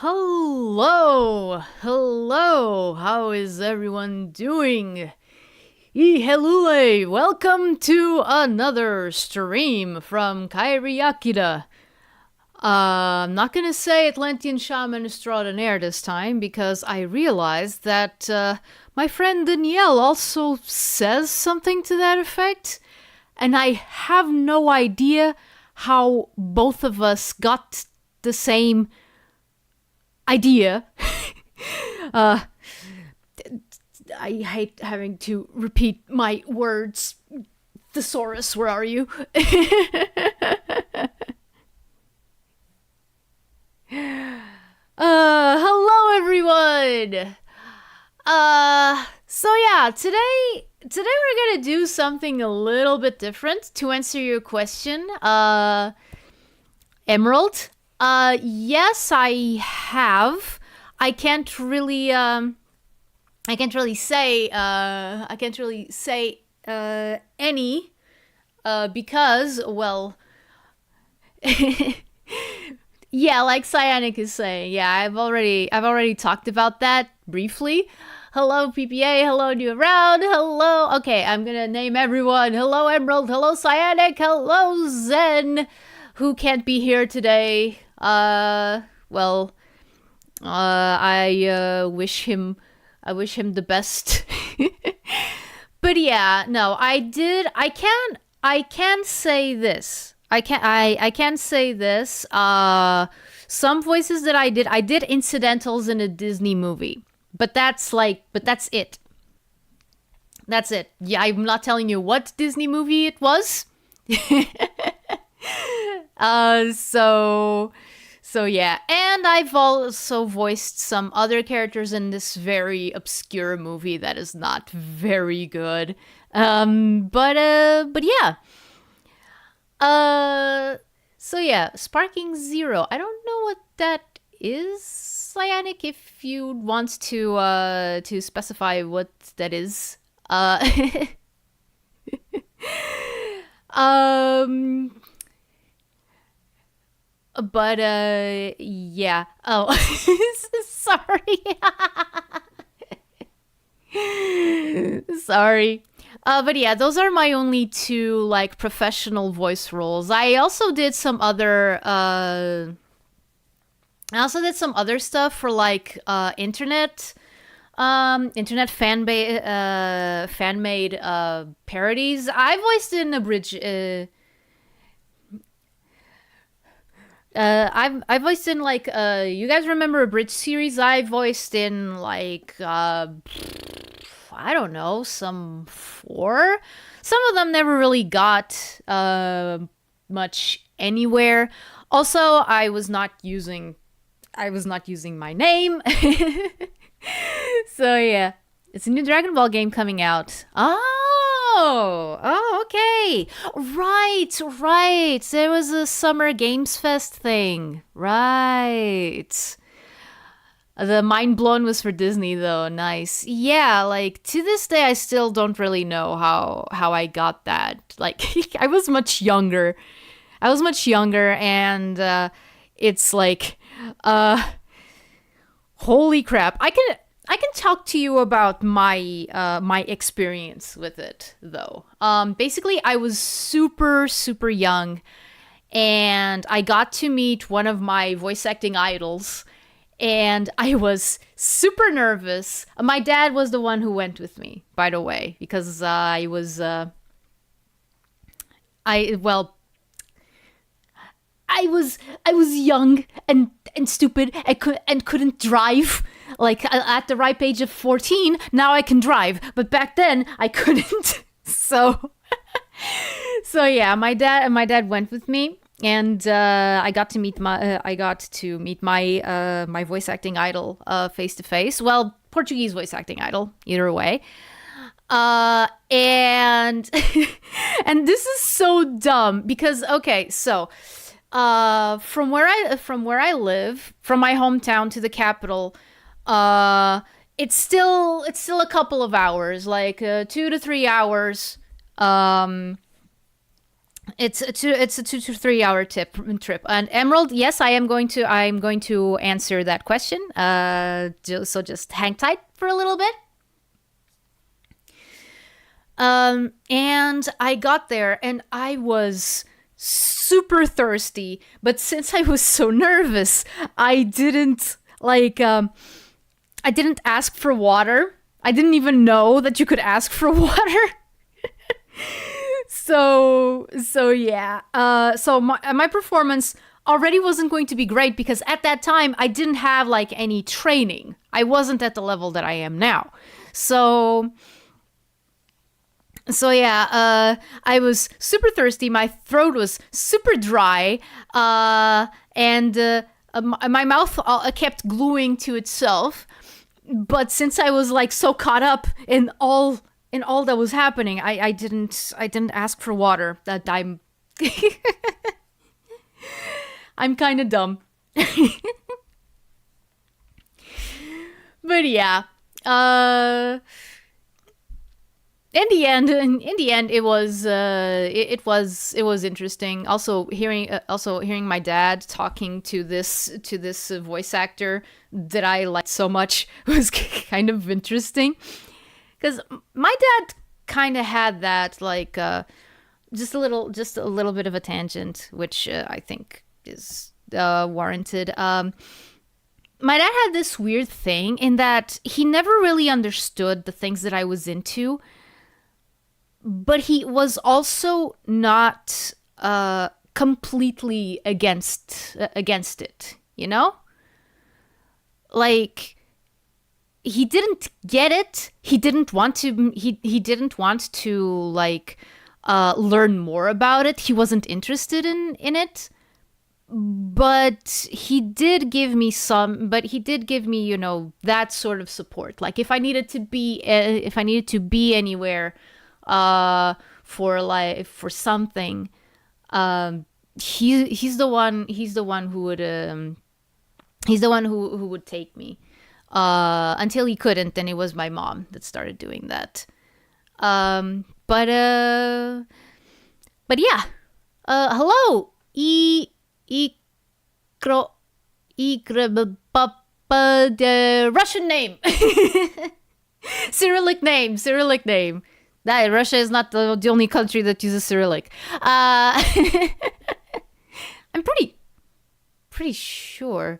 Hello, how is everyone doing? Hello, welcome to another stream from Kairi. I'm not gonna say Atlantean Shaman Extraordinaire this time because I realized that my friend Danielle also says something to that effect, and I have no idea how both of us got the same idea. uh, I hate having to repeat my words. Thesaurus, where are you? Hello everyone. So yeah, today we're gonna do something a little bit different to answer your question. Emerald. Yes, I have. I can't really say any because, well, yeah, like Cyanic is saying. Yeah, I've already talked about that briefly. Hello PPA, hello new around, hello. Okay, I'm gonna name everyone. Hello Emerald, hello Cyanic, hello Zen, who can't be here today. I wish him the best. But yeah, no, I can say this. I can say this. Some voices that I did incidentals in a Disney movie. But that's it. That's it. Yeah, I'm not telling you what Disney movie it was. So yeah, and I've also voiced some other characters in this very obscure movie that is not very good. But yeah. So yeah, Sparking Zero. I don't know what that is, Cyanic, if you want to specify what that is. Um But yeah. Oh, sorry. Sorry. But yeah, those are my only two like professional voice roles. I also did some other stuff for like internet fan made parodies. I voiced in a bridge I voiced in like you guys remember a bridge series? I voiced in like I don't know, some 4. Some of them never really got much anywhere. Also, I was not using my name. So yeah, it's a new Dragon Ball game coming out. Oh, okay. Right. There was a Summer Games Fest thing. Right. The Mind Blown was for Disney, though. Nice. Yeah, like, to this day, I still don't really know how I got that. Like, I was much younger. And it's like, holy crap. I can talk to you about my my experience with it, though. Basically, I was super young, and I got to meet one of my voice acting idols, and I was super nervous. My dad was the one who went with me, by the way, because I was young and stupid and couldn't drive. Like at the ripe age of 14, now I can drive, but back then I couldn't. So yeah, my dad went with me, and I got to meet my my voice acting idol face to face. Well, Portuguese voice acting idol, either way. And and this is so dumb because okay, so from where I live, from my hometown to the capital, it's still a couple of hours, like 2 to 3 hours. It's a 2 to 3 hour trip. And Emerald, yes, I'm going to answer that question. So just hang tight for a little bit. And I got there and I was super thirsty, but since I was so nervous, I didn't ask for water. I didn't even know that you could ask for water. So yeah. So my performance already wasn't going to be great because at that time I didn't have like any training. I wasn't at the level that I am now. So yeah, I was super thirsty. My throat was super dry, and my mouth kept gluing to itself. But since I was like so caught up in all that was happening, I didn't ask for water. That I'm kind of dumb. But yeah. In the end, it was interesting. Also hearing my dad talking to this voice actor that I liked so much was kind of interesting, because my dad kind of had that like just a little bit of a tangent, which I think is warranted. My dad had this weird thing in that he never really understood the things that I was into. But he was also not completely against it, you know? Like, he didn't get it. He didn't want to. He didn't want to like learn more about it. He wasn't interested in it. But he did give me you know, that sort of support. Like if I needed to be anywhere for something, he's the one who would take me, until he couldn't, and it was my mom that started doing that. But yeah. Hello, the Russian name. Cyrillic name. That Russia is not the only country that uses Cyrillic. I'm pretty sure.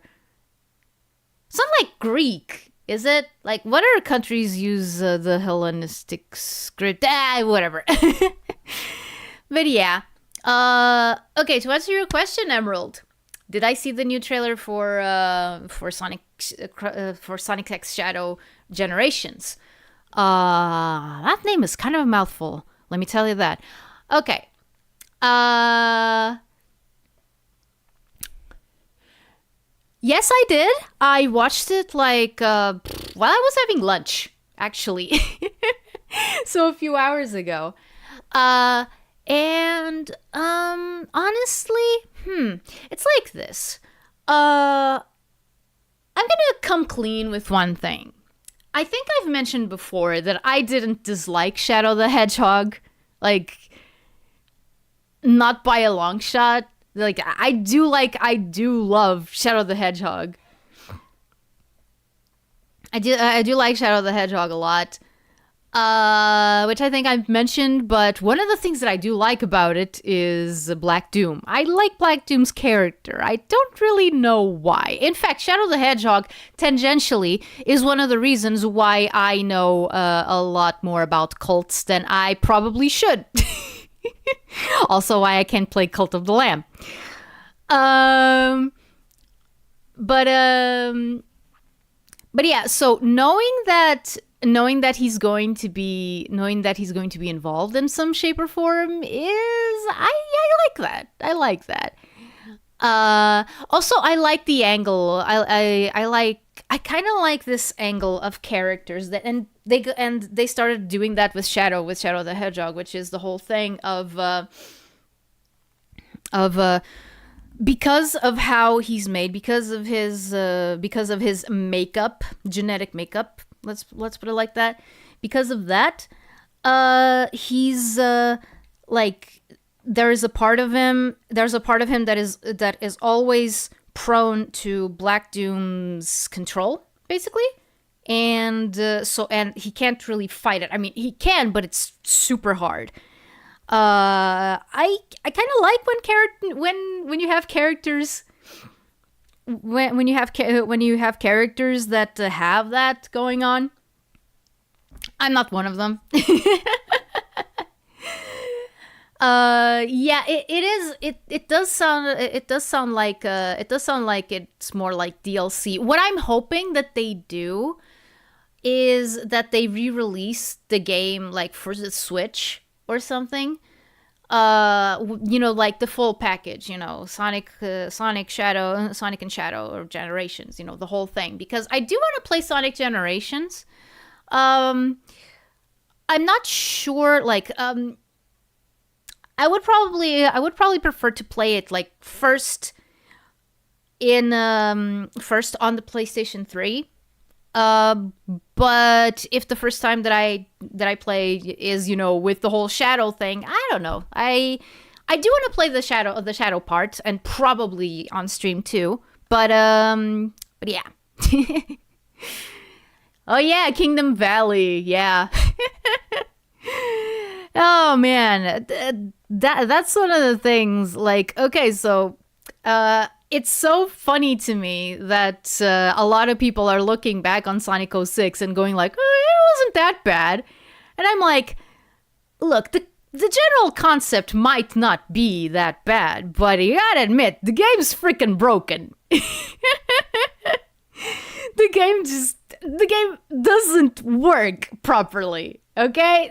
It's not like Greek, is it? Like, what other countries use the Hellenistic script? Whatever. But yeah. Okay, to answer your question, Emerald, did I see the new trailer for Sonic X Shadow Generations? That name is kind of a mouthful. Let me tell you that. Okay. Yes, I did. I watched it like while I was having lunch, actually. So a few hours ago. And honestly, it's like this. I'm gonna come clean with one thing. I think I've mentioned before that I didn't dislike Shadow the Hedgehog, like, not by a long shot. Like, I do love Shadow the Hedgehog. I do like Shadow the Hedgehog a lot, which I think I've mentioned, but one of the things that I do like about it is Black Doom. I like Black Doom's character. I don't really know why. In fact, Shadow the Hedgehog, tangentially, is one of the reasons why I know a lot more about cults than I probably should. Also why I can't play Cult of the Lamb. But yeah, so knowing that he's going to be involved in some shape or form is I like that. Also, I like the angle. I kind of like this angle of characters and they started doing that with Shadow the Hedgehog, which is the whole thing of because of how he's made, because of his makeup, genetic makeup. Let's put it like that. Because of that, he's like there's a part of him that is always prone to Black Doom's control, basically. And and he can't really fight it. I mean, he can, but it's super hard. I kind of like when you have characters when you have characters that have that going on. I'm not one of them. Yeah, it does sound like it's more like DLC. What I'm hoping that they do is that they re-release the game like for the Switch or something. Like the full package, Sonic and Shadow or Generations, the whole thing, because I do want to play Sonic Generations. I'm not sure, like, I would probably prefer to play it like first on the PlayStation 3. But if the first time that I play is, with the whole shadow thing, I don't know. I do want to play the shadow part, and probably on stream too. But yeah. Oh yeah, Kingdom Valley. Yeah. Oh man, that's one of the things. Like, okay, so it's so funny to me that a lot of people are looking back on Sonic 06 and going like, oh, it wasn't that bad. And I'm like, look, the general concept might not be that bad, but you gotta admit, the game's freaking broken. The game doesn't work properly, okay?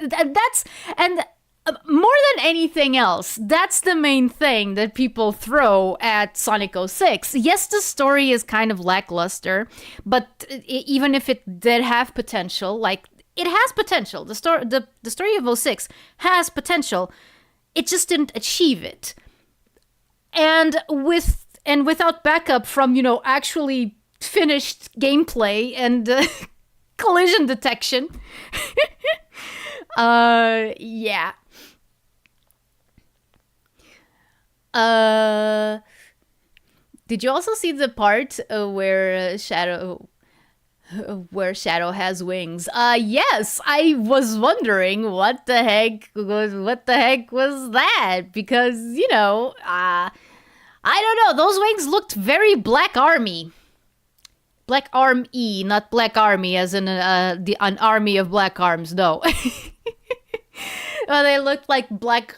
More than anything else, that's the main thing that people throw at Sonic 06. Yes, the story is kind of lackluster, but even if it did have potential, like, it has potential. The story of 06 has potential. It just didn't achieve it. And without backup from, actually finished gameplay and collision detection. Yeah. Did you also see the part where Shadow has wings? Yes, I was wondering what the heck was that, because I don't know, those wings looked very Black Army. Black Arm E, not Black Army as in an army of black arms, no. They looked like black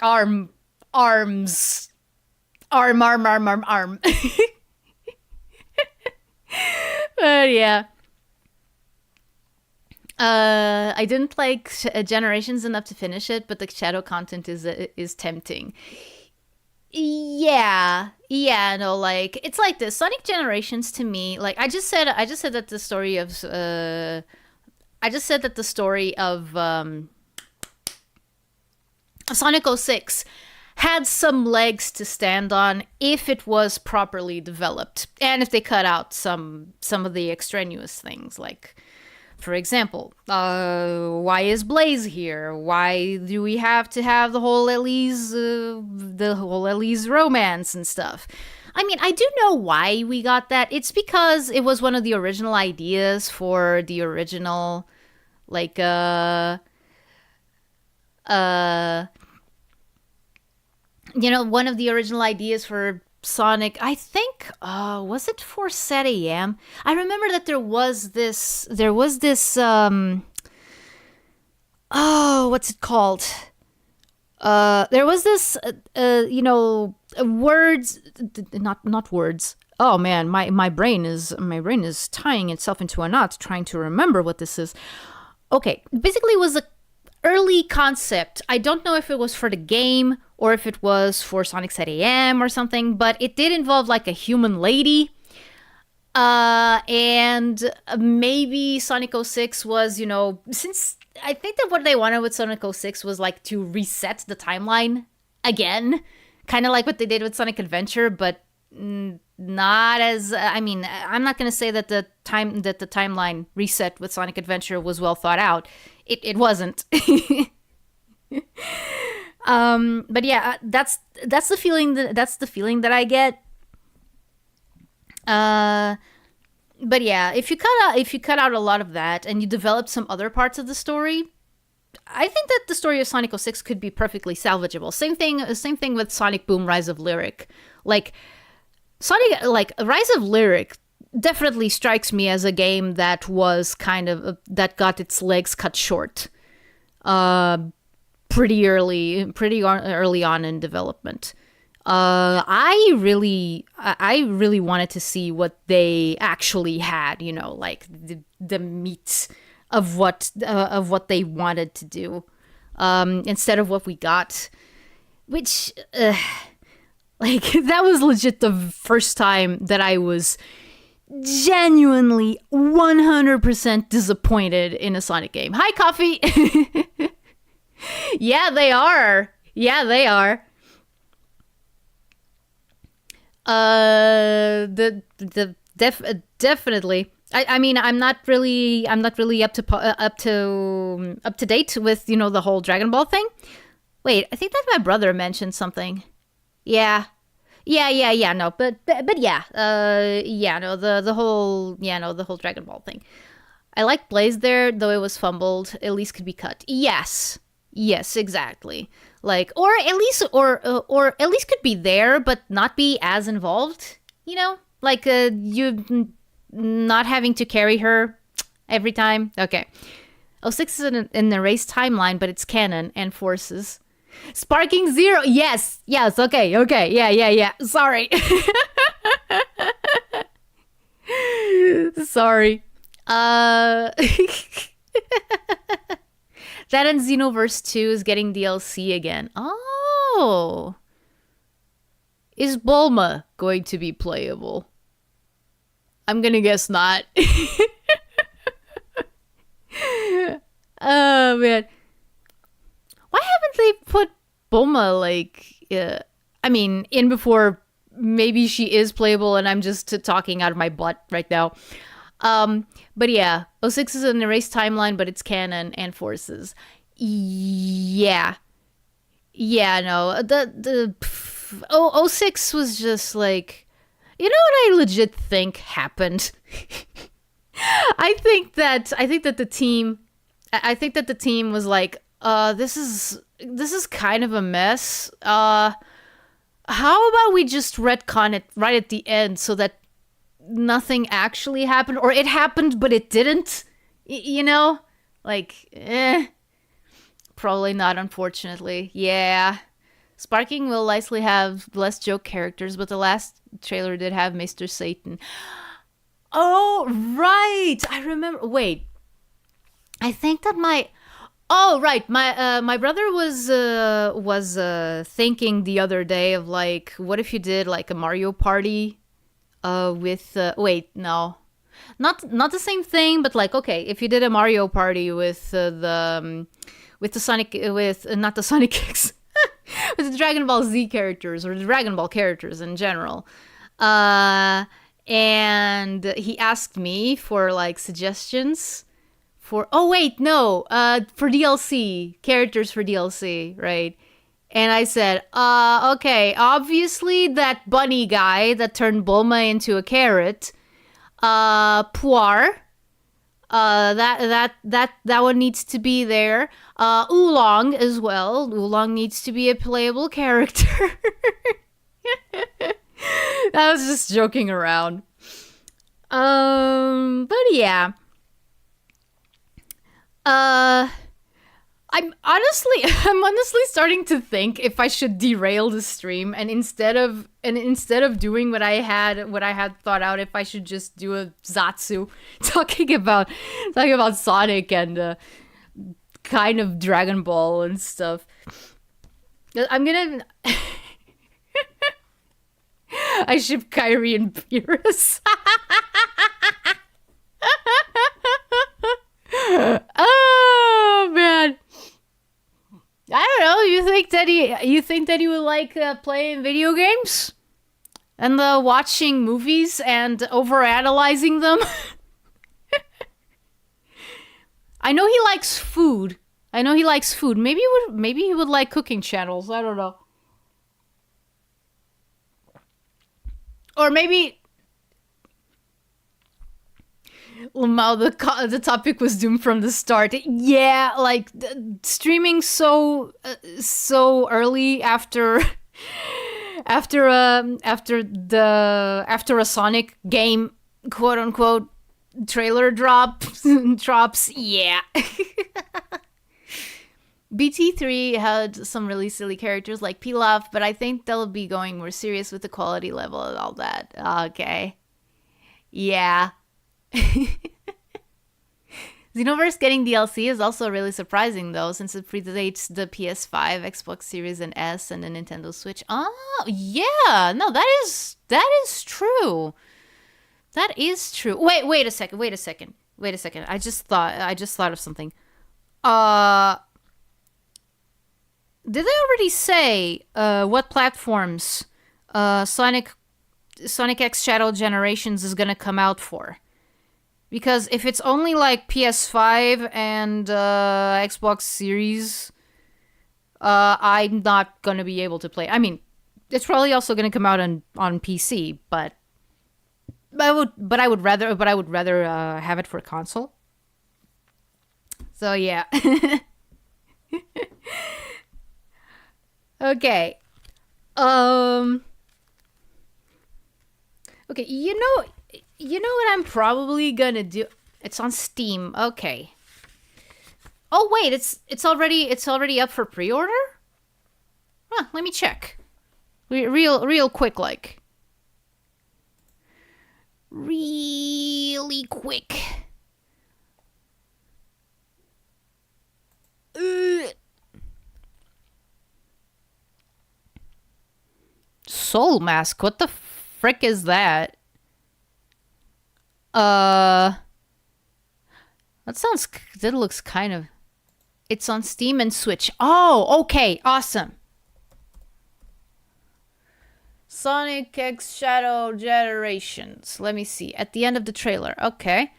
arms. Arm. But yeah. I didn't like Generations enough to finish it, but the shadow content is tempting. Yeah, no, like, it's like this. Sonic Generations, to me, like, I just said that the story of Sonic 06 had some legs to stand on if it was properly developed, and if they cut out some of the extraneous things, like, for example, why is Blaze here? Why do we have to have the whole Elise romance and stuff? I mean, I do know why we got that. It's because it was one of the original ideas for the original, like, one of the original ideas for Sonic, I think, was it for Set AM? I remember that there was this, what's it called? There was this, words, not words. Oh man, my brain is tying itself into a knot trying to remember what this is. Okay, basically it was a early concept. I don't know if it was for the game or if it was for Sonic Set AM or something, but it did involve like a human lady. And maybe Sonic 06 was, since I think that what they wanted with Sonic 06 was like to reset the timeline again, kind of like what they did with Sonic Adventure, but not as, I'm not going to say that the timeline reset with Sonic Adventure was well thought out. It wasn't. But yeah, that's the feeling that I get. Uh, but yeah, if you cut out a lot of that and you develop some other parts of the story, I think that the story of Sonic 06 could be perfectly salvageable. Same thing with Sonic Boom Rise of Lyric. Like Sonic, like Rise of Lyric definitely strikes me as a game that was kind of that got its legs cut short uh pretty early on in development. I really wanted to see what they actually had, you know, like the meat of what they wanted to do, instead of what we got, which, like, that was legit the first time that I was genuinely 100% disappointed in a Sonic game. Hi, Coffee. Yeah, they are. Yeah, they are. Definitely. I mean, I'm not really up to date with, you know, the whole Dragon Ball thing. Wait, I think that my brother mentioned something. Yeah. Yeah, no, but yeah, yeah, no, the whole, yeah, no, the whole Dragon Ball thing. I like Blaze there, though it was fumbled. At least could be cut. Yes, exactly. Like, or at least could be there, but not be as involved. You know, like you not having to carry her every time. Okay. Oh, 06 is in the race timeline, but it's canon and forces. Sparking Zero. Yes. Okay. Yeah. Sorry. Sorry. That and Xenoverse 2 is getting DLC again. Oh. Is Bulma going to be playable? I'm gonna guess not. Oh, man. Why haven't they put Bulma, like, I mean, in before maybe she is playable and I'm just talking out of my butt right now. But yeah, 06 is an erased timeline, but it's canon and forces. Yeah. Yeah, no. The 06 was just like, you know what I legit think happened? I think that the team was like, this is kind of a mess. How about we just retcon it right at the end so that nothing actually happened, or it happened but it didn't, you know, like, probably not, unfortunately. Yeah, Sparking will likely have less joke characters, but the last trailer did have Mr. Satan. Oh, right, I remember. Wait, I think that my brother was thinking the other day of, like, what if you did like a Mario Party with wait, no, not the same thing, but like, okay, if you did a Mario Party with with the Sonic, with not the Sonic X, with the Dragon Ball Z characters or the Dragon Ball characters in general, and he asked me for like suggestions for, oh wait, no, for DLC characters for DLC, right? And I said, okay, obviously that bunny guy that turned Bulma into a carrot, Puar, that one needs to be there. Oolong as well. Oolong needs to be a playable character. I was just joking around. But yeah. I'm honestly starting to think if I should derail the stream and instead of doing what I had thought out, if I should just do a Zatsu talking about Sonic and kind of Dragon Ball and stuff. I'm gonna I ship Kairi and Beerus. Oh man. I don't know. You think that he would like playing video games and watching movies and overanalyzing them? I know he likes food. I know he likes food. Maybe he would like cooking channels. I don't know. Or maybe Lamau, the topic was doomed from the start. Yeah, like streaming so early after after a Sonic game, quote unquote, trailer drops. Yeah. BT3 had some really silly characters like Pilaf, but I think they'll be going more serious with the quality level and all that. Okay. Yeah. Xenoverse getting DLC is also really surprising, though, since it predates the PS5, Xbox Series and S, and the Nintendo Switch. Oh, yeah. No, that is true. That is true. Wait a second. I just thought of something. Did they already say what platforms Sonic X Shadow Generations is gonna come out for? Because if it's only like PS5 and Xbox Series, I'm not gonna be able to play. I mean, it's probably also gonna come out on PC, but I would rather have it for console. So yeah. Okay. Okay, you know what I'm probably gonna do? It's on Steam. Okay. Oh wait, it's already up for pre-order? Huh, let me check. Real quick, like. Really quick. Soul Mask, what the frick is that? That looks kind of... It's on Steam and Switch. Oh, okay, awesome. Sonic X Shadow Generations. Let me see. At the end of the trailer. Okay.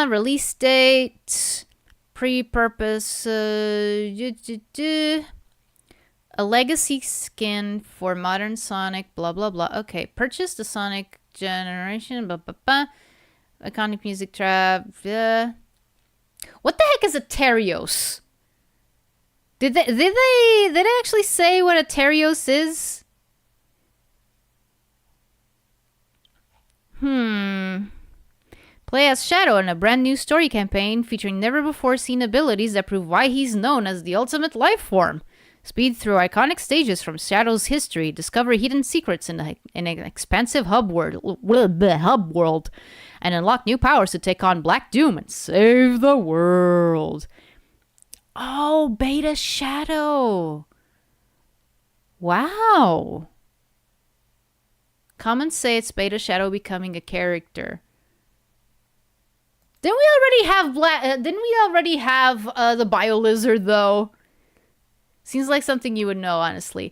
Release date. Pre-purpose. A legacy skin for modern Sonic. Blah, blah, blah. Okay. Purchase the Sonic Generation. Iconic music trap. What the heck is a Terios? Did they actually say what a Terios is? Play as Shadow in a brand new story campaign featuring never-before-seen abilities that prove why he's known as the ultimate life form. Speed through iconic stages from Shadow's history, discover hidden secrets in an expansive hub world, and unlock new powers to take on Black Doom and save the world. Oh, Beta Shadow. Wow. Comments say it's Beta Shadow becoming a character. Didn't we already have the Bio Lizard though? Seems like something you would know, honestly.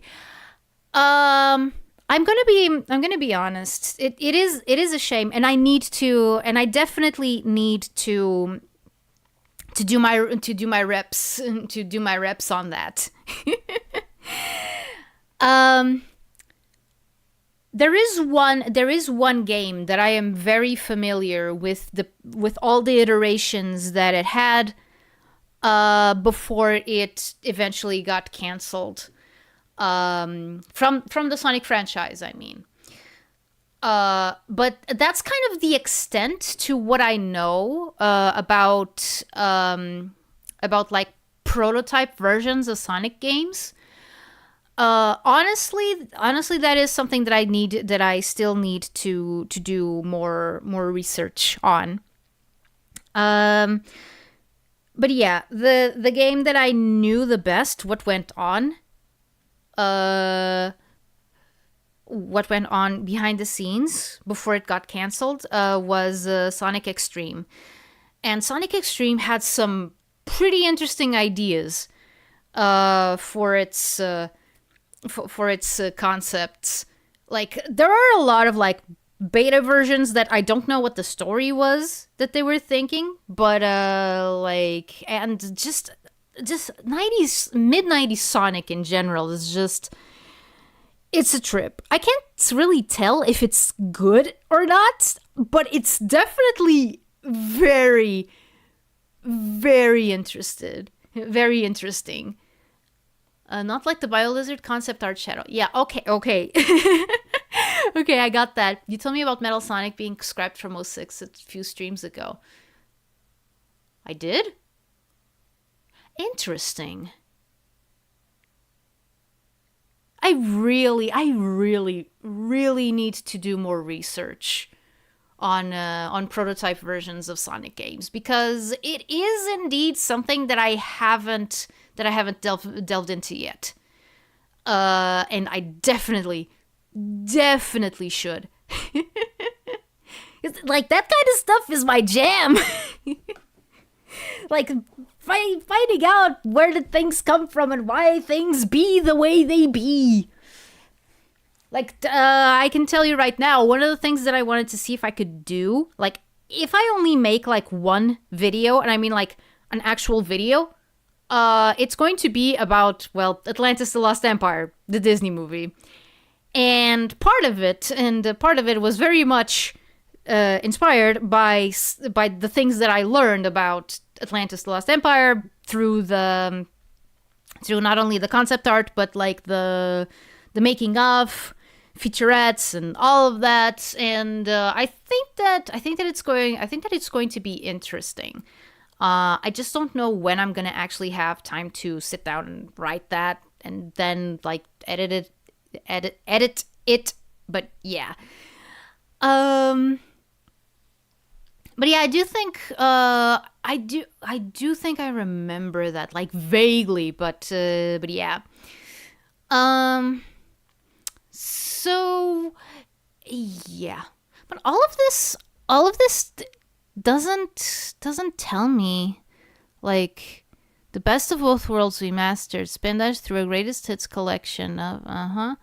I'm gonna be honest. It is a shame, and I definitely need to do my reps on that. There is one game that I am very familiar with all the iterations that it had before it eventually got canceled from the Sonic franchise, I mean. But that's kind of the extent to what I know about like prototype versions of Sonic games. Honestly, that is something that I still need to do more research on. But yeah, the game that I knew the best, what went on behind the scenes before it got canceled, was Sonic Extreme. And Sonic Extreme had some pretty interesting ideas for its concepts. Like, there are a lot of like beta versions that I don't know what the story was that they were thinking, but like, and just 90s, mid 90s Sonic in general is just, it's a trip. I can't really tell if it's good or not, but it's definitely very, very very interesting. Not like the BioLizard concept art shadow. Yeah, okay. Okay, I got that. You told me about Metal Sonic being scrapped from 06 a few streams ago. I did? Interesting. I really need to do more research on prototype versions of Sonic games, because it is indeed something that I haven't delved into yet. And I definitely should. Like, that kind of stuff is my jam. Like, finding out where the things come from and why things be the way they be. Like, I can tell you right now, one of the things that I wanted to see if I could do, like, if I only make, like, one video, and I mean, like, an actual video, it's going to be about, well, Atlantis the Lost Empire, the Disney movie. And part of it was very much inspired by the things that I learned about Atlantis the Lost Empire through not only the concept art, but like the making of, featurettes and all of that. And I think that it's going to be interesting. I just don't know when I'm gonna actually have time to sit down and write that and then like edit it. But yeah. But yeah, I do think I do think I remember that, like, vaguely, but yeah. So yeah. But all of this doesn't tell me, like, the best of both worlds remastered, spin dash through a greatest hits collection of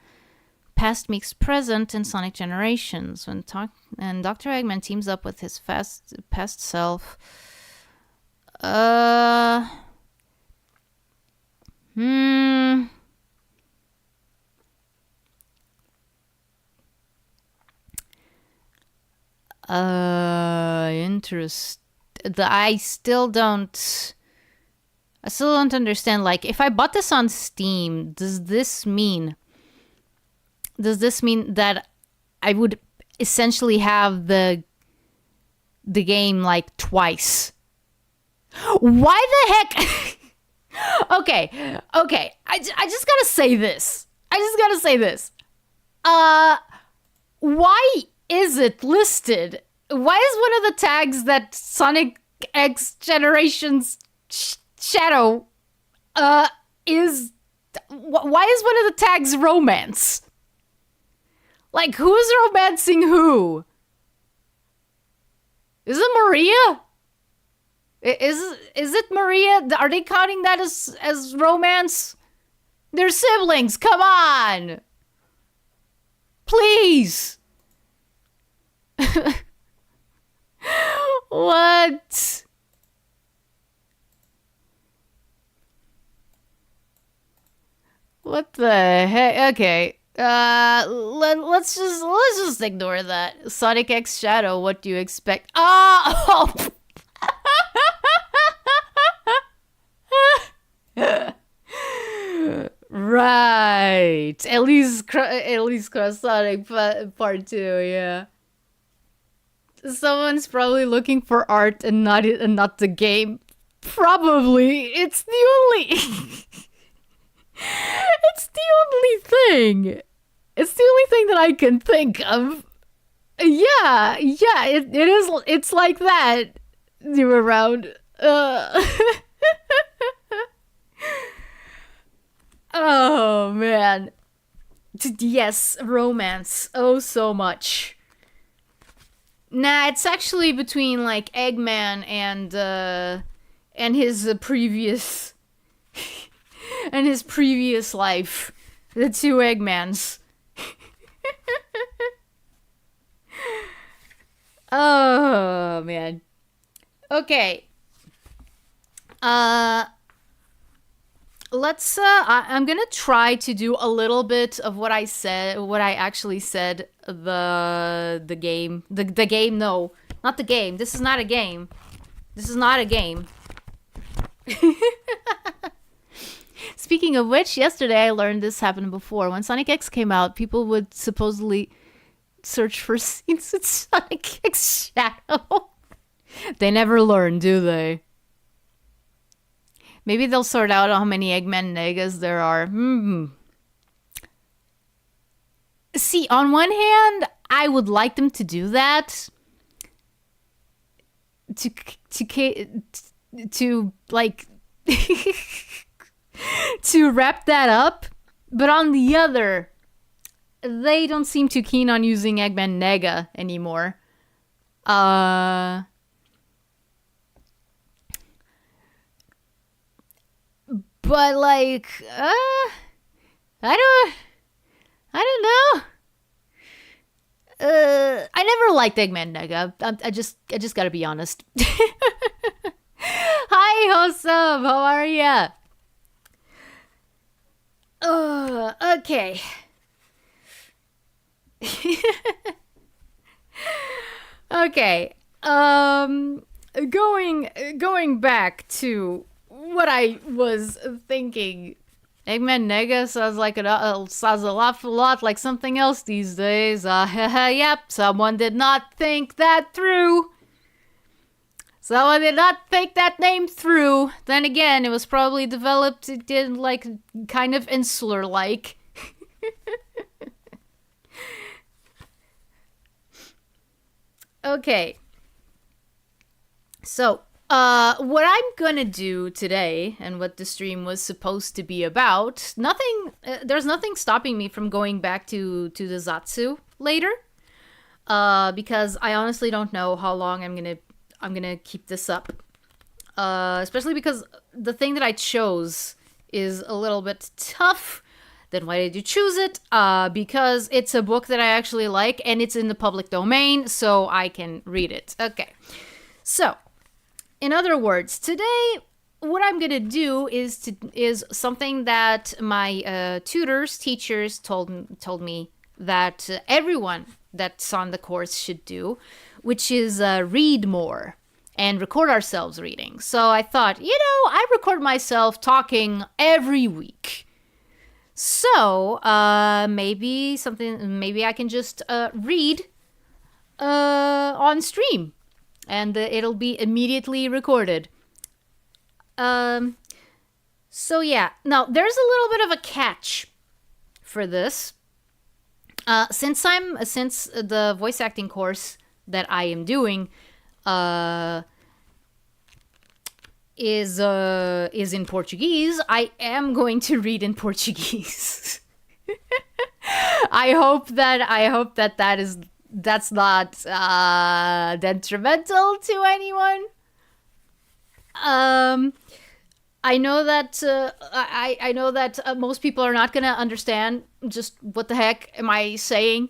past meets present in Sonic Generations, when Dr. Eggman teams up with his past self. Interest. I still don't understand. Like, if I bought this on Steam, does this mean that I would essentially have the game like twice? Why the heck? Okay. I just gotta say this. Why is it listed? Why is one of the tags that Sonic X Generations Shadow is? Why is one of the tags romance? Like, who's romancing who? Is it Maria? Is it Maria? Are they counting that as romance? They're siblings. Come on, please. What? What the heck? Okay. Let's just ignore that. Sonic X Shadow, what do you expect? Oh! Right. At least Cross Sonic Part 2, yeah. Someone's probably looking for art and not the game. Probably. It's the only It's the only thing. It's the only thing that I can think of. Yeah, it is. It's like that. You were around. Oh man. Yes, romance. Oh, so much. Nah, it's actually between like Eggman and his previous and his previous life. The two Eggmans. Oh man. Okay. Uh I'm gonna try to do a little bit of what I actually said the game. The game, no. Not the game. This is not a game. This is not a game. Speaking of which, yesterday I learned this happened before. When Sonic X came out, people would supposedly search for scenes with Sonic X Shadow. They never learn, do they? Maybe they'll sort out how many Eggman Negas there are. See, on one hand, I would like them to do that. To like to wrap that up. But on the other, they don't seem too keen on using Eggman Nega anymore. But like, I don't know. I never liked Eggman Nega. I just gotta be honest. Hi, Hosam. How are ya? Okay. Okay. Going back to what I was thinking. Eggman Nega sounds like sounds an awful lot like something else these days. Yep, someone did not think that through. Someone did not think that name through. Then again, it was probably developed, it did like kind of insular like. Okay. So, what I'm gonna do today, and what the stream was supposed to be about, there's nothing stopping me from going back to the Zatsu later, because I honestly don't know how long I'm gonna keep this up, especially because the thing that I chose is a little bit tough. Then why did you choose it? Because it's a book that I actually like, and it's in the public domain, so I can read it. Okay, so. In other words, today, what I'm gonna do is something that my teachers told me that everyone that's on the course should do, which is read more and record ourselves reading. So I thought, I record myself talking every week. So maybe I can just read on stream. And it'll be immediately recorded. So yeah. Now, there's a little bit of a catch for this. Since the voice acting course that I am doing is in Portuguese, I am going to read in Portuguese. I hope that's not detrimental to anyone. I know that I know that most people are not gonna understand just what the heck am I saying.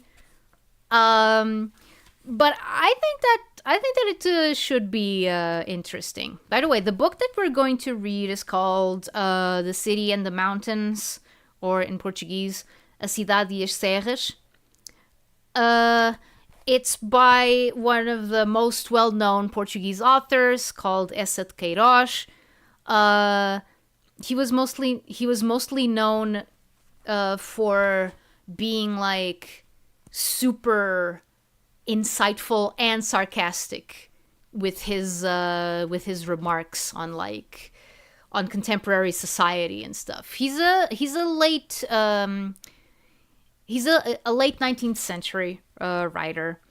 But I think that it should be interesting. By the way, the book that we're going to read is called The City and the Mountains, or in Portuguese, A Cidade e as Serras. It's by one of the most well-known Portuguese authors called Essa de Queiroz. He was mostly known for being like super insightful and sarcastic with his remarks on contemporary society and stuff. He's a late a late 19th century writer.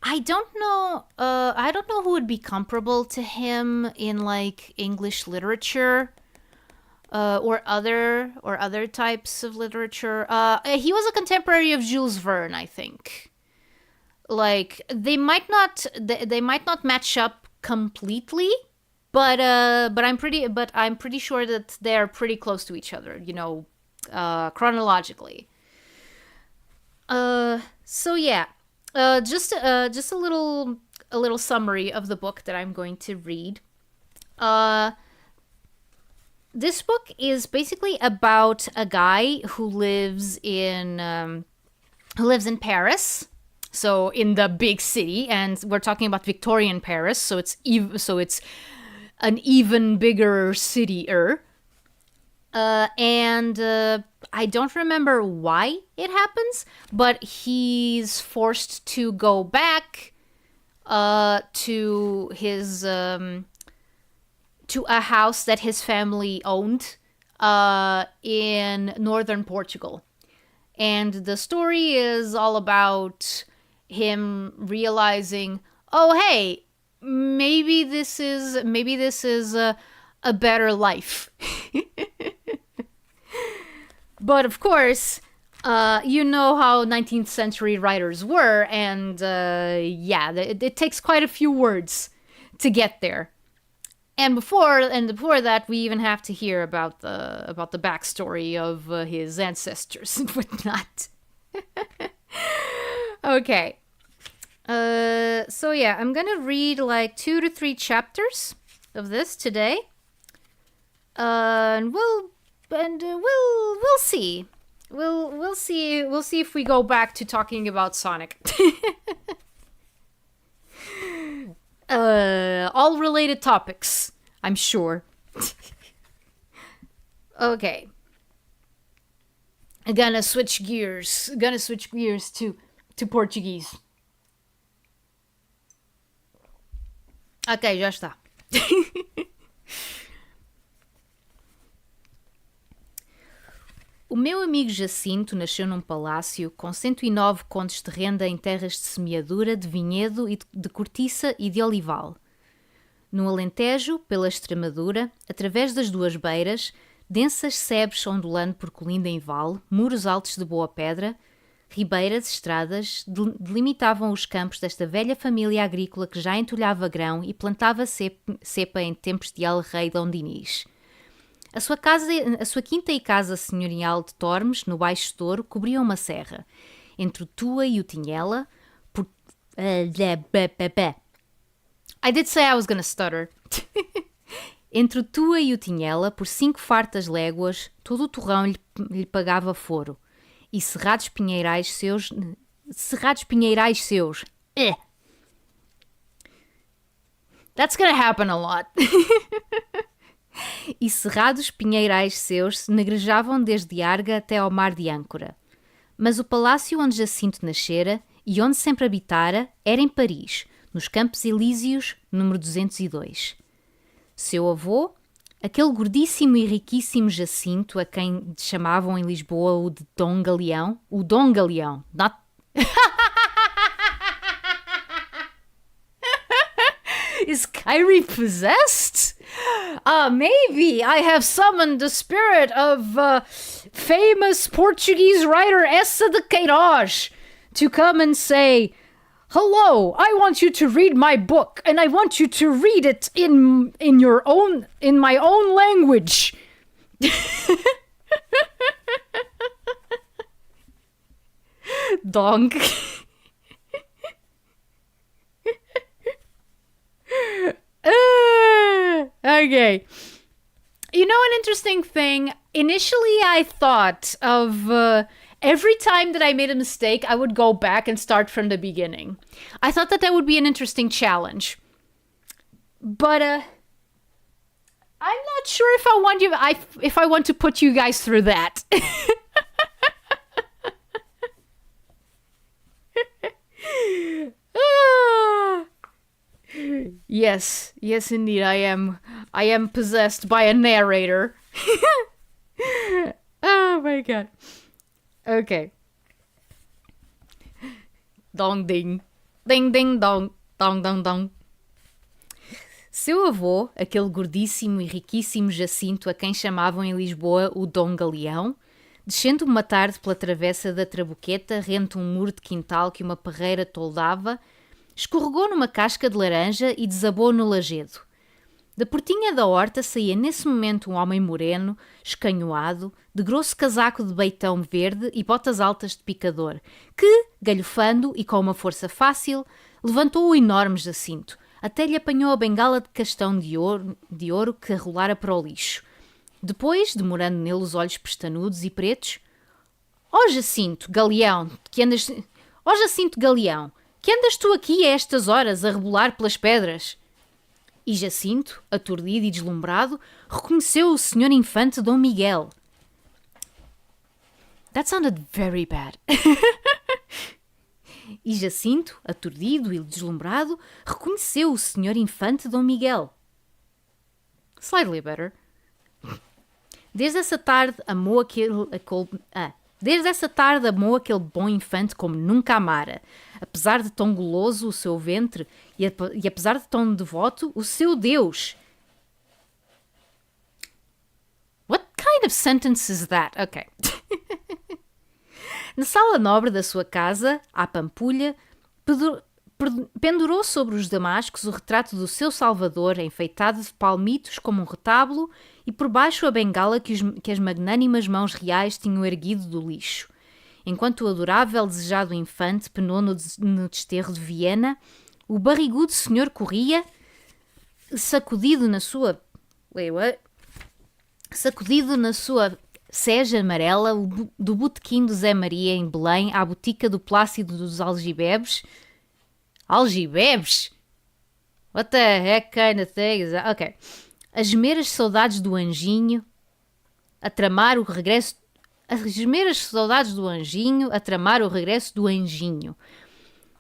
I don't know who would be comparable to him in like English literature, or other types of literature. He was a contemporary of Jules Verne, I think. Like they might not match up completely, but I'm pretty sure that they're pretty close to each other, chronologically. So yeah, Just a little summary of the book that I'm going to read. This book is basically about a guy who lives in Paris, so in the big city, and we're talking about Victorian Paris, so it's an even bigger city-er. And I don't remember why it happens, but he's forced to go back to his to a house that his family owned in northern Portugal. And the story is all about him realizing, oh hey, maybe this is a better life. But of course, you know how 19th century writers were, and it takes quite a few words to get there. And before that, we even have to hear about the backstory of his ancestors and whatnot. Okay. So yeah, I'm gonna read like 2 to 3 chapters of this today. And we'll see. We'll see if we go back to talking about Sonic. All related topics, I'm sure. Okay. I'm gonna switch gears to Portuguese. Ok, já está. O meu amigo Jacinto nasceu num palácio com 109 contos de renda em terras de semeadura, de vinhedo e de cortiça e de olival. No Alentejo, pela Extremadura, através das duas beiras, densas sebes ondulando por colina em vale, muros altos de boa pedra, ribeiras, estradas, delimitavam os campos desta velha família agrícola que já entulhava grão e plantava cepa em tempos de El-Rei Dom Dinis. A sua quinta e casa senhorial de Tormes, no Baixo Douro, cobriam uma serra. Entre o Tua e o Tinhela, por... I did say I was gonna stutter. Entre o Tua e o Tinhela, por 5 fartas léguas, todo o torrão lhe pagava foro. E cerrados pinheirais seus... That's gonna happen a lot. E cerrados pinheirais seus se negrejavam desde Arga até ao mar de Âncora. Mas o palácio onde Jacinto nascera e onde sempre habitara era em Paris, nos Campos Elíseos, número 202. Seu avô, aquele gordíssimo e riquíssimo Jacinto, a quem chamavam em Lisboa o de Dom Galeão, not... Is Kairi possessed? Maybe I have summoned the spirit of famous Portuguese writer Essa de Queiroz to come and say, hello, I want you to read my book and I want you to read it in my own language. Donk. Okay. You know, an interesting thing, initially I thought of every time that I made a mistake, I would go back and start from the beginning. I thought that would be an interesting challenge. But I'm not sure if I want to put you guys through that. Yes, indeed, I am possessed by a narrator. Oh my god. Okay. Dong ding. Ding ding dong. Dong dong dong. Seu avô, aquele gordíssimo e riquíssimo Jacinto a quem chamavam em Lisboa o Dom Galeão, descendo uma tarde pela travessa da Trabuqueta, rente um muro de quintal que uma parreira toldava, escorregou numa casca de laranja e desabou no lajedo. Da portinha da horta saía nesse momento um homem moreno, escanhoado, de grosso casaco de beitão verde e botas altas de picador, que, galhofando e com uma força fácil, levantou o enorme Jacinto, até lhe apanhou a bengala de castão de ouro que rolara para o lixo. Depois, demorando nele os olhos pestanudos e pretos, Ó Jacinto, Galeão, que andas tu aqui a estas horas a rebolar pelas pedras? E Jacinto, aturdido e deslumbrado, reconheceu o senhor infante Dom Miguel. That sounded very bad. E Jacinto, aturdido e deslumbrado, reconheceu o senhor infante Dom Miguel. Slightly better. Desde essa tarde amou aquele bom infante como nunca amara. Apesar de tão guloso o seu ventre e apesar de tão devoto o seu Deus. What kind of sentence is that? Okay. Na sala nobre da sua casa, à Pampulha, pendurou sobre os damascos o retrato do seu Salvador, enfeitado de palmitos como um retábulo, e por baixo a bengala que as magnânimas mãos reais tinham erguido do lixo. Enquanto o adorável desejado infante penou no desterro de Viena, o barrigudo senhor corria, sacudido na sua sege amarela do botequim do Zé Maria em Belém à botica do Plácido dos Algibebes. Algibebes? What the heck kind of thing is that? Ok. A gemer as saudades do anjinho, a tramar o regresso... A gemer as saudades do anjinho, a tramar o regresso do anjinho.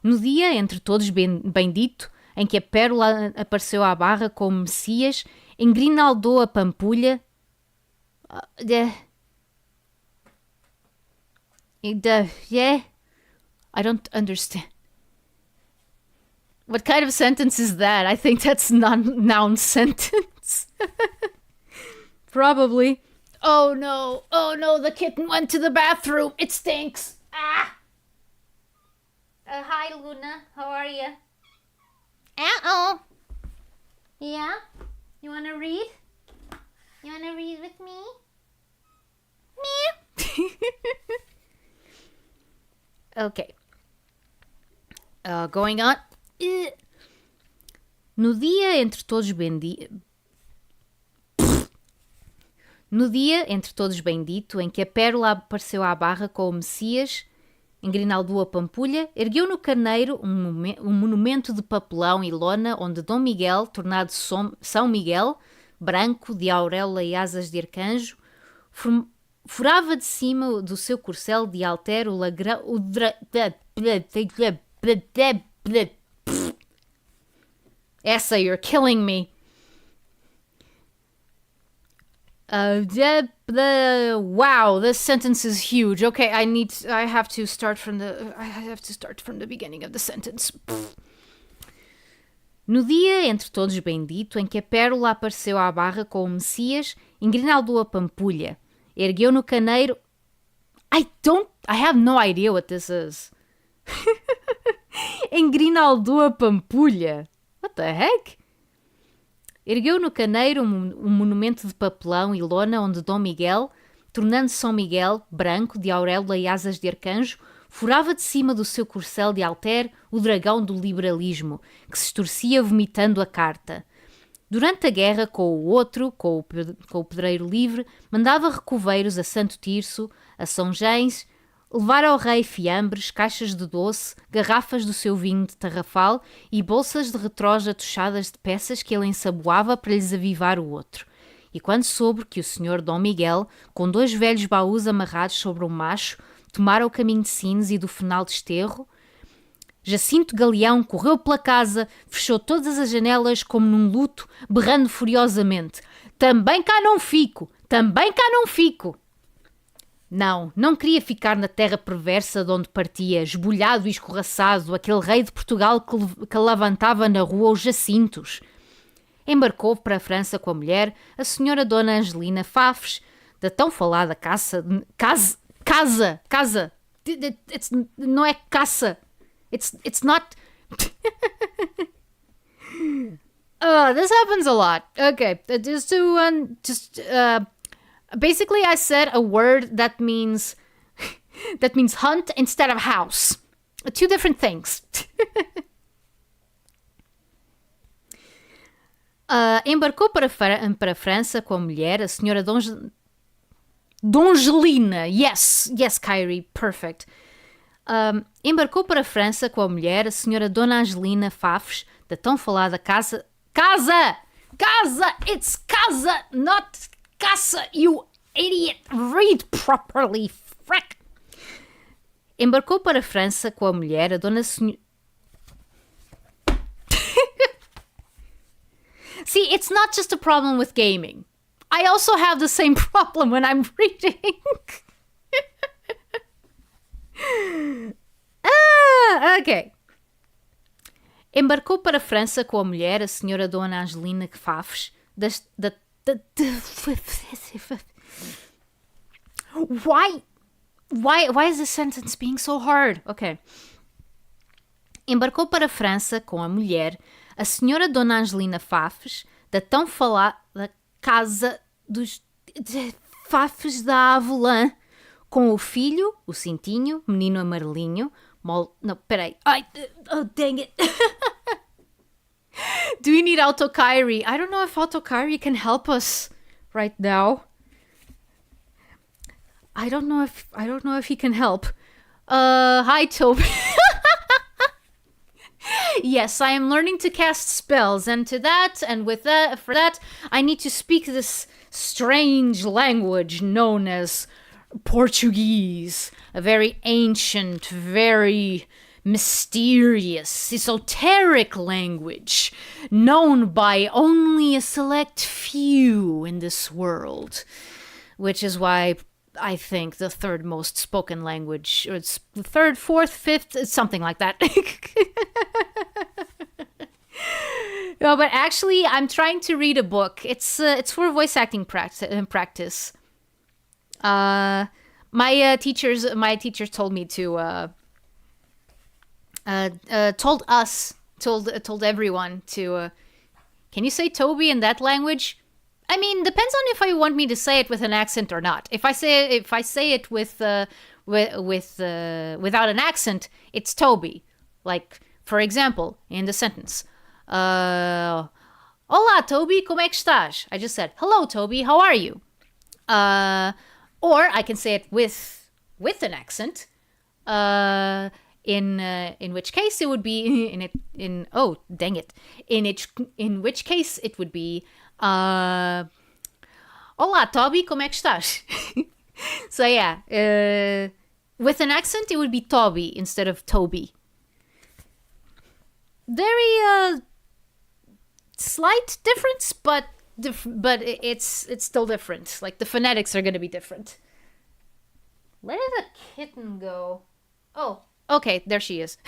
No dia, entre todos bendito, em que a pérola apareceu à barra como Messias, engrinaldou a Pampulha... Yeah, I don't understand. What kind of sentence is that? I think that's noun sentence. Probably. Oh no, the kitten went to the bathroom. It stinks. Ah. Hi Luna, how are you? Uh-oh. Yeah? You wanna read? You wanna read with me? Meow. Ok. Going on. No dia entre todos bendito, em que a pérola apareceu à barra com o Messias, engrinaldou a Pampulha, ergueu no carneiro um monumento de papelão e lona onde Dom Miguel, tornado São Miguel, branco, de auréola e asas de arcanjo, furava de cima do seu corcel de alter o lagrão... Essa, you're killing me. Wow, this sentence is huge. Okay, I have to start from the beginning of the sentence. No dia entre todos bendito, em que a pérola apareceu à barra com o Messias, engrinaldou a Pampulha, ergueu no caneiro... I have no idea what this is. Engrinaldou a Pampulha. What the heck? Ergueu no caneiro um monumento de papelão e lona onde Dom Miguel, tornando São Miguel, branco, de auréola e asas de arcanjo, furava de cima do seu corcel de alter o dragão do liberalismo, que se estorcia vomitando a carta. Durante a guerra com o pedreiro livre, mandava recoveiros a Santo Tirso, a São Gens, levar ao rei fiambres, caixas de doce, garrafas do seu vinho de tarrafal e bolsas de retroja tochadas de peças que ele ensaboava para lhes avivar o outro. E quando soube que o senhor Dom Miguel, com 2 velhos baús amarrados sobre um macho, tomara o caminho de Sines e do Fenal de Esterro, Jacinto Galeão correu pela casa, fechou todas as janelas como num luto, berrando furiosamente: Também cá não fico! Também cá não fico! Não queria ficar na terra perversa de onde partia, esbulhado e escorraçado, aquele rei de Portugal que levantava na rua os Jacintos. Embarcou para a França com a mulher, a senhora Dona Angelina Fafes, da tão falada casa, não é caça, it's not... This happens a lot. Okay, basically I said a word that means hunt instead of house. Two different things. Embarcou para a França com a mulher, a senhora Dongelina. Yes, Kairi, perfect. Embarcou para a França com a mulher, a senhora Dona Angelina Fafes, da tão falada casa, it's casa, not casa, you idiot, read properly, frack. Embarcou para a França com a mulher, a Dona Senhora... See, it's not just a problem with gaming. I also have the same problem when I'm reading. Ok. Embarcou para a França com a mulher, a senhora Dona Angelina Fafes, Why is this sentence being so hard? Ok. Embarcou para a França com a mulher, a senhora Dona Angelina Fafes, da tão falada casa dos Fafes da Avelã, com o filho, o cintinho, menino amarelinho, não, peraí. Oh, dang it. Do we need AutoKairi? I don't know if AutoKairi can help us right now. I don't know if he can help. Hi, Toby. Yes, I am learning to cast spells, and for that, I need to speak this strange language known as Portuguese, a very ancient, very mysterious, esoteric language known by only a select few in this world, which is why I think the third most spoken language, or it's the third, fourth, fifth, something like that. No, but actually, I'm trying to read a book. It's for voice acting practice. My teachers told me to told everyone to can you say Toby in that language? I mean, depends on if I want me to say it with an accent or not. If I say it without an accent, it's Toby. Like, for example, in the sentence, Olá, Toby, como é que estás? I just said, hello, Toby, how are you? Or I can say it with an accent, in which case it would be in which case it would be Olá, Toby, como é que estás? So yeah, with an accent it would be Toby instead of Toby. Very slight difference, but it's still different. Like, the phonetics are going to be different. Where did the kitten go? Oh, okay, there she is.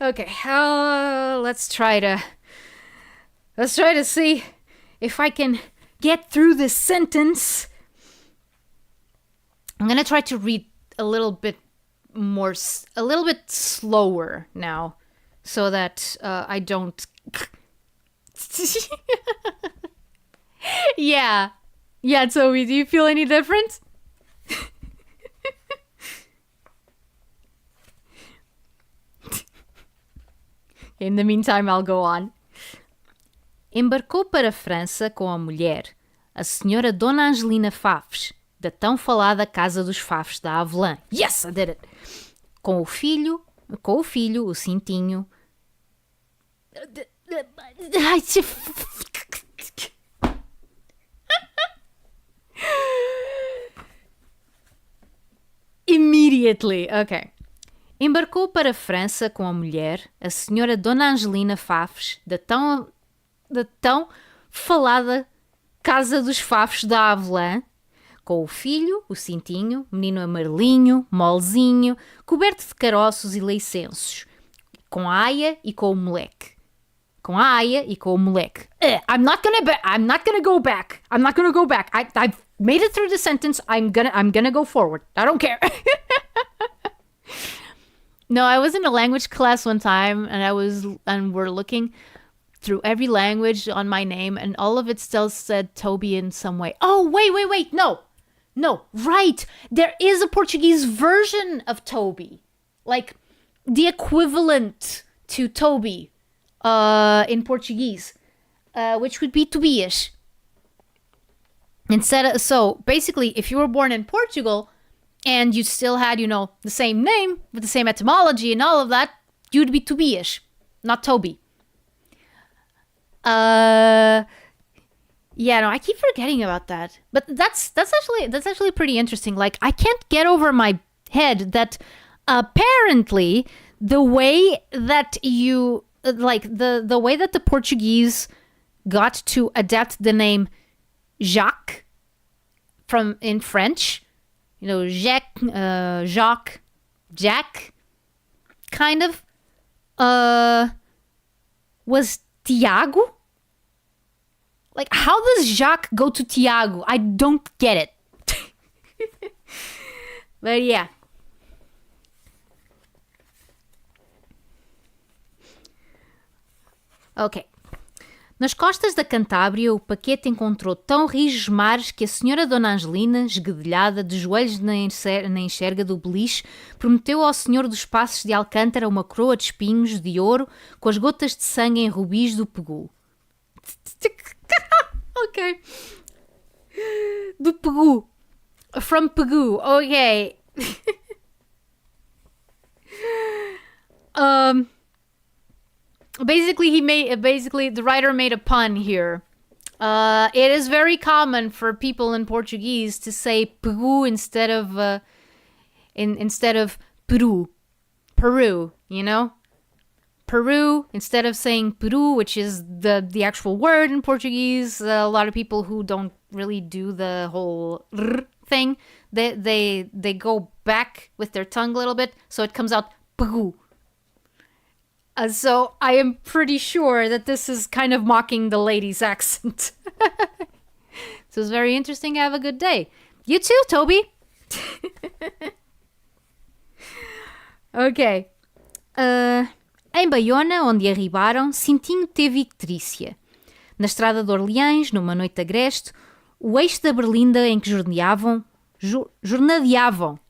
Okay, let's try to see if I can get through this sentence. I'm going to try to read a little bit slower now, so that I don't... Yeah, Toby, do you feel any different? In the meantime, I'll go on. Embarcou para a França com a mulher, a senhora Dona Angelina Fafes, da tão falada Casa dos Fafes da Avelã. Yes, I did it! Com o filho, o cintinho... Immediately, okay. Embarcou para a França com a mulher, a senhora Dona Angelina Fafes, da tão falada Casa dos Fafes da Avelã, com o filho, o cintinho, menino amarelinho, molezinho, coberto de caroços e leicenços, com a aia e com o moleque. I'm not gonna go back. I've made it through the sentence. I'm gonna go forward. I don't care. No, I was in a language class one time, and we're looking. through every language on my name, and all of it still said Toby in some way. Oh, wait. No, right. There is a Portuguese version of Toby. Like, the equivalent to Toby in Portuguese, which would be Tobias. So basically, if you were born in Portugal and you still had, the same name with the same etymology and all of that, you'd be Tobias, not Toby. I keep forgetting about that. But that's actually pretty interesting. Like, I can't get over my head that apparently the way that the way that the Portuguese got to adapt the name Jacques in French, Jacques, Jack, kind of, was Tiago. Like, how does Jacques go to Tiago? I don't get it. But yeah. Ok. Nas costas da Cantábria, o paquete encontrou tão rijos mares que a senhora Dona Angelina, esguedelhada, de joelhos na enxerga do beliche, prometeu ao senhor dos Passos de Alcântara uma coroa de espinhos de ouro com as gotas de sangue em rubis do Pegu. Ok. Do Pegu. From Pegu. Ok. Basically the writer made a pun here. It is very common for people in Portuguese to say Peru instead of Peru. Peru, Peru instead of saying Peru, which is the actual word in Portuguese. A lot of people who don't really do the whole r thing, they go back with their tongue a little bit, so it comes out Peru. So I am pretty sure that this is kind of mocking the lady's accent. So it's very interesting. Have a good day. You too, Toby. Ok. Em Baiona, onde arribaram, Cintinho teve ictrícia. Na estrada de Orleães, numa noite agreste, o eixo da Berlinda em que jornadeavam.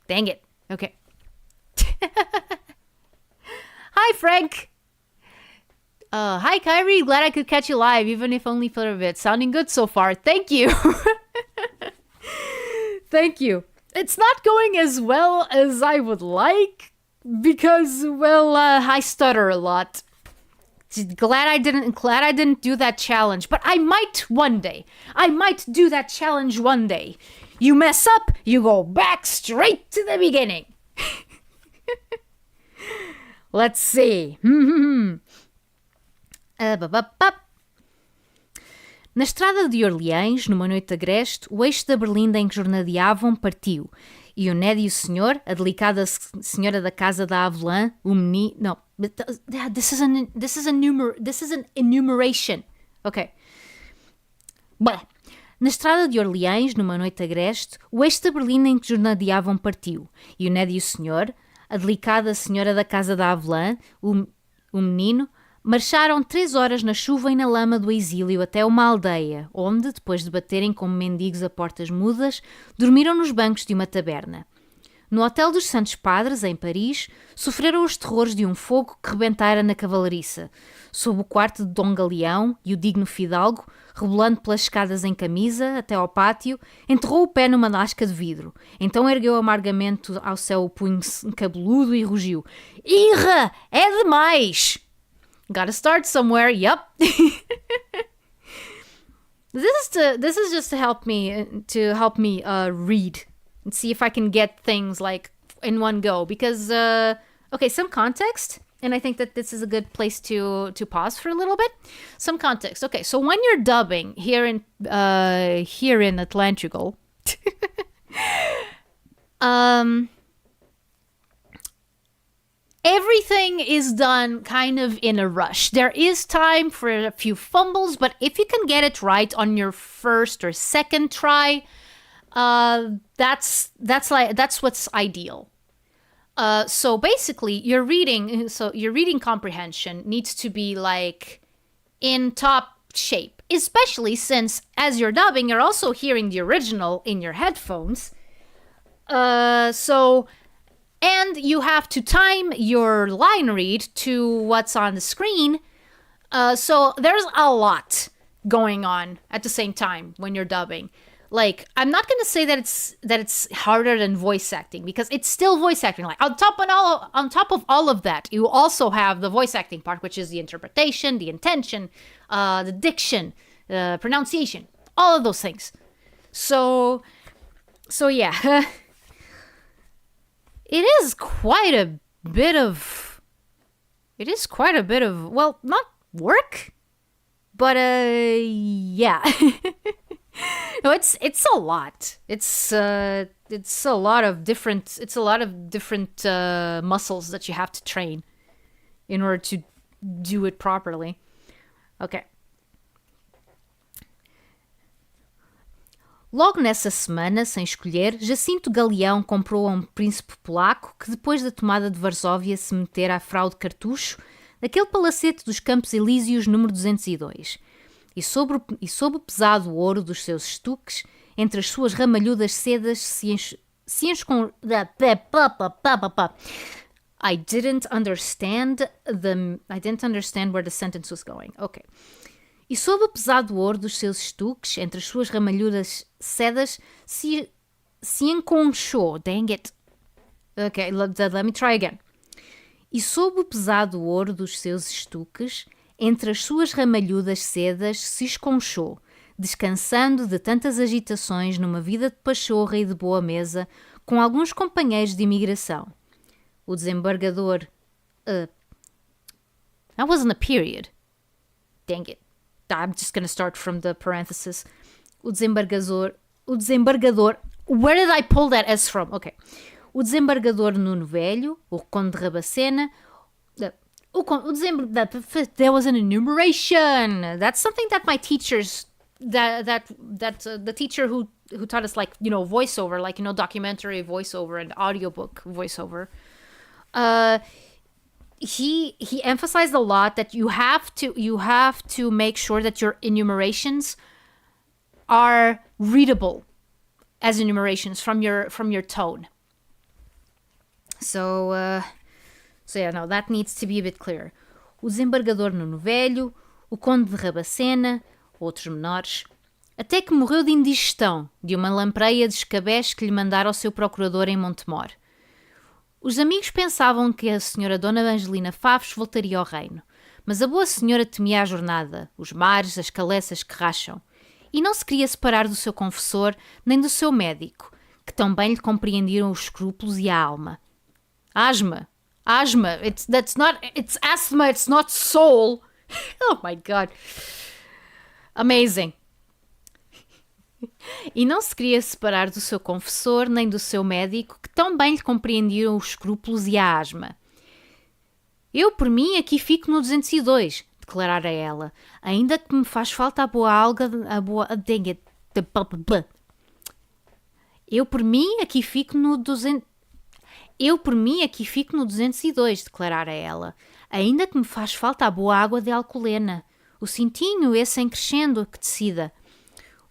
Dang it. Ok. Hi, Frank. Hi, Kairi. Glad I could catch you live, even if only for a bit. Sounding good so far. Thank you. Thank you. It's not going as well as I would like because, I stutter a lot. Glad I didn't do that challenge, but I might one day. I might do that challenge one day. You mess up, you go back straight to the beginning. Let's see. Na estrada de Orleães, numa noite agreste, o eixo da Berlinda em que jornadeavam partiu, e o nédio senhor, a delicada senhora da casa da Avelã, o menino... Não, this is an enumeration. Ok. Bem, na estrada de Orleães, numa noite agreste, o eixo da Berlinda em que jornadeavam partiu, e o nédio senhor, a delicada senhora da casa da Avelã, o menino, marcharam 3 horas na chuva e na lama do exílio até uma aldeia, onde, depois de baterem como mendigos a portas mudas, dormiram nos bancos de uma taberna. No Hotel dos Santos Padres, em Paris, sofreram os terrores de um fogo que rebentara na cavalariça, sob o quarto de Dom Galeão, e o digno fidalgo, rebolando pelas escadas em camisa até ao pátio, enterrou o pé numa lasca de vidro. Então ergueu amargamente ao céu o punho cabeludo e rugiu: "Irra! É demais!" Gotta start somewhere. Yep. This is just to help me read and see if I can get things like in one go, because some context, and I think that this is a good place to pause for a little bit. Some context. Okay, so when you're dubbing here in Atlantical, everything is done kind of in a rush. There is time for a few fumbles, but if you can get it right on your first or second try, that's what's ideal. So basically, your reading comprehension needs to be like in top shape, especially since as you're dubbing, you're also hearing the original in your headphones. And you have to time your line read to what's on the screen. So there's a lot going on at the same time when you're dubbing. Like, I'm not gonna say that it's harder than voice acting, because it's still voice acting. Like, on top of all of that, you also have the voice acting part, which is the interpretation, the intention, the diction, pronunciation, all of those things. So yeah. It is quite a bit of, well, not work, but yeah. No, it's a lot. It's a lot of different muscles that you have to train in order to do it properly. Okay. Logo nessa semana, sem escolher, Jacinto Galeão comprou a um príncipe polaco que, depois da tomada de Varsóvia, se metera à fraude cartucho daquele palacete dos Campos Elíseos número 202. E sob o pesado ouro dos seus estuques, entre as suas ramalhudas sedas se escon... I didn't understand where the sentence was going. Okay. E sob o pesado ouro dos seus estuques, entre as suas ramalhudas sedas, se enconchou. Dang it. Okay, let me try again. E sob o pesado ouro dos seus estuques, entre as suas ramalhudas sedas, se esconchou, descansando de tantas agitações numa vida de pachorra e de boa mesa, com alguns companheiros de imigração. O desembargador... that wasn't a period. Dang it. I'm just gonna start from the parenthesis. O desembargador... Where did I pull that S from? Okay. O desembargador Nuno Velho, o conde de Rabacena... There was an enumeration. That's something that my teachers... the teacher who taught us, like, voiceover, like, documentary voiceover and audiobook voiceover... He emphasized a lot that you have to make sure that your enumerations are readable as enumerations from your tone. So yeah, no, that needs to be a bit clearer. O desembargador Nuno Velho, o conde de Rabacena, outros menores, até que morreu de indigestão de uma lampreia de escabés que lhe mandara o seu procurador em Montemor. Os amigos pensavam que a senhora Dona Angelina Favos voltaria ao reino, mas a boa senhora temia a jornada, os mares, as caleças que racham, e não se queria separar do seu confessor nem do seu médico, que tão bem lhe compreendiam os escrúpulos e a alma. Asma, it's asthma, it's not soul. Oh my God. Amazing. E não se queria separar do seu confessor nem do seu médico, que tão bem lhe compreendiam os escrúpulos e a asma. Eu, por mim, aqui fico no 202, declarara ela, ainda que me faz falta a boa alga... Eu, por mim, aqui fico no 202, declarara ela, ainda que me faz falta a boa água de alcoolena, o cintinho esse em crescendo que decida.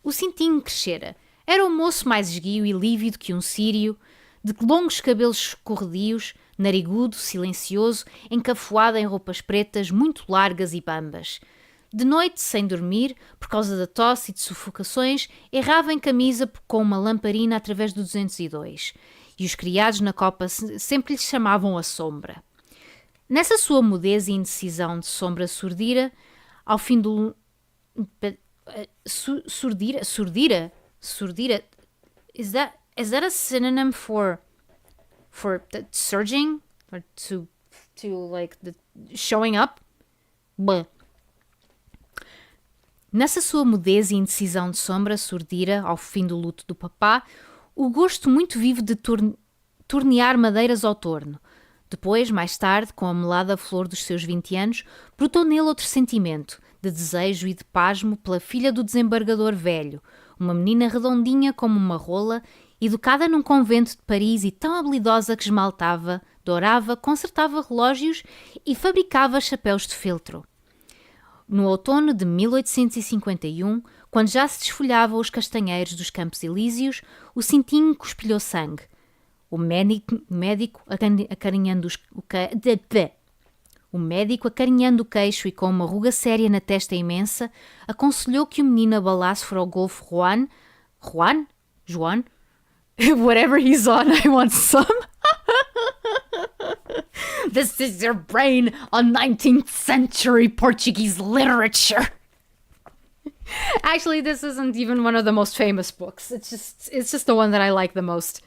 O cintinho crescera. Era um moço mais esguio e lívido que um sírio, de longos cabelos escorredios, narigudo, silencioso, encafuado em roupas pretas muito largas e bambas. De noite, sem dormir, por causa da tosse e de sufocações, errava em camisa com uma lamparina através do 202, e os criados na copa sempre lhe chamavam a sombra. Nessa sua mudez e indecisão de sombra surdira, ao fim do... Surdira? Is that a synonym for surging or to like the showing up? Bleh. Nessa sua mudez e indecisão de sombra surdira ao fim do luto do papá, o gosto muito vivo de tornear madeiras ao torno. Depois, mais tarde, com a melada flor dos seus 20 anos, brotou nele outro sentimento, de desejo e de pasmo pela filha do desembargador velho, uma menina redondinha como uma rola, educada num convento de Paris e tão habilidosa que esmaltava, dourava, consertava relógios e fabricava chapéus de feltro. No outono de 1851, quando já se desfolhavam os castanheiros dos Campos Elíseos, o cintinho cuspilhou sangue. O médico acarinhando o queixo e com uma ruga séria na testa imensa, aconselhou que o menino abalasse para o Golfo Juan? Whatever he's on, I want some. This is your brain on 19th century Portuguese literature. Actually, this isn't even one of the most famous books. It's just the one that I like the most.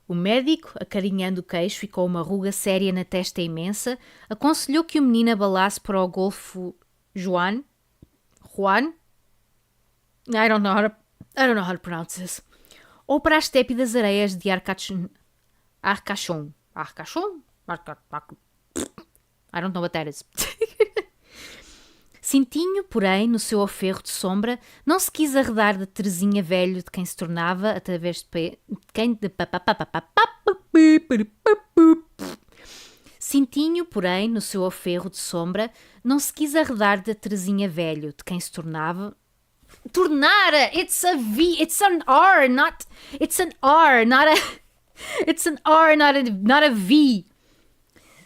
O médico, acarinhando o queixo e com uma ruga séria na testa imensa, aconselhou que o menino abalasse para o Golfo Juan? I don't know how to pronounce this. Ou para as tépidas areias de Arcachon. I don't know what that is. Cintinho, porém, no seu aferro de sombra, não se quis arredar da Terezinha velho de quem se tornava, através de Cintinho, porém, no seu aferro de sombra, não se quis arredar da Terezinha velho de quem se tornava... Tornara! It's a V, it's an R, not... It's an R, not a... It's an R, not a V.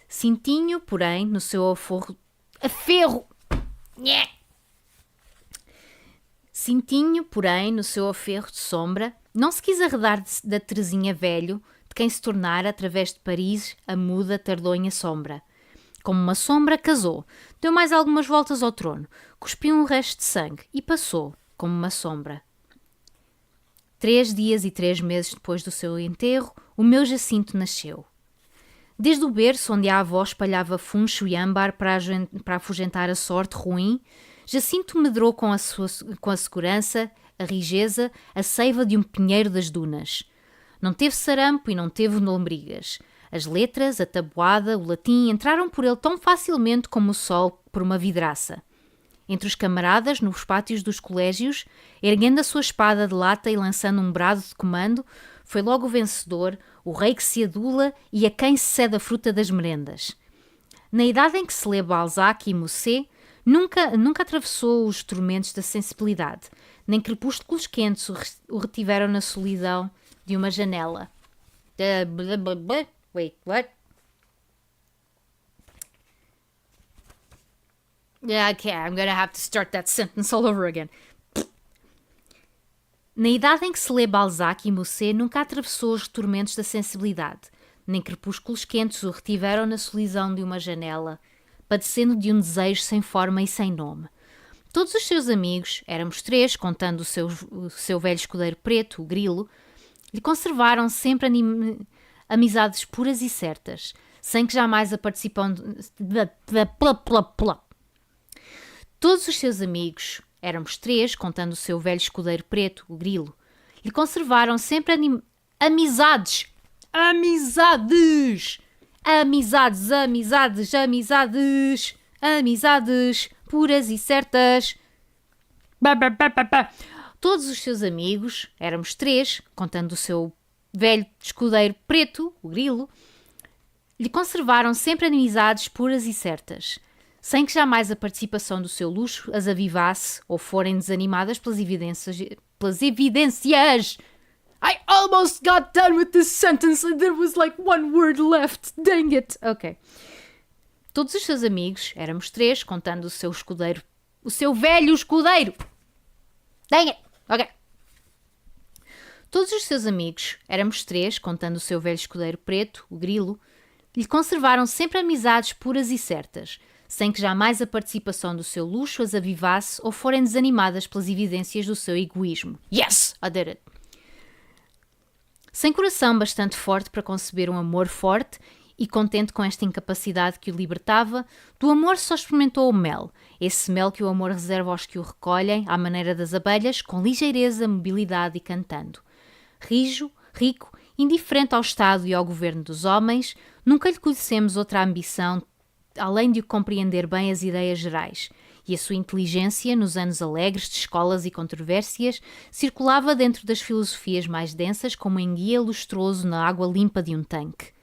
Cintinho, porém, no seu aferro... Cintinho, porém, no seu aferro de sombra, não se quis arredar da Terezinha velho, de quem se tornara, através de Paris, a muda tardonha sombra. Como uma sombra, casou, deu mais algumas voltas ao trono, cuspiu um resto de sangue e passou, como uma sombra. 3 dias e 3 meses depois do seu enterro, o meu Jacinto nasceu. Desde o berço onde a avó espalhava funcho e âmbar para afugentar a sorte ruim, Jacinto medrou com a segurança, a rijeza, a seiva de um pinheiro das dunas. Não teve sarampo e não teve lombrigas. As letras, a tabuada, o latim entraram por ele tão facilmente como o sol por uma vidraça. Entre os camaradas, nos pátios dos colégios, erguendo a sua espada de lata e lançando um brado de comando, foi logo o vencedor, o rei que se adula e a quem se cede a fruta das merendas. Na idade em que se lê Balzac e Musset, nunca atravessou os tormentos da sensibilidade, nem crepúsculos quentes o retiveram na solidão de uma janela. Wait, what? Yeah, okay, I'm gonna have to start that sentence all over again. Na idade em que se lê Balzac e Musset, nunca atravessou os tormentos da sensibilidade, nem crepúsculos quentes o retiveram na solidão de uma janela, padecendo de um desejo sem forma e sem nome. Todos os seus amigos, éramos 3, contando o seu velho escudeiro preto, o Grilo, lhe conservaram sempre amizades puras e certas, sem que jamais a participam Todos os seus amigos, éramos 3, contando o seu velho escudeiro preto, o Grilo, lhe conservaram sempre amizades puras e certas. Todos os seus amigos, éramos 3, contando o seu velho escudeiro preto, o Grilo, lhe conservaram sempre amizades puras e certas, sem que jamais a participação do seu luxo as avivasse ou forem desanimadas pelas evidências. I almost got done with this sentence and there was like one word left. Dang it. Ok. Todos os seus amigos, éramos 3, contando o seu escudeiro, o seu velho escudeiro. Dang it. Ok. Todos os seus amigos, éramos 3, contando o seu velho escudeiro preto, o Grilo, lhe conservaram sempre amizades puras e certas, sem que jamais a participação do seu luxo as avivasse ou forem desanimadas pelas evidências do seu egoísmo. Yes, I did it! Sem coração bastante forte para conceber um amor forte e contente com esta incapacidade que o libertava, do amor só experimentou o mel, esse mel que o amor reserva aos que o recolhem, à maneira das abelhas, com ligeireza, mobilidade e cantando. Rijo, rico, indiferente ao Estado e ao governo dos homens, nunca lhe conhecemos outra ambição além de o compreender bem as ideias gerais, e a sua inteligência, nos anos alegres de escolas e controvérsias, circulava dentro das filosofias mais densas como um enguia lustroso na água limpa de um tanque.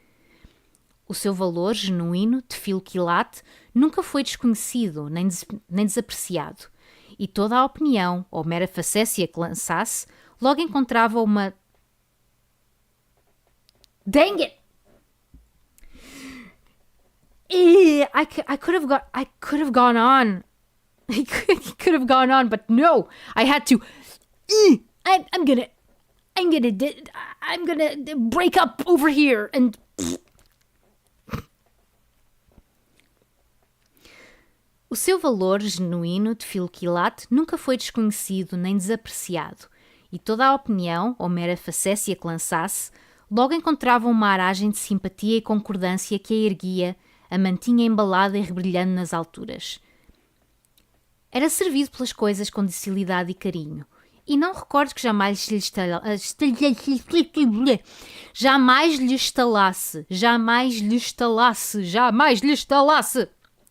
O seu valor genuíno, de filo quilate, nunca foi desconhecido nem desapreciado, e toda a opinião, ou mera facécia que lançasse, logo encontrava uma... Dang it! I could have gone on. I could have gone on, but no, I had to. I'm gonna break up over here and. O seu valor genuíno de filo quilate nunca foi desconhecido nem desapreciado, e toda a opinião, ou mera facécia que lançasse, logo encontrava uma aragem de simpatia e concordância que a erguia, a mantinha embalada e rebrilhando nas alturas. Era servido pelas coisas com docilidade e carinho, e não recordo que jamais lhe estalasse.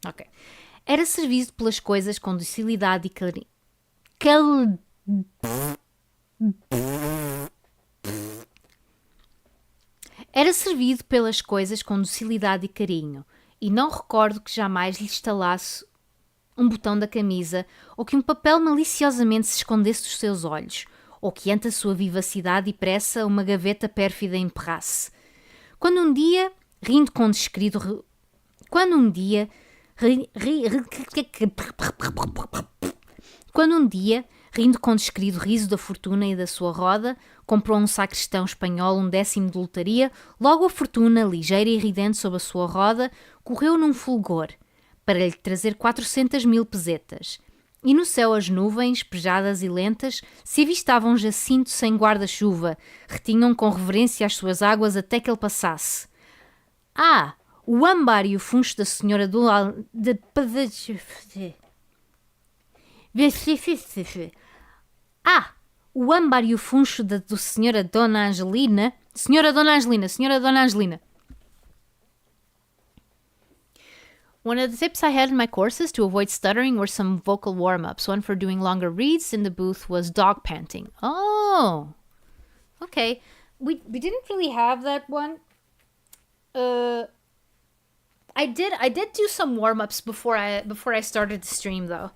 Ok. Era servido pelas coisas com docilidade e carinho. Era servido pelas coisas com docilidade e carinho, e não recordo que jamais lhe estalasse um botão da camisa, ou que um papel maliciosamente se escondesse dos seus olhos, ou que ante a sua vivacidade e pressa uma gaveta pérfida emperrasse. Quando um dia, rindo com descrido riso da fortuna e da sua roda, comprou a um sacristão espanhol 1/10 de lotaria, logo a fortuna, ligeira e ridente sob a sua roda, correu num fulgor, para lhe trazer 400.000 pesetas. E no céu as nuvens, pejadas e lentas, se avistavam Jacinto sem guarda-chuva, retinham com reverência as suas águas até que ele passasse. Ah! O âmbar e o funcho da senhora do... o âmbar e o funcho do senhora Dona Angelina... Senhora Dona Angelina. One of the tips I had in my courses to avoid stuttering were some vocal warm-ups. One for doing longer reads in the booth was dog panting. Oh! Okay. We didn't really have that one. I did do some warm-ups before I started the stream though.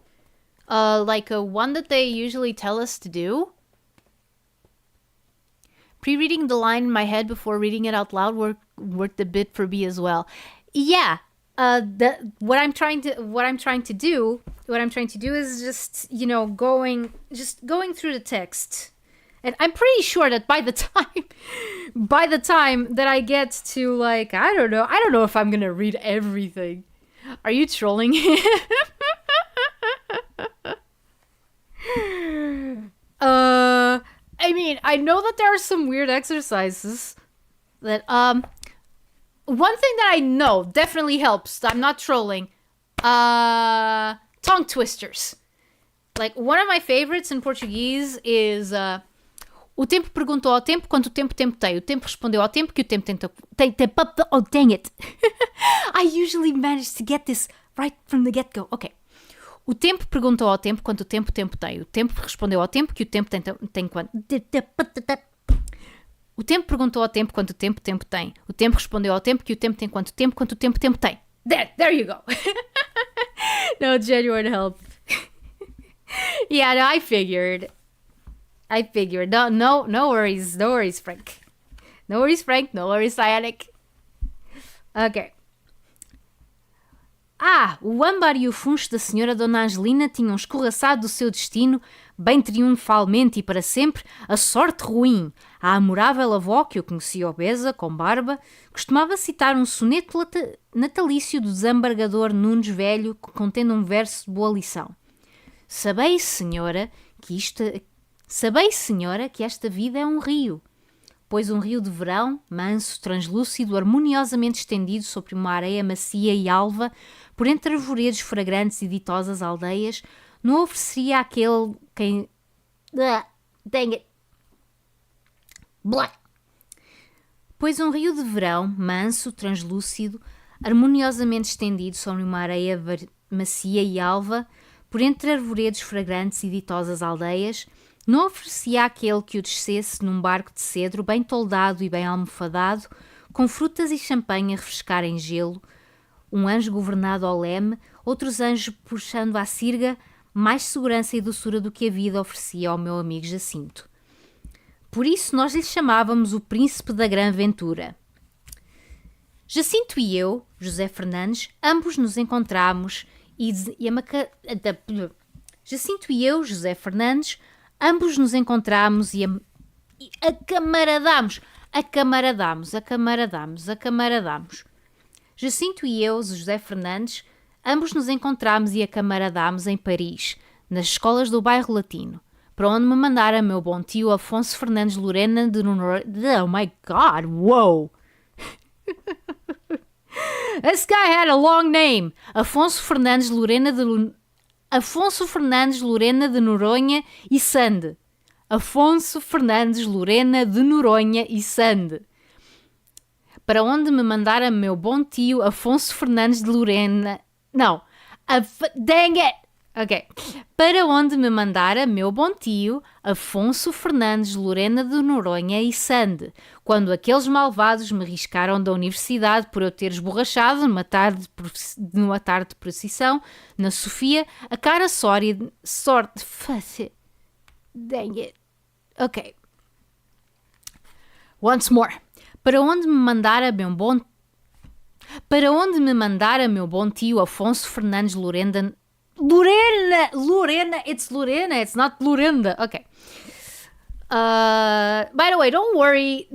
Like one that they usually tell us to do. Pre-reading the line in my head before reading it out loud worked a bit for me as well. Yeah. What I'm trying to do is just, going through the text. And I'm pretty sure that by the time that I get to, like, I don't know if I'm gonna read everything. Are you trolling? I mean, I know that there are some weird exercises that, one thing that I know definitely helps, I'm not trolling, tongue twisters. Like, one of my favorites in Portuguese is, o tempo perguntou ao tempo quanto tempo tem. O tempo respondeu ao tempo que o tempo tem. Oh, dang it. I usually manage to get this right from the get-go. Ok. O tempo perguntou ao tempo quanto tempo tem. O tempo respondeu ao tempo que o tempo tem quanto... O tempo perguntou ao tempo quanto tempo tem. O tempo respondeu ao tempo que o tempo tem quanto o tempo tem. There you go. No genuine help. Yeah, no, I figured. No worries, Frank. No worries, Cyanic. Ok. O âmbar e o funcho da senhora Dona Angelina tinham escorraçado do seu destino, bem triunfalmente e para sempre, a sorte ruim. A amorável avó, que eu conhecia obesa, com barba, costumava citar um soneto natalício do desembargador Nunes Velho, contendo um verso de boa lição. Sabeis, senhora, que esta vida é um rio, pois um rio de verão, manso, translúcido, harmoniosamente estendido sobre uma areia macia e alva, por entre arvoredos fragrantes e ditosas aldeias, não ofereceria àquele quem... Dang it! Blah. Pois um rio de verão, manso, translúcido, harmoniosamente estendido sobre uma areia macia e alva, por entre arvoredos fragrantes e ditosas aldeias, não oferecia àquele que o descesse num barco de cedro bem toldado e bem almofadado, com frutas e champanhe a refrescar em gelo, um anjo governado ao leme, outros anjos puxando à sirga, mais segurança e doçura do que a vida oferecia ao meu amigo Jacinto. Por isso nós lhe chamávamos o príncipe da grã ventura. Jacinto e eu, José Fernandes, ambos nos encontramos Jacinto e eu, José Fernandes, ambos nos encontramos e acamaradamos. Jacinto e eu, José Fernandes, ambos nos encontramos e acamaradamos em Paris, nas escolas do bairro Latino, para onde me mandara meu bom tio Afonso Fernandes Lorena de Oh my God, whoa! This guy had a long name. Afonso Fernandes Lorena de Noronha e Sande. Afonso Fernandes Lorena de Noronha e Sande. Para onde me mandara meu bom tio Afonso Fernandes de Lorena... Não. Dang it! Ok. Para onde me mandara meu bom tio Afonso Fernandes Lorena de Noronha e Sande, quando aqueles malvados me riscaram da universidade por eu ter esborrachado numa tarde de procissão, na Sofia, a cara sórida... Dang it. Ok. Once more. Para onde me mandara meu bom tio Afonso Fernandes Lorena, it's Lorena, it's not Lorenda. Okay. By the way, don't worry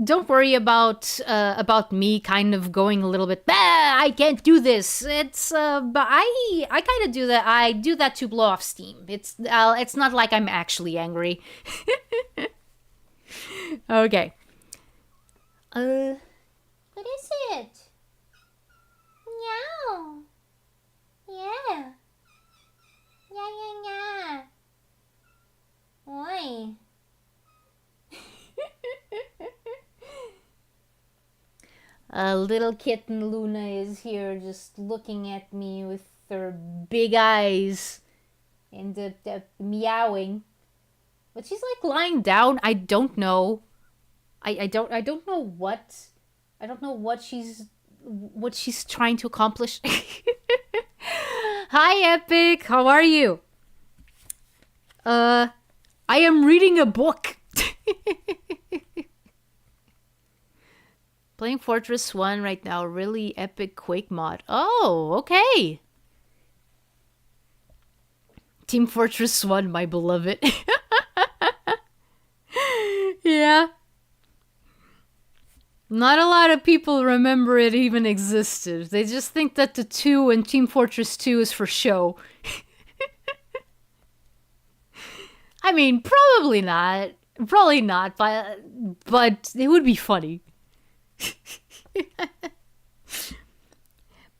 about me kind of going a little bit, I can't do this. It's but I kind of do that. I do that to blow off steam. It's not like I'm actually angry. Okay. What is it? Meow. Yeah. Yeah. Oi. Little kitten Luna is here just looking at me with her big eyes and meowing. But she's like lying down. I don't know. I don't know what she's trying to accomplish. Hi Epic, how are you? I am reading a book. Playing Fortress 1 right now, really epic Quake mod. Oh, okay. Team Fortress 1, my beloved. Yeah. Not a lot of people remember it even existed. They just think that the 2 in Team Fortress 2 is for show. I mean, probably not. Probably not, but it would be funny.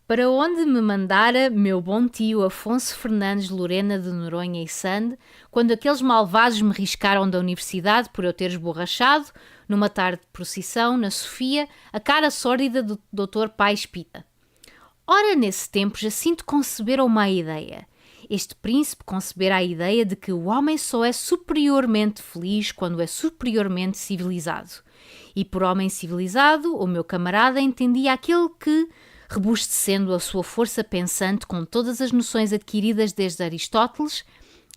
Para onde me mandara meu bom tio Afonso Fernandes Lorena de Noronha e Sande, quando aqueles malvados me riscaram da universidade por eu ter esborrachado, numa tarde de procissão, na Sofia, a cara sórdida do Dr. Pais Pita. Ora, nesse tempo, Jacinto concebera uma ideia. Este príncipe concebera a ideia de que o homem só é superiormente feliz quando é superiormente civilizado. E por homem civilizado, o meu camarada entendia aquele que, robustecendo a sua força pensante com todas as noções adquiridas desde Aristóteles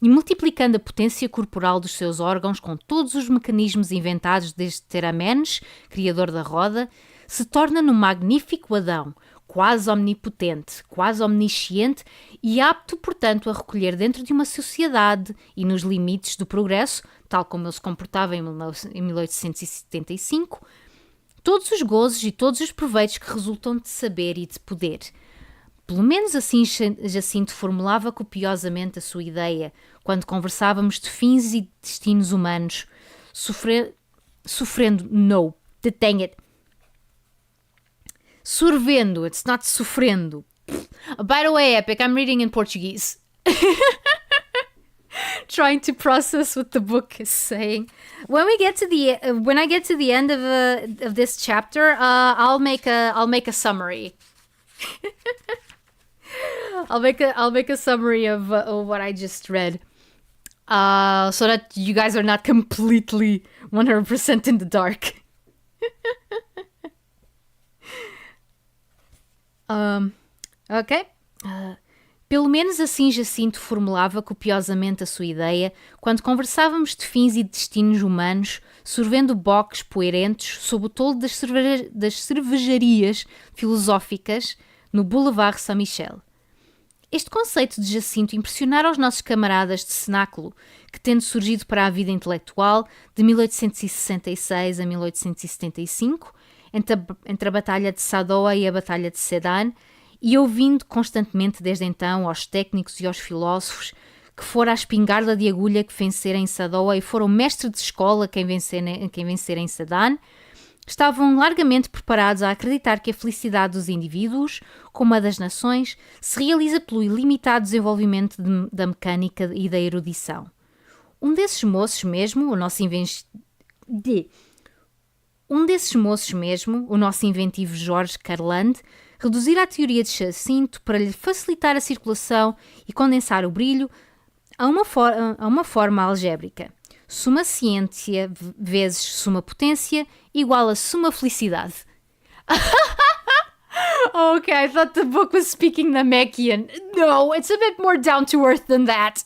e multiplicando a potência corporal dos seus órgãos com todos os mecanismos inventados desde Teramenes, criador da roda, se torna num magnífico Adão, quase omnipotente, quase omnisciente e apto, portanto, a recolher dentro de uma sociedade e nos limites do progresso, tal como ele se comportava em 1875, todos os gozos e todos os proveitos que resultam de saber e de poder. Pelo menos assim Jacinto formulava copiosamente a sua ideia, quando conversávamos de fins e destinos humanos, sorvendo, it's not sofrendo. By the way, Epic, I'm reading in Portuguese. Trying to process what the book is saying. When I get to the end of this chapter, I'll make a summary. I'll make a summary of what I just read, so that you guys are not completely 100% in the dark. Ok. Pelo menos assim Jacinto formulava copiosamente a sua ideia quando conversávamos de fins e destinos humanos, sorvendo boques poeirentos sob o toldo das cervejarias filosóficas no Boulevard Saint-Michel. Este conceito de Jacinto impressionara os nossos camaradas de cenáculo, que tendo surgido para a vida intelectual de 1866 a 1875, entre a Batalha de Sadowa e a Batalha de Sedan, e ouvindo constantemente desde então aos técnicos e aos filósofos que fora a espingarda de agulha que vencera em Sadowa e fora o mestre de escola quem vencera em Sedan, estavam largamente preparados a acreditar que a felicidade dos indivíduos, como a das nações, se realiza pelo ilimitado desenvolvimento da mecânica e da erudição. Um desses moços mesmo, o nosso inventivo Jorge Carland, reduzir a teoria de Jacinto para lhe facilitar a circulação e condensar o brilho a uma forma algébrica. Suma ciência vezes suma potência igual a suma felicidade. Okay, I thought the book was speaking Namekian. No, it's a bit more down to earth than that.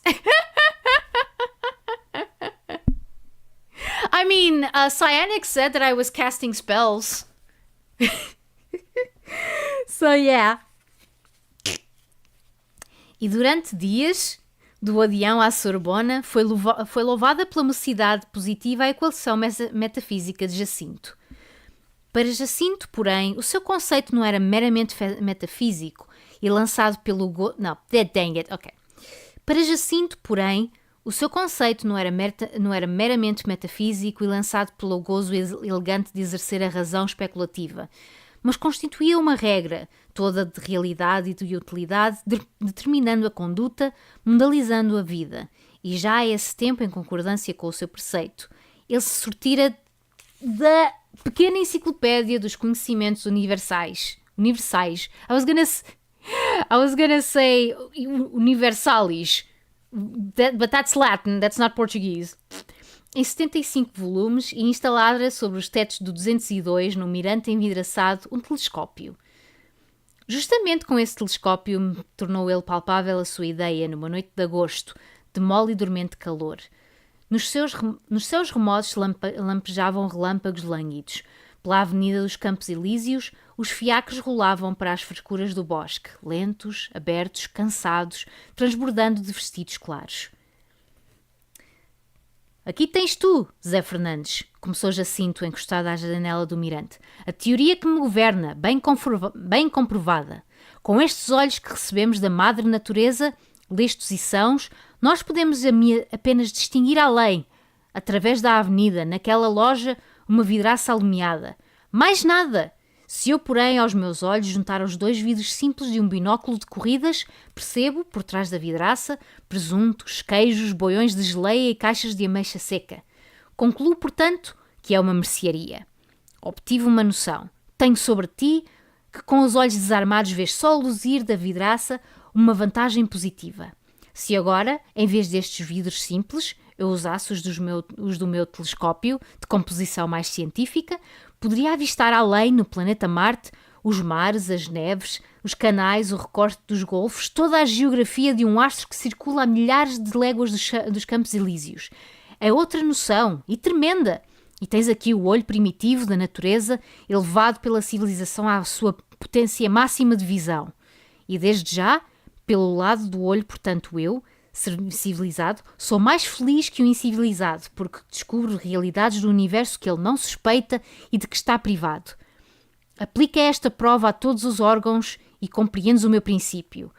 I mean, Cyanic said that I was casting spells. So, yeah. E durante dias, do Odião à Sorbona, foi louvada pela mocidade positiva a equação metafísica de Jacinto. Para Jacinto, porém, o seu conceito não era meramente metafísico e lançado pelo... Não, dang it, ok. Para Jacinto, porém, o seu conceito não era meramente metafísico e lançado pelo gozo elegante de exercer a razão especulativa, mas constituía uma regra, toda de realidade e de utilidade, determinando a conduta, modalizando a vida, e já a esse tempo, em concordância com o seu preceito, ele se sortira da pequena enciclopédia dos conhecimentos universais. I was gonna say universalis, but that's Latin, that's not Portuguese. Em 75 volumes e instalada sobre os tetos do 202, no mirante envidraçado, um telescópio. Justamente com esse telescópio tornou ele palpável a sua ideia numa noite de agosto, de mole e dormente calor. Nos céus remotos lampejavam relâmpagos lânguidos. Pela avenida dos Campos Elíseos, os fiacres rolavam para as frescuras do bosque, lentos, abertos, cansados, transbordando de vestidos claros. Aqui tens tu, Zé Fernandes, começou Jacinto, encostado à janela do mirante. A teoria que me governa, bem comprovada. Com estes olhos que recebemos da madre natureza, lestos e sãos, nós podemos apenas distinguir além, através da avenida, naquela loja, uma vidraça alumiada. Mais nada! Se eu, porém, aos meus olhos juntar os dois vidros simples de um binóculo de corridas, percebo, por trás da vidraça, presuntos, queijos, boiões de geleia e caixas de ameixa seca. Concluo, portanto, que é uma mercearia. Obtive uma noção. Tenho sobre ti que com os olhos desarmados vês só luzir da vidraça uma vantagem positiva. Se agora, em vez destes vidros simples, eu usasse os do meu telescópio, de composição mais científica, poderia avistar além, no planeta Marte, os mares, as neves, os canais, o recorte dos golfos, toda a geografia de um astro que circula a milhares de léguas dos Campos Elíseos. É outra noção, e tremenda! E tens aqui o olho primitivo da natureza, elevado pela civilização à sua potência máxima de visão. E desde já, pelo lado do olho, portanto eu, civilizado, sou mais feliz que o incivilizado, porque descubro realidades do universo que ele não suspeita e de que está privado. Aplica esta prova a todos os órgãos e compreendes o meu princípio.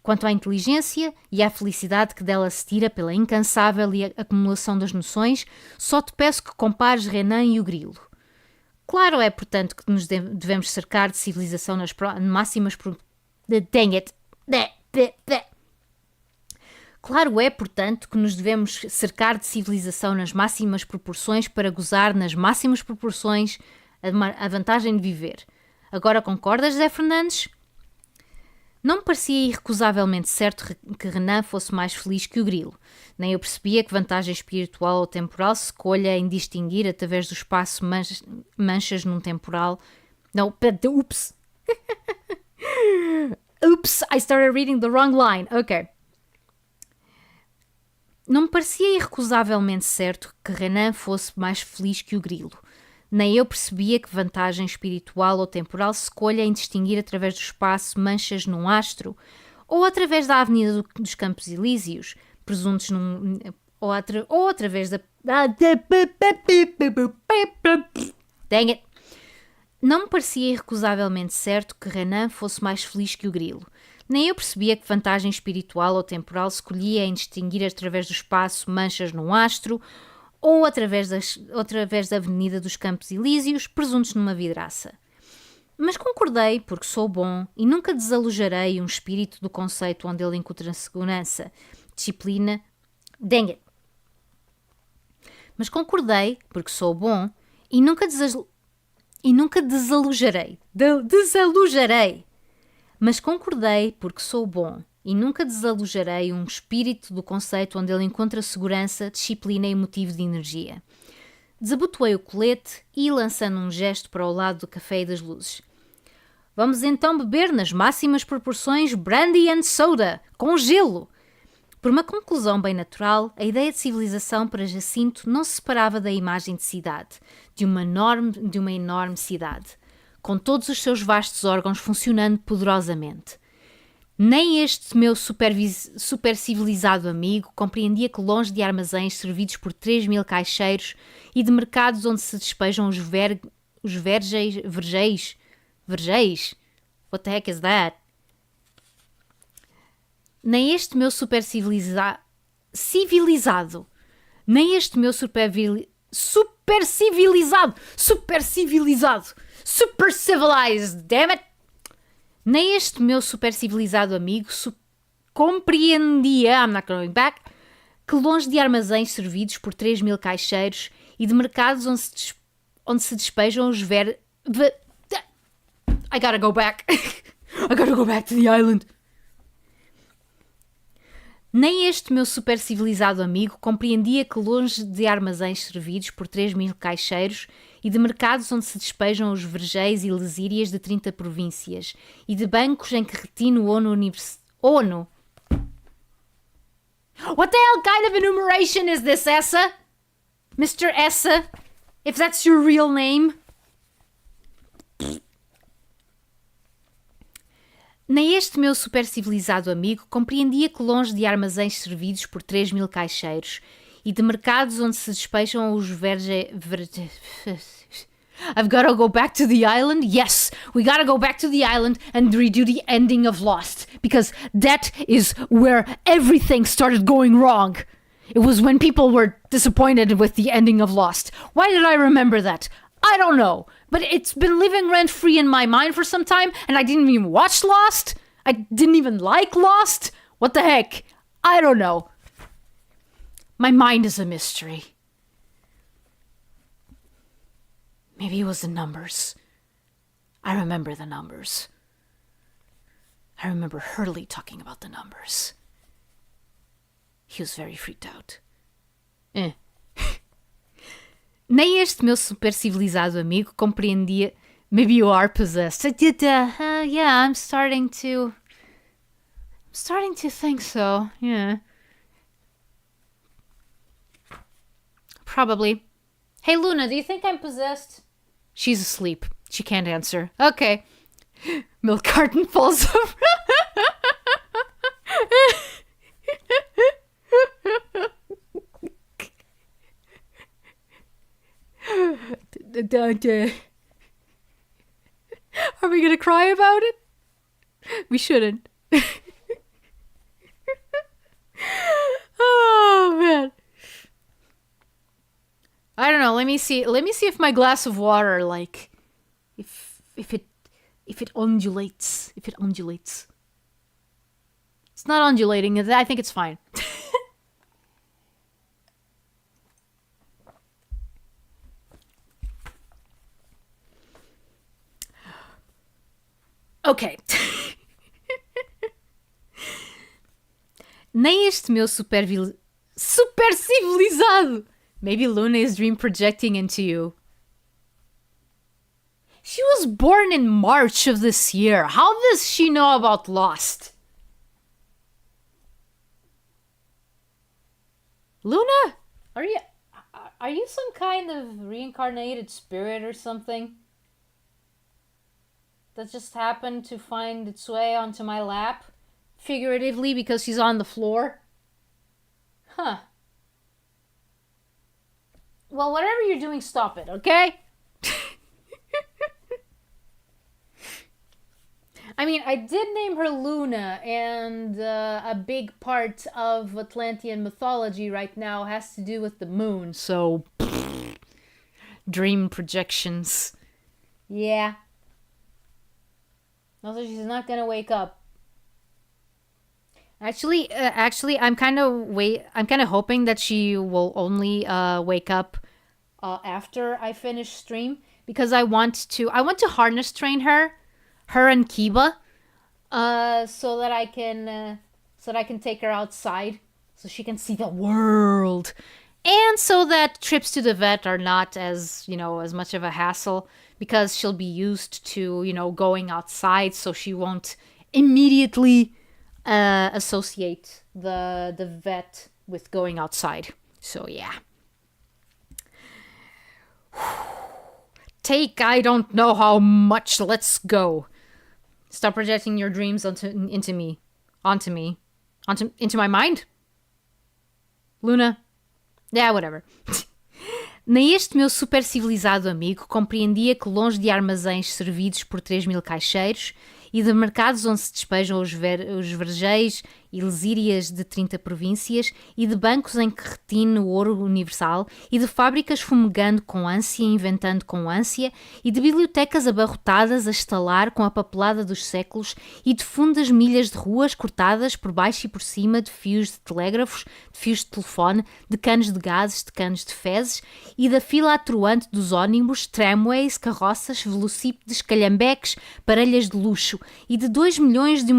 Quanto à inteligência e à felicidade que dela se tira pela incansável acumulação das noções, só te peço que compares Renan e o grilo. Claro é, portanto, que nos devemos cercar de civilização nas máximas... Dang it! Claro é, portanto, que nos devemos cercar de civilização nas máximas proporções para gozar nas máximas proporções a vantagem de viver. Agora concordas, Zé Fernandes? Não me parecia irrecusavelmente certo que Renan fosse mais feliz que o grilo. Nem eu percebia que vantagem espiritual ou temporal se colha em distinguir através do espaço manchas num temporal. Não, oops. Oops, I started reading the wrong line. Ok. Não me parecia irrecusavelmente certo que Renan fosse mais feliz que o grilo. Nem eu percebia que vantagem espiritual ou temporal se colha em distinguir através do espaço manchas num astro, ou através da Avenida dos Campos Elíseos, presuntos num... ou através da... Dang it! Não me parecia irrecusavelmente certo que Renan fosse mais feliz que o grilo. Nem eu percebia que vantagem espiritual ou temporal se colhia em distinguir através do espaço manchas num astro, ou através da Avenida dos Campos Elíseos, presuntos numa vidraça. Mas concordei, porque sou bom, e nunca desalojarei um espírito do conceito onde ele encontra segurança, disciplina... Dang it! Mas concordei, porque sou bom, e nunca desalojarei. Desalojarei! Mas concordei, porque sou bom, e nunca desalojarei um espírito do conceito onde ele encontra segurança, disciplina e motivo de energia. Desabotoei o colete e, lançando um gesto para o lado do café e das luzes. Vamos então beber nas máximas proporções brandy and soda, com gelo. Por uma conclusão bem natural, a ideia de civilização para Jacinto não se separava da imagem de cidade, de uma enorme cidade, com todos os seus vastos órgãos funcionando poderosamente. Nem este meu super civilizado amigo compreendia que longe de armazéns servidos por 3.000 caixeiros e de mercados onde se despejam os vergeis? What the heck is that? Nem este meu super civilizado, nem este meu super civilized, damn it! Nem este meu super civilizado amigo compreendia, I'm not going back, que longe de armazéns servidos por 3.000 caixeiros e de mercados onde se despejam os I gotta go back. I gotta go back to the island. Nem este meu super civilizado amigo compreendia que longe de armazéns servidos por 3.000 caixeiros e de mercados onde se despejam os vergéis e lesírias de 30 províncias e de bancos em que retina o ONU. What the hell kind of enumeration is this, Essa? Mr. Essa, if that's your real name. Nem este meu super civilizado amigo compreendia que longe de armazéns servidos por 3.000 caixeiros e de mercados onde se despejam os I've gotta go back to the island? Yes, we gotta go back to the island and redo the ending of Lost, because that is where everything started going wrong. It was when people were disappointed with the ending of Lost. Why did I remember that? I don't know, but it's been living rent-free in my mind for some time, and I didn't even watch Lost. I didn't even like Lost. What the heck? I don't know. My mind is a mystery. Maybe it was the numbers. I remember the numbers. I remember Hurley talking about the numbers. He was very freaked out. Nem este meu super civilizado amigo compreendia. Maybe you are possessed. Yeah, I'm starting to think so. Yeah. Probably. Hey, Luna, do you think I'm possessed? She's asleep. She can't answer. Okay. Milk carton falls over. Are we gonna cry about it? We shouldn't. Oh, man. I don't know. Let me see if my glass of water, like, if it undulates. If it undulates. It's not undulating. I think it's fine. Okay. Nem este meu super civilizado. Maybe Luna is dream projecting into you. She was born in March of this year. How does she know about Lost? Luna, are you some kind of reincarnated spirit or something that just happened to find its way onto my lap? Figuratively, because she's on the floor? Huh. Well, whatever you're doing, stop it, okay? I mean, I did name her Luna, and a big part of Atlantean mythology right now has to do with the moon, so... dream projections. Yeah. Also, she's not gonna wake up. Actually, I'm kind of hoping that she will only wake up after I finish stream, because I want to harness train her and Kiba, so that I can take her outside so she can see the world, and so that trips to the vet are not as much of a hassle, because she'll be used to going outside, so she won't immediately associate the vet with going outside. So yeah. Take I don't know how much. Let's go. Stop projecting your dreams into my mind. Luna. Yeah, whatever. Nem este meu super civilizado amigo compreendia que, longe de armazéns servidos por 3.000 caixeiros e de mercados onde se despejam os vergéis e lesírias de 30 províncias, e de bancos em que retine o ouro universal, e de fábricas fumegando com ânsia e inventando com ânsia, e de bibliotecas abarrotadas a estalar com a papelada dos séculos, e de fundas milhas de ruas cortadas por baixo e por cima de fios de telégrafos, de fios de telefone, de canos de gases, de canos de fezes, e da fila atroante dos ónibus, tramways, carroças, velocípedes, calhambeques, parelhas de luxo, e de 2 milhões de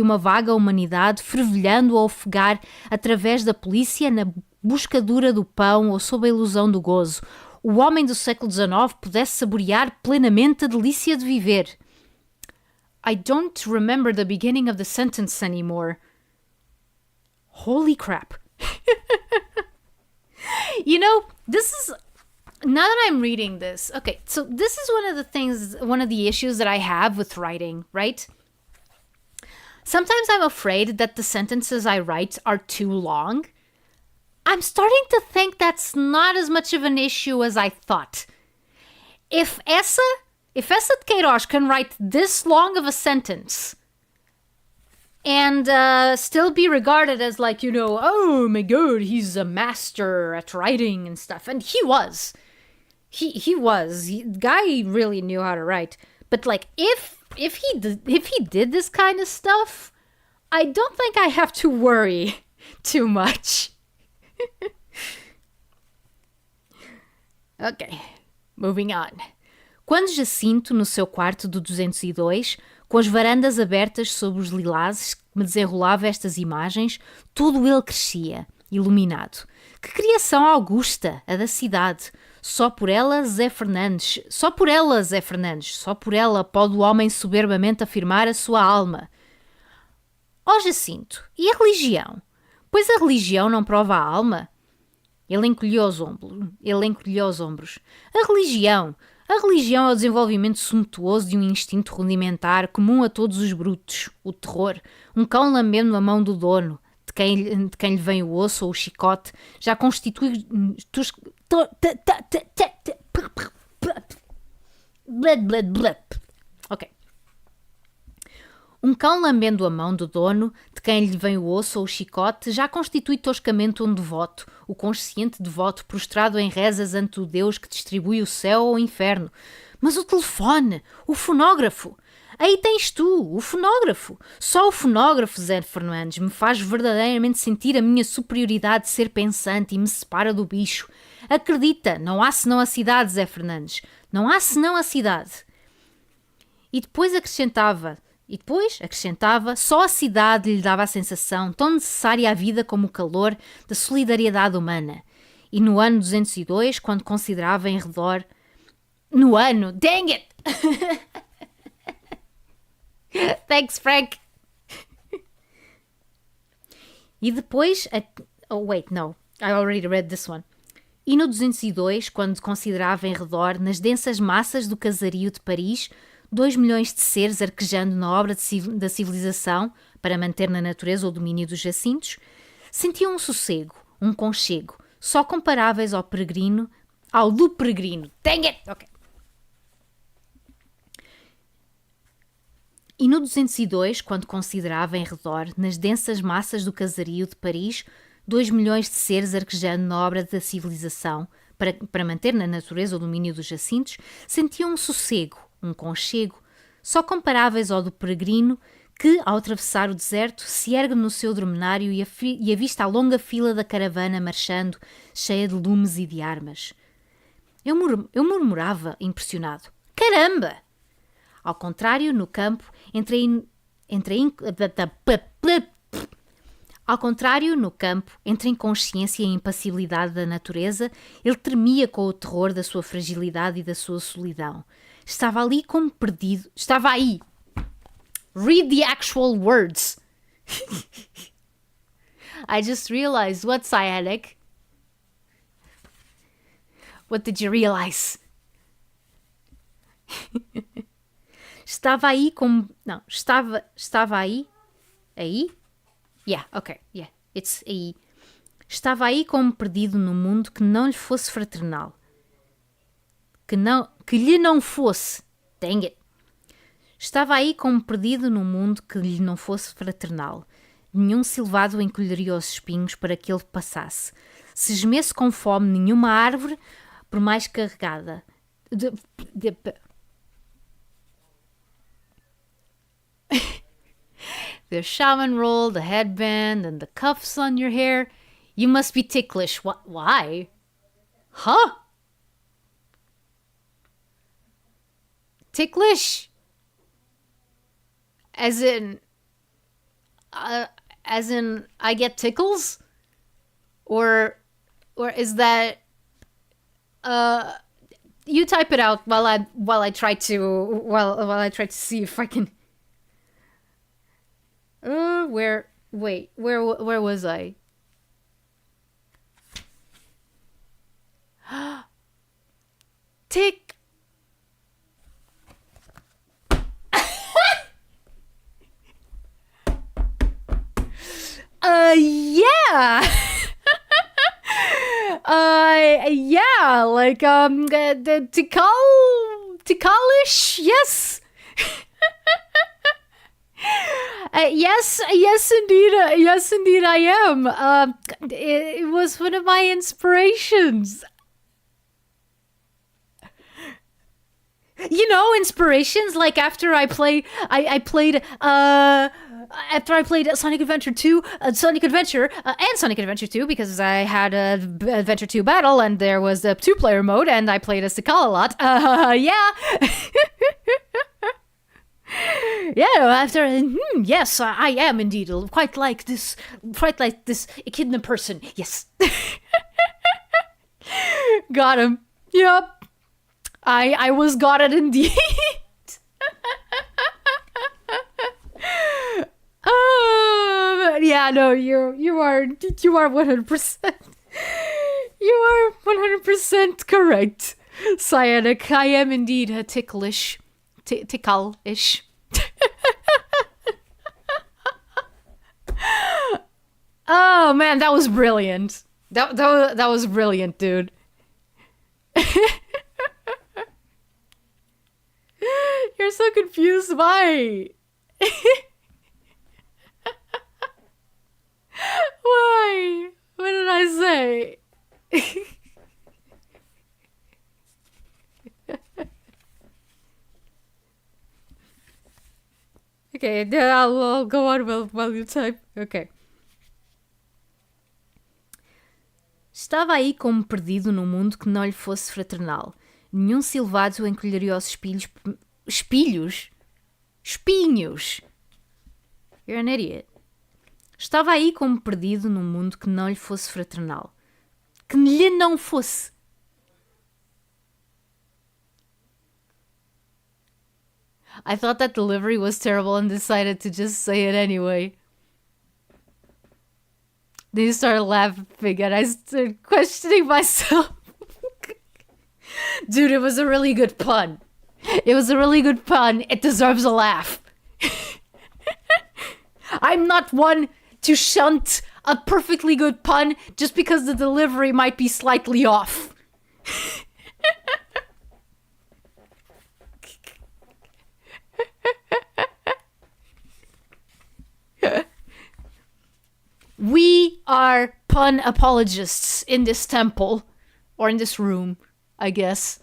uma vaga humanidade fervilhando a ofegar através da polícia na busca dura do pão ou sob a ilusão do gozo, o homem do século XIX pudesse saborear plenamente a delícia de viver. I don't remember the beginning of the sentence anymore. Holy crap. This is... Now that I'm reading this, okay, so this is one of the issues that I have with writing, right? Sometimes I'm afraid that the sentences I write are too long. I'm starting to think that's not as much of an issue as I thought. If Essa de Queiroz can write this long of a sentence and still be regarded as like, oh my god, he's a master at writing and stuff, and he was. The guy really knew how to write. But like, if he did this kind of stuff, I don't think I have to worry too much. Ok, moving on. Quando Jacinto, no seu quarto do 202, com as varandas abertas sob os lilazes que me desenrolava estas imagens, todo ele crescia, iluminado. Que criação augusta, a da cidade! Só por ela, Zé Fernandes. Só por ela pode o homem soberbamente afirmar a sua alma. Ó Jacinto, e a religião? Pois a religião não prova a alma? Ele encolheu os ombros. A religião é o desenvolvimento suntuoso de um instinto rudimentar comum a todos os brutos, o terror, um cão lambendo a mão do dono, de quem lhe vem o osso ou o chicote, já constitui... Ok. Um cão lambendo a mão do dono, de quem lhe vem o osso ou o chicote, já constitui toscamente um devoto, o consciente devoto prostrado em rezas ante o Deus que distribui o céu ou o inferno. Mas o telefone, o fonógrafo... Aí tens tu, o fonógrafo. Só o fonógrafo, Zé Fernandes, me faz verdadeiramente sentir a minha superioridade de ser pensante e me separa do bicho. Acredita, não há senão a cidade, Zé Fernandes. Não há senão a cidade. E depois acrescentava, E depois, acrescentava, só a cidade lhe dava a sensação tão necessária à vida como o calor da solidariedade humana. E no ano 202, quando considerava em redor... No ano... Dang it! Thanks, Frank! E depois... Oh, wait, no. I already read this one. E no 202, quando considerava em redor, nas densas massas do casario de Paris, 2 milhões de seres arquejando na obra da civilização para manter na natureza o domínio dos jacintos, sentiam um sossego, um conchego, só comparáveis ao do peregrino. Dang it! Ok. E no 202, quando considerava em redor, nas densas massas do casario de Paris, 2 milhões de seres arquejando na obra da civilização para manter na natureza o domínio dos jacintos, sentiam um sossego, um conchego, só comparáveis ao do peregrino que, ao atravessar o deserto, se ergue no seu dromedário e avista a longa fila da caravana marchando, cheia de lumes e de armas. Eu murmurava, impressionado. Caramba! Ao contrário, no campo, entre a inconsciência e a impassibilidade da natureza, ele tremia com o terror da sua fragilidade e da sua solidão. Estava ali como perdido. Estava aí. Read the actual words. I just realized what's cyanic. What did you realize? Estava aí como... Não, estava aí. Aí? Yeah, ok, yeah. It's aí. Estava aí como perdido num mundo que não lhe fosse fraternal. Que lhe não fosse. Dang it. Estava aí como perdido num mundo que lhe não fosse fraternal. Nenhum silvado encolheria os espinhos para que ele passasse. Se gemesse com fome nenhuma árvore, por mais carregada. The shaman roll, the headband, and the cuffs on your hair. You must be ticklish. Why? Huh? Ticklish? As in I get tickles? Or is that you type it out while I try to see if I can. Where was I? Tick. Yeah. Yeah, like the ticklish, yes. Yes, indeed, I am. It was one of my inspirations. You know, inspirations like after I played Sonic Adventure 2, and Sonic Adventure 2, because I had a Adventure 2 battle and there was a 2-player mode and I played as Tikal a lot. Yeah. Yeah, after yes, I am indeed quite like this echidna person. Yes. Got him. Yep. I was got it indeed. Yeah, no, you are 100%. You are 100% correct, Cyanic. I am indeed a ticklish. Tickle-ish. Oh man, that was brilliant. That was brilliant, dude. You're so confused. Why? Why? What did I say? Okay, then I'll go on while you type. Okay. Estava aí como perdido num mundo que não lhe fosse fraternal. Nenhum silvado encolheria os espilhos... Espilhos? Espinhos. You're an idiot. Estava aí como perdido num mundo que não lhe fosse fraternal. Que lhe não fosse. I thought that delivery was terrible and decided to just say it anyway. Then you started laughing and I started questioning myself. Dude, it was a really good pun. It was a really good pun. It deserves a laugh. I'm not one to shunt a perfectly good pun just because the delivery might be slightly off. We are pun apologists in this temple. Or in this room, I guess.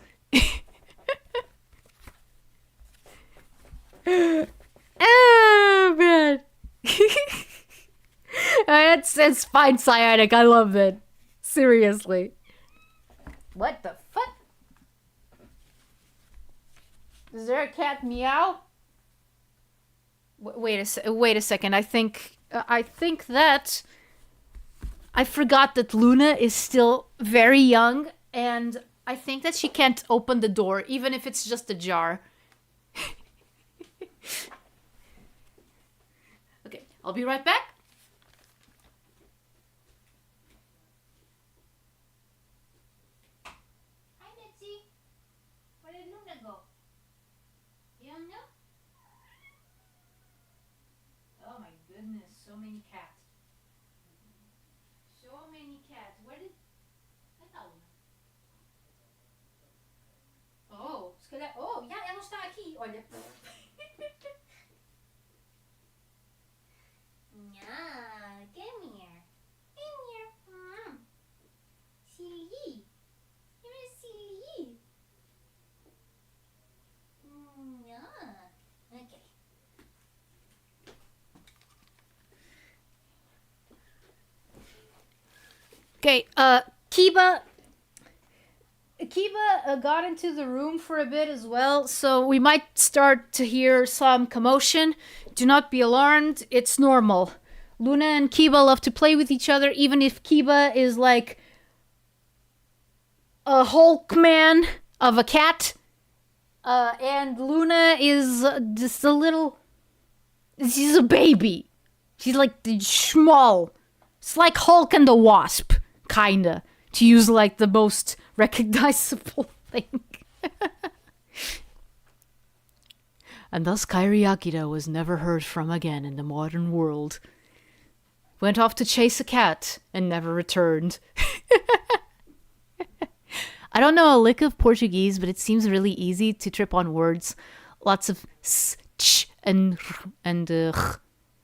Oh, man. It's fine, Cyanic. I love it. Seriously. What the fuck? Is there a cat meow? Wait a second. I think that I forgot that Luna is still very young, and I think that she can't open the door, even if it's just ajar. Okay, I'll be right back. Hi, Betsy. Where did Luna go? You don't know? Oh my goodness, so many cats. So many cats. Where did... Oh, se calhar... Oh, yeah, ela está aqui. Olha. Yeah, come here. Come here. Silly. You're silly. Yeah. Okay. Okay, Kiba got into the room for a bit as well, so we might start to hear some commotion. Do not be alarmed, it's normal. Luna and Kiba love to play with each other, even if Kiba is like a Hulk man of a cat. And Luna is just a little... She's a baby. She's like small. It's like Hulk and the Wasp, kinda. To use like the most recognizable thing. And thus Kairi Akira was never heard from again in the modern world. Went off to chase a cat and never returned. I don't know a lick of Portuguese, but it seems really easy to trip on words. Lots of s, ch, and r, and r.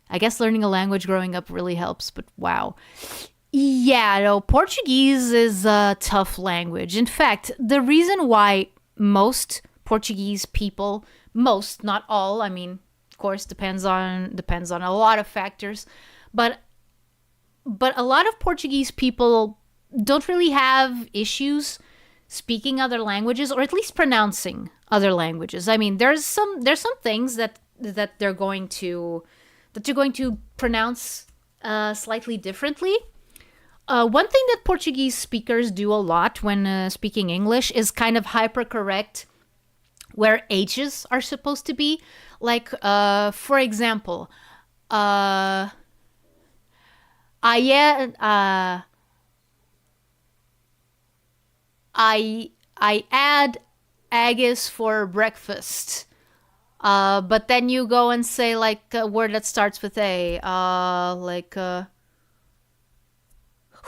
I guess learning a language growing up really helps, but wow. Yeah, no, Portuguese is a tough language. In fact, the reason why most Portuguese people, most, not all, I mean, of course, depends on a lot of factors, but a lot of Portuguese people don't really have issues speaking other languages, or at least pronouncing other languages. I mean, there's some things that they're going to pronounce slightly differently. One thing that Portuguese speakers do a lot when speaking English is kind of hypercorrect where H's are supposed to be. Like, for example, I add haggis for breakfast. But then you go and say like a word that starts with A.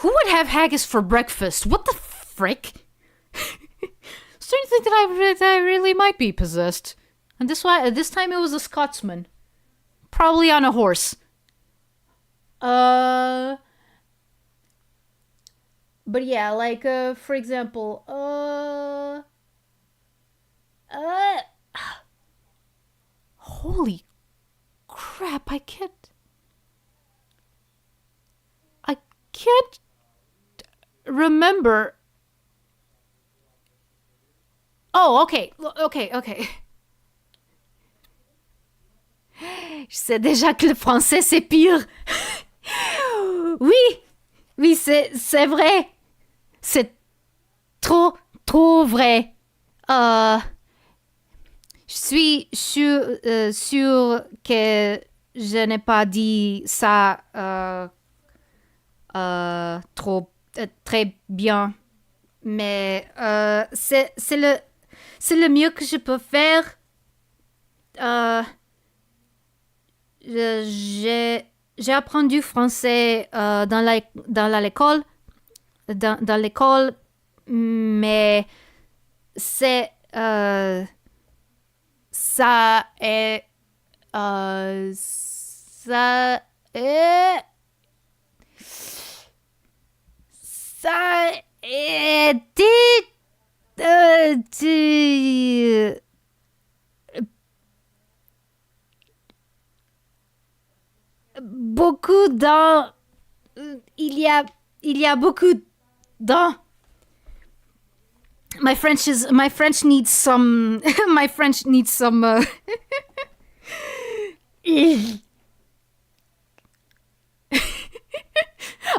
Who would have haggis for breakfast? What the frick? Starting to think that I really might be possessed. And this time it was a Scotsman. Probably on a horse. But yeah, like, for example, holy crap, I can't remember. Oh, okay. Je sais déjà que le français, c'est pire. Oui, oui, c'est vrai. C'est trop, trop vrai. Je suis sûre que je n'ai pas dit ça très bien. Mais c'est le mieux que je peux faire. J'ai appris français dans l'école, mais c'est ça est ça est beaucoup dans il y a beaucoup dans my French needs some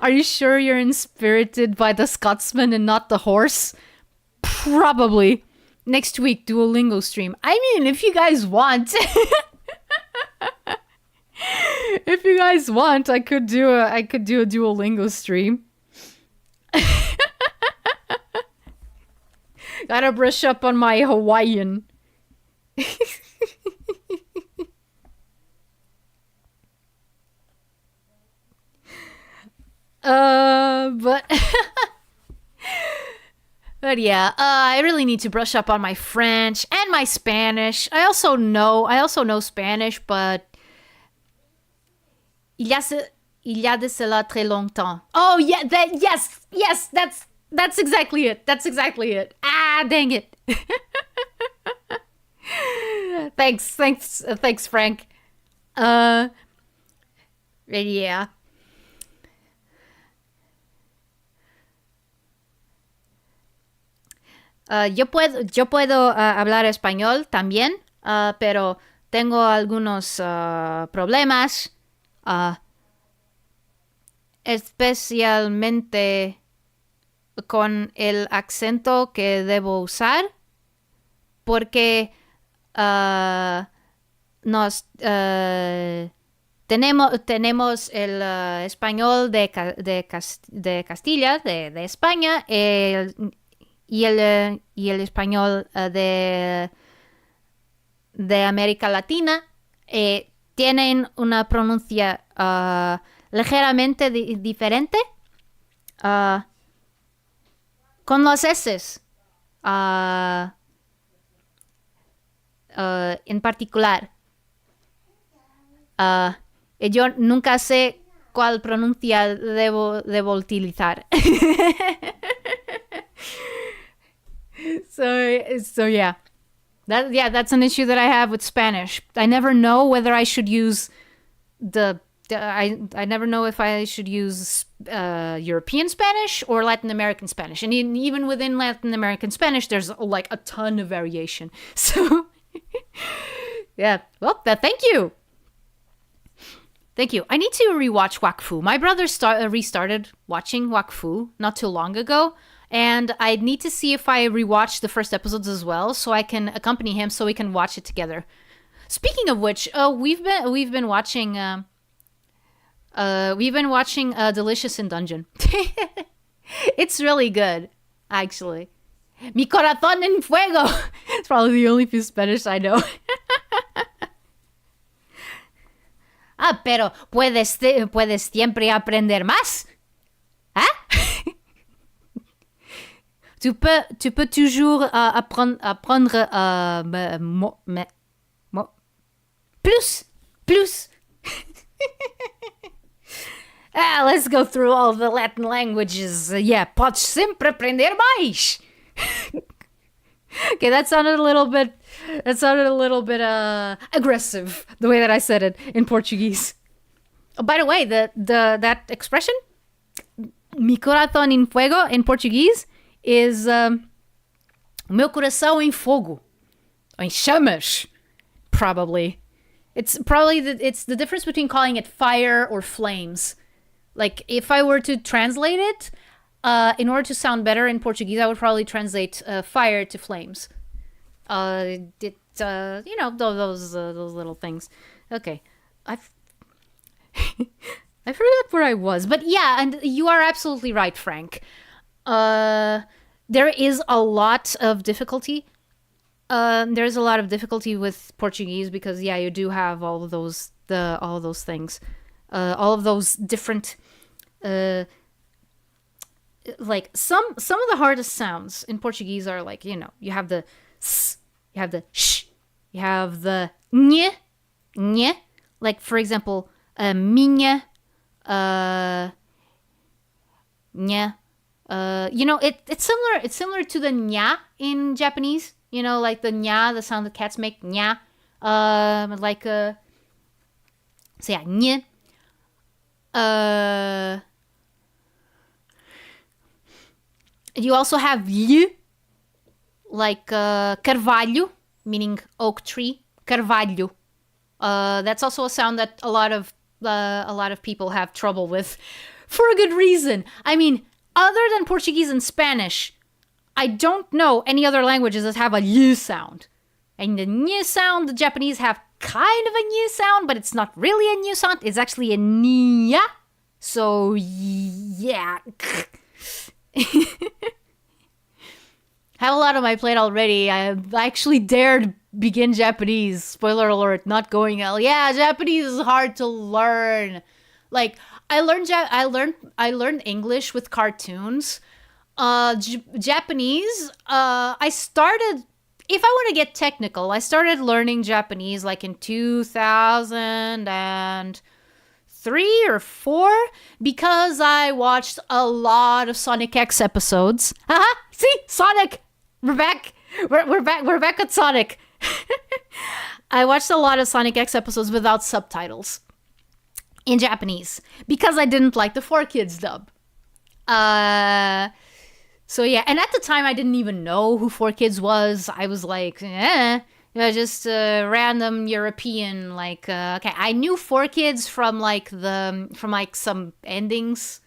Are you sure you're inspirited by the Scotsman and not the horse? Probably. Next week, Duolingo stream. I mean, if you guys want. If you guys want, I could do a Duolingo stream. Gotta brush up on my Hawaiian. But yeah, I really need to brush up on my French and my Spanish. I also know Spanish, but il y a de cela très longtemps. Oh yeah, yes, that's exactly it. Ah, dang it. Thanks, Frank. Yeah. Yo puedo hablar español también, pero tengo algunos problemas, especialmente con el acento que debo usar, porque tenemos el español de Castilla, de España, y el español de América Latina tienen una pronuncia ligeramente diferente con los S en particular. Yo nunca sé cuál pronuncia debo utilizar. So yeah. That's an issue that I have with Spanish. I never know whether I should use I never know if I should use European Spanish or Latin American Spanish. And even within Latin American Spanish, there's like a ton of variation. So yeah. Well, thank you. Thank you. I need to rewatch Wakfu. My brother restarted watching Wakfu not too long ago. And I need to see if I rewatch the first episodes as well, so I can accompany him, so we can watch it together. Speaking of which, we've been watching Delicious in Dungeon. It's really good, actually. Mi corazón en fuego. It's probably the only few Spanish I know. Pero puedes siempre aprender más. Tu peux toujours apprendre plus. Let's go through all the Latin languages. Yeah, podes sempre aprender mais. Okay, that sounded a little bit aggressive, the way that I said it in Portuguese. Oh, by the way, that expression, mi corazón en fuego, in Portuguese, is meu coração em fogo. Ou em chamas, probably. It's probably it's the difference between calling it fire or flames. Like, if I were to translate it, in order to sound better in Portuguese, I would probably translate fire to flames. You know, those little things. Okay, I've I forgot where I was, but yeah, and you are absolutely right, Frank. There is a lot of difficulty. There's a lot of difficulty with Portuguese because yeah, you do have all of those things, all of those different, like some of the hardest sounds in Portuguese are like, you know, you have the s, you have the sh, you have the nye, nye. Like for example, minha, nye. You know, it's similar. It's similar to the nya in Japanese. You know, like the nya, the sound that cats make, nya. So yeah, nye. You also have y, like carvalho, meaning oak tree. Carvalho. That's also a sound that a lot of people have trouble with, for a good reason. I mean, other than Portuguese and Spanish, I don't know any other languages that have a y sound. And the ny sound, the Japanese have kind of a ny sound, but it's not really a ny sound. It's actually a nya. So yeah. Have a lot on my plate already. I actually dared begin Japanese. Spoiler alert, not going well. Yeah, Japanese is hard to learn. Like, I learned English with cartoons. Japanese, I started, if I want to get technical, I started learning Japanese like in 2003 or 4 because I watched a lot of Sonic X episodes. Haha, see? Sonic! We're back. We're back at Sonic. I watched a lot of Sonic X episodes without subtitles in Japanese because I didn't like the 4Kids dub. So yeah, and at the time I didn't even know who 4Kids was. I was like, just random European. Like, okay, I knew 4Kids from some endings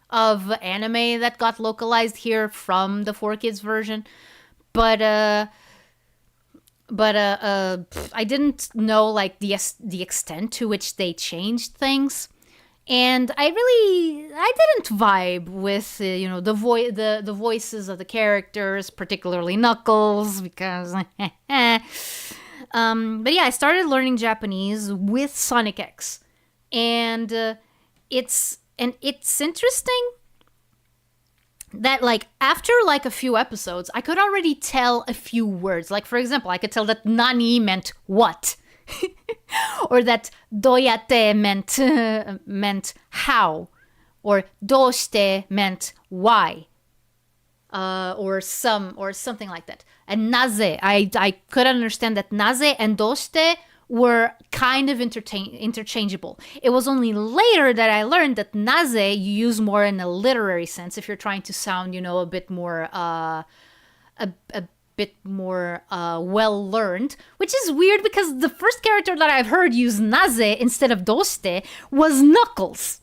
of anime that got localized here from the 4Kids version, but I didn't know like the extent to which they changed things. And I didn't vibe with the voices of the characters, particularly Knuckles, because but yeah, I started learning Japanese with Sonic X, and it's interesting that like after like a few episodes, I could already tell a few words. Like for example, I could tell that nani meant what. Or that doyate meant how, or doshite meant why, or something like that. And naze, I could understand that naze and doshite were kind of interchangeable. It was only later that I learned that naze you use more in a literary sense if you're trying to sound, a bit more well learned, which is weird because the first character that I've heard use naze instead of doste was Knuckles.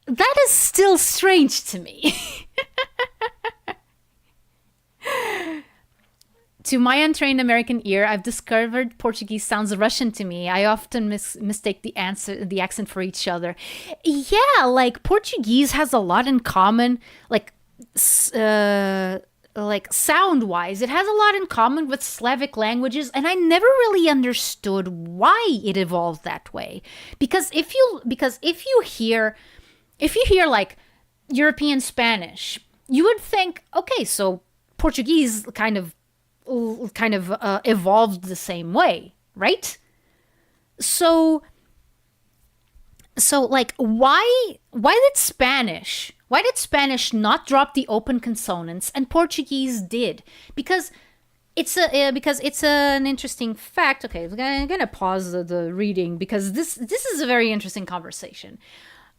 That is still strange to me. To my untrained American ear, I've discovered Portuguese sounds Russian to me. I often mistake the accent for each other. Yeah, like Portuguese has a lot in common, like sound-wise, it has a lot in common with Slavic languages, and I never really understood why it evolved that way. Because if you hear like European Spanish, you would think, okay, so Portuguese kind of evolved the same way, right? So like why did Spanish not drop the open consonants and Portuguese did? Because it's an interesting fact. Okay, I'm gonna pause the reading because this is a very interesting conversation.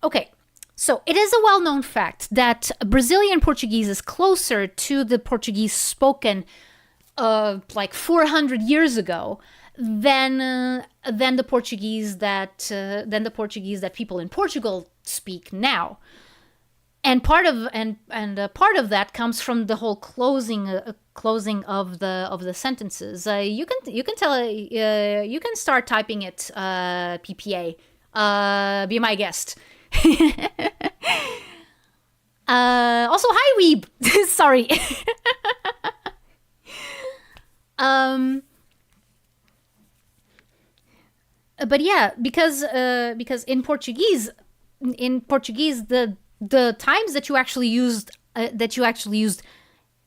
Okay, so it is a well-known fact that Brazilian Portuguese is closer to the Portuguese spoken like 400 years ago than the Portuguese that people in Portugal speak now. And part of that comes from the whole closing of the sentences. You can start typing it PPA. Be my guest. Also, hi Weeb. Sorry. But yeah, because in Portuguese the times that you actually used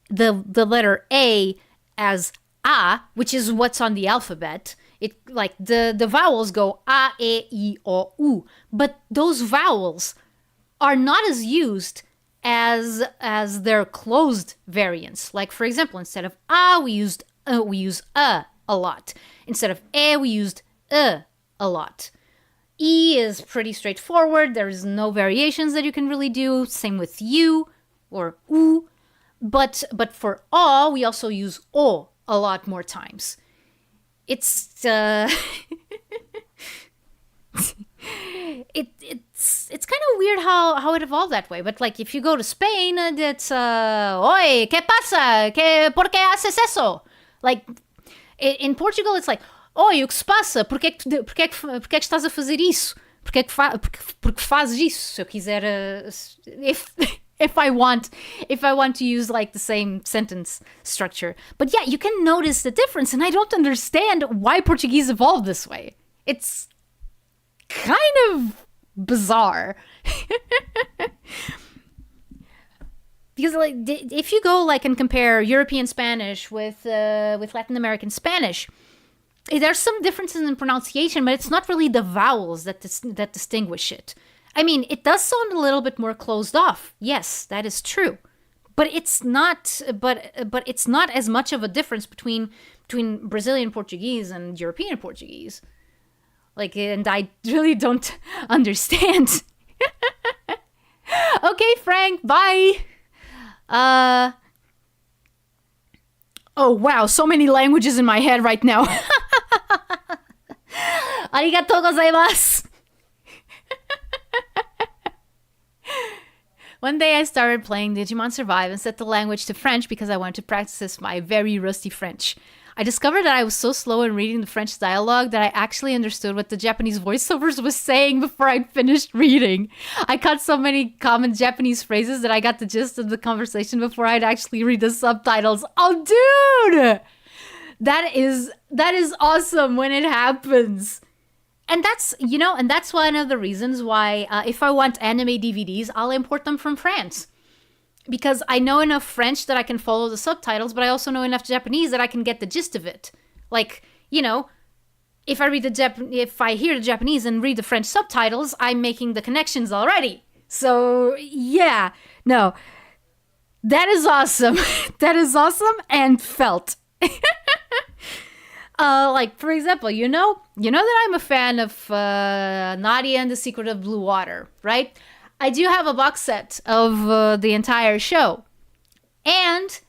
the letter A as A, which is what's on the alphabet. It like the vowels go A, E, I, O, U, but those vowels are not as used as their closed variants. Like for example, instead of A, we use a lot. Instead of E, we used a lot. E is pretty straightforward. There's no variations that you can really do. Same with U or U. But for O, we also use O a lot more times. It's it's kind of weird how it evolved that way. But like if you go to Spain, it's Oi, ¿qué pasa? ¿Por qué haces eso? Like in Portugal, it's like Oi, o que se passa? Por que estás a fazer isso? Porque fazes isso? Se eu quiser, if I want to use like the same sentence structure. But yeah, you can notice the difference, and I don't understand why Portuguese evolved this way. It's kind of bizarre. Because like if you go like and compare European Spanish with Latin American Spanish, there's some differences in pronunciation, but it's not really the vowels that distinguish it. I mean, it does sound a little bit more closed off. Yes, that is true. But it's not it's not as much of a difference between Brazilian Portuguese and European Portuguese. Like, and I really don't understand. Okay, Frank, bye. Oh wow, so many languages in my head right now. Arigatou gozaimasu. One day I started playing Digimon Survive and set the language to French because I wanted to practice my very rusty French. I discovered that I was so slow in reading the French dialogue that I actually understood what the Japanese voiceovers was saying before I'd finished reading. I caught so many common Japanese phrases that I got the gist of the conversation before I'd actually read the subtitles. Oh, dude! That is awesome when it happens. And that's one of the reasons why if I want anime DVDs, I'll import them from France. Because I know enough French that I can follow the subtitles, but I also know enough Japanese that I can get the gist of it. Like, if I hear the Japanese and read the French subtitles, I'm making the connections already. So, yeah. No. That is awesome. That is awesome and felt. Like, for example, you know that I'm a fan of Nadia and the Secret of Blue Water, right? I do have a box set of the entire show. And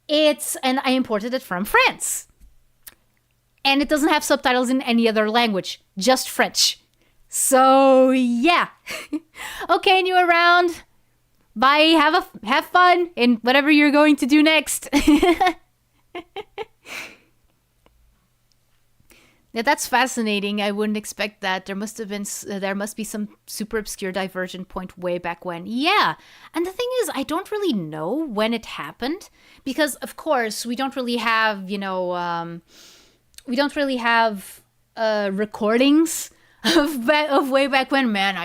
I imported it from France. And it doesn't have subtitles in any other language, just French. So, yeah. Okay, new around. Bye, have fun in whatever you're going to do next. Yeah, that's fascinating. I wouldn't expect that. There must be some super obscure divergent point way back when. Yeah. And the thing is, I don't really know when it happened because, of course, we don't really have, recordings of way back when. Man,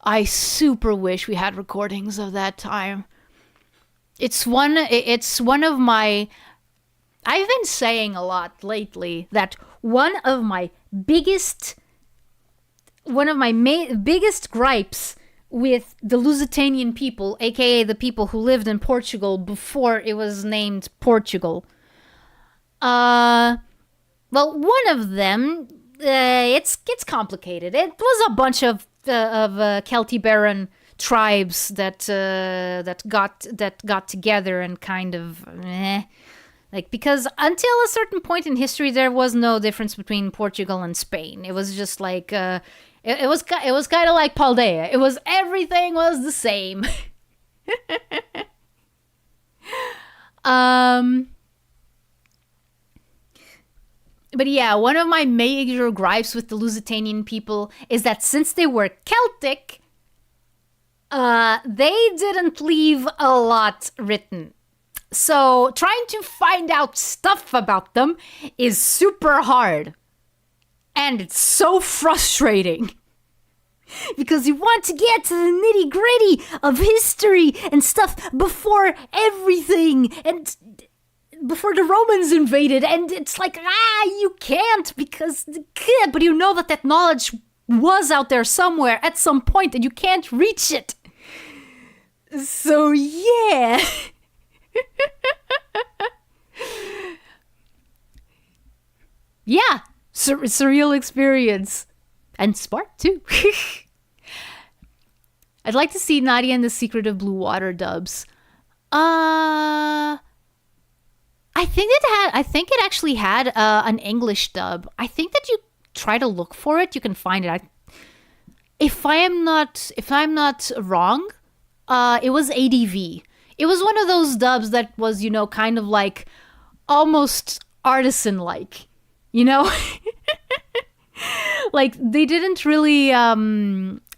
I super wish we had recordings of that time. It's one of my... I've been saying a lot lately that one of my biggest gripes with the Lusitanian people, aka the people who lived in Portugal before it was named Portugal. Well, one of them, it's complicated. It was a bunch of Celtiberan tribes that got together and kind of Like, because until a certain point in history, there was no difference between Portugal and Spain. It was just like, it was kind of like Paldea. It was, everything was the same. But yeah, one of my major gripes with the Lusitanian people is that since they were Celtic, they didn't leave a lot written. So trying to find out stuff about them is super hard. And it's so frustrating. Because you want to get to the nitty gritty of history and stuff before everything and before the Romans invaded. And it's like, you can't because, but you know that knowledge was out there somewhere at some point and you can't reach it. So yeah. Yeah, surreal experience. And smart, too. I'd like to see Nadia and the Secret of Blue Water dubs. I think it actually had an English dub. I think that you try to look for it, you can find it. If I'm not wrong, it was ADV. It was one of those dubs that was, kind of like almost artisan-like, Like they didn't really.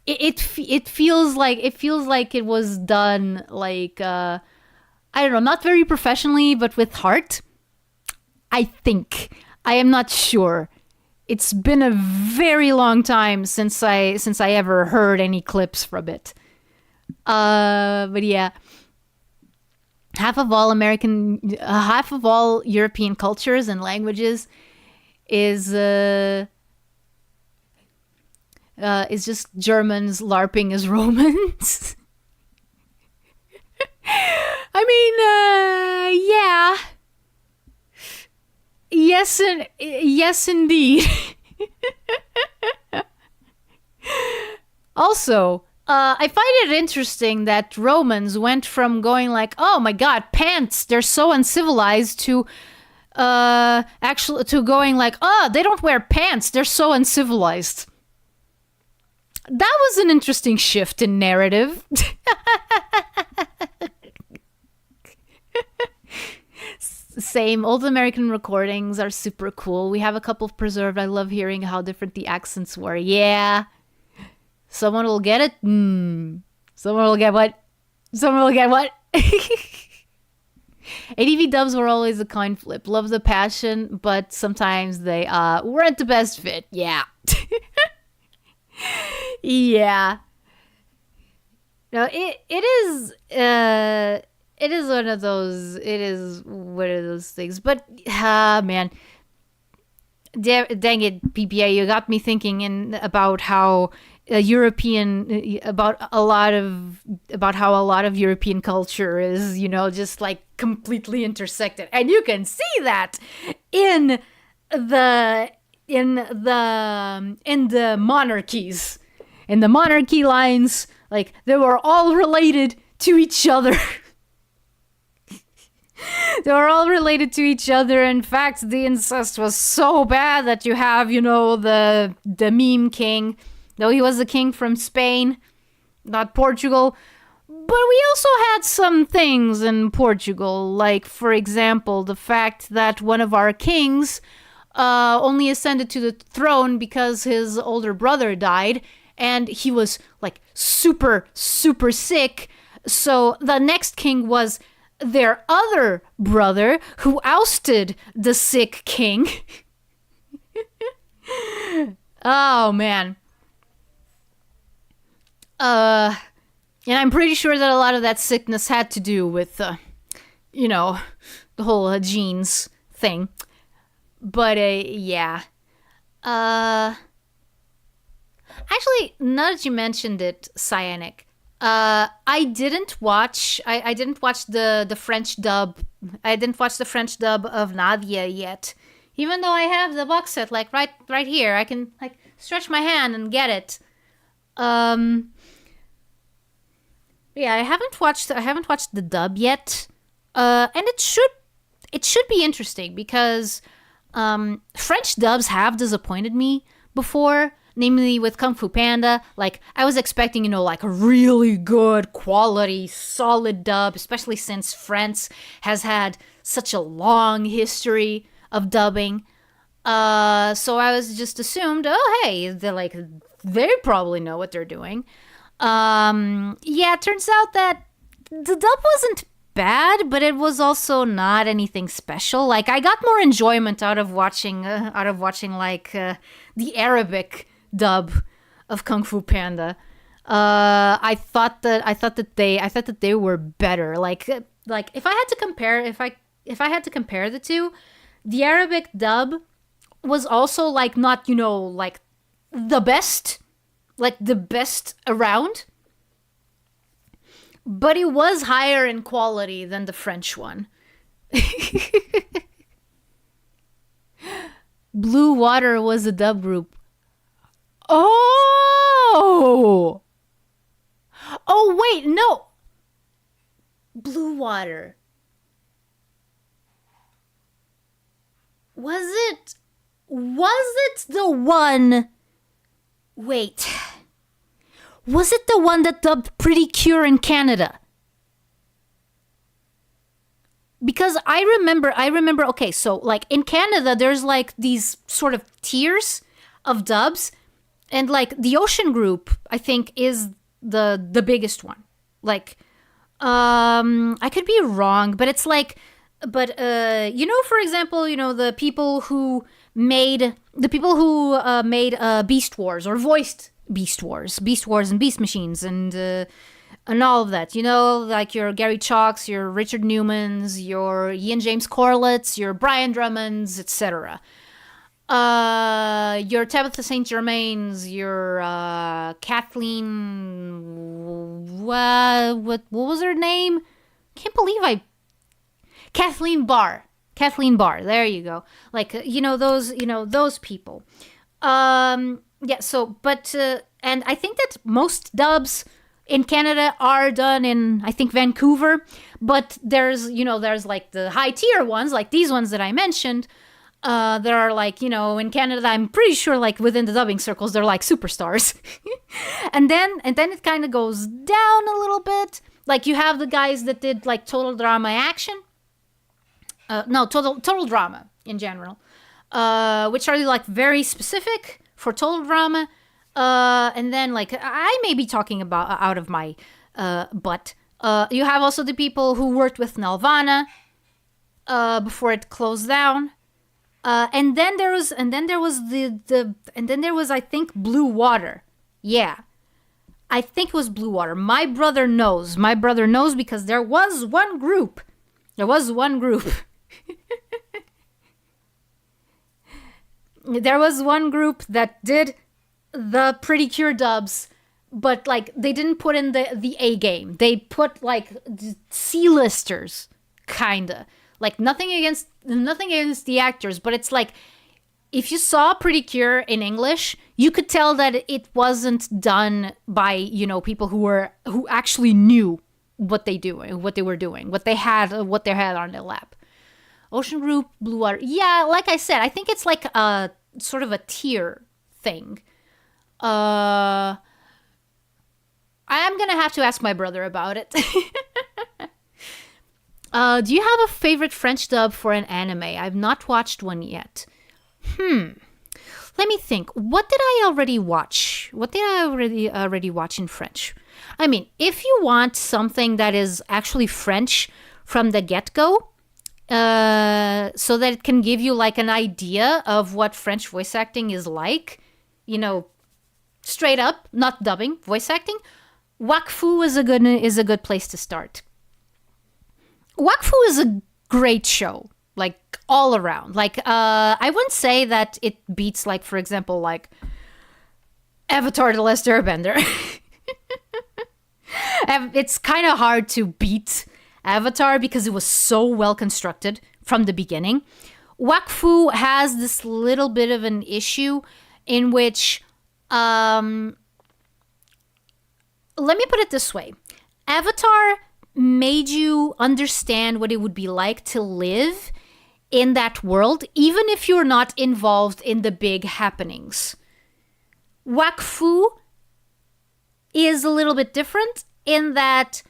It feels like it was done like I don't know, not very professionally, but with heart. I think. I am not sure. It's been a very long time since I ever heard any clips from it. But yeah. Half of all European cultures and languages is just Germans LARPing as Romans. I mean, yeah. Yes, indeed. Also, I find it interesting that Romans went from going like, oh my god, pants, they're so uncivilized, to going like, oh, they don't wear pants, they're so uncivilized. That was an interesting shift in narrative. Same, old American recordings are super cool. We have a couple preserved. I love hearing how different the accents were. Yeah. Someone will get it. Someone will get what? Someone will get what? ADV dubs were always a coin flip. Love the passion, but sometimes they weren't the best fit. Yeah. Yeah. No, it is one of those things. But man, dang it, PPA, you got me thinking about how about how a lot of European culture is, just like completely intersected, and you can see that in the monarchies, in the monarchy lines. Like, they were all related to each other. They were all related to each other. In fact, the incest was so bad that you have, the meme king, though he was a king from Spain, not Portugal. But we also had some things in Portugal, like, for example, the fact that one of our kings only ascended to the throne because his older brother died, and he was, like, super, super sick. So the next king was their other brother, who ousted the sick king. Oh, man. And I'm pretty sure that a lot of that sickness had to do with, the whole genes thing. But, yeah. Actually, now that you mentioned it, Cyanic, I didn't watch the French dub. I didn't watch the French dub of Nadia yet. Even though I have the box set, like, right here. I can, like, stretch my hand and get it. Yeah, I haven't watched the dub yet. And it should it should be interesting because French dubs have disappointed me before, namely with Kung Fu Panda. Like, I was expecting, like a really good quality, solid dub, especially since France has had such a long history of dubbing. So I was just assumed, oh, hey, they probably know what they're doing. It turns out that the dub wasn't bad, but it was also not anything special. Like, I got more enjoyment out of watching the Arabic dub of Kung Fu Panda. I thought that they were better. Like if I had to compare the two, the Arabic dub was also like not, like the best around, but it was higher in quality than the French one. Blue Water was a dub group. Oh, wait, no. Blue Water. Was it the one? Wait. Was it the one that dubbed Pretty Cure in Canada? Because I remember, okay, so like in Canada, there's like these sort of tiers of dubs, and like the Ocean Group, I think, is the biggest one. Like, I could be wrong, but it's like, for example, the people who made Beast Wars, or voiced Beast Wars and Beast Machines, and all of that, like your Gary Chalks, your Richard Newmans, your Ian James Corlett's, your Brian Drummonds, etc. Your Tabitha St. Germain's, your Kathleen, what was her name? Can't believe Kathleen Barr, there you go. Like, those people. And I think that most dubs in Canada are done in, I think, Vancouver, but there's like the high tier ones, like these ones that I mentioned. There are like, in Canada, I'm pretty sure like within the dubbing circles, they're like superstars. and then it kind of goes down a little bit. Like, you have the guys that did like Total Drama Action. Total Drama in general, which are like very specific for Total Drama. And then like I may be talking about out of my butt. You have also the people who worked with Nelvana before it closed down. And then there was I think Blue Water. Yeah. I think it was Blue Water. My brother knows because there was one group. There was one group that did the Pretty Cure dubs, but like they didn't put in the A game. They put like C-listers, kinda. Like nothing against the actors, but it's like if you saw Pretty Cure in English, you could tell that it wasn't done by, people who actually knew what they were doing, what they had on their lap. Ocean Group, Blue Water. Yeah, like I said, I think it's like a sort of a tier thing. I am gonna have to ask my brother about it. Do you have a favorite French dub for an anime? I've not watched one yet. Let me think. What did I already watch? Already watch in French? I mean, if you want something that is actually French from the get-go, so that it can give you like an idea of what French voice acting is like, straight up, not dubbing, voice acting, Wakfu is a good place to start. Wakfu is a great show, like all around. Like, I wouldn't say that it beats, like, for example, like Avatar: The Last Airbender. It's kind of hard to beat Avatar because it was so well constructed from the beginning. Wakfu has this little bit of an issue in which, let me put it this way. Avatar made you understand what it would be like to live in that world, even if you're not involved in the big happenings. Wakfu is a little bit different in that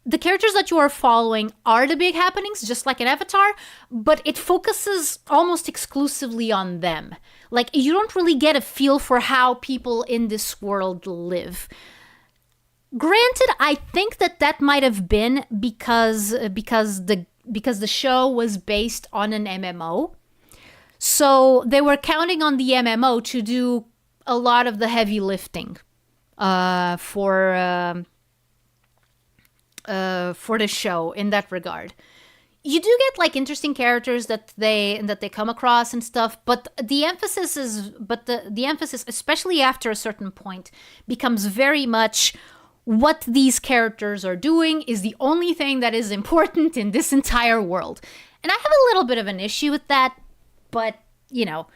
the characters that you are following are the big happenings, just like an Avatar, but it focuses almost exclusively on them. Like, you don't really get a feel for how people in this world live. Granted, I think that might have been because the show was based on an MMO. So they were counting on the MMO to do a lot of the heavy lifting for the show in that regard. You do get like interesting characters that they come across and stuff, but the emphasis especially after a certain point becomes very much what these characters are doing is the only thing that is important in this entire world. And I have a little bit of an issue with that, but you know.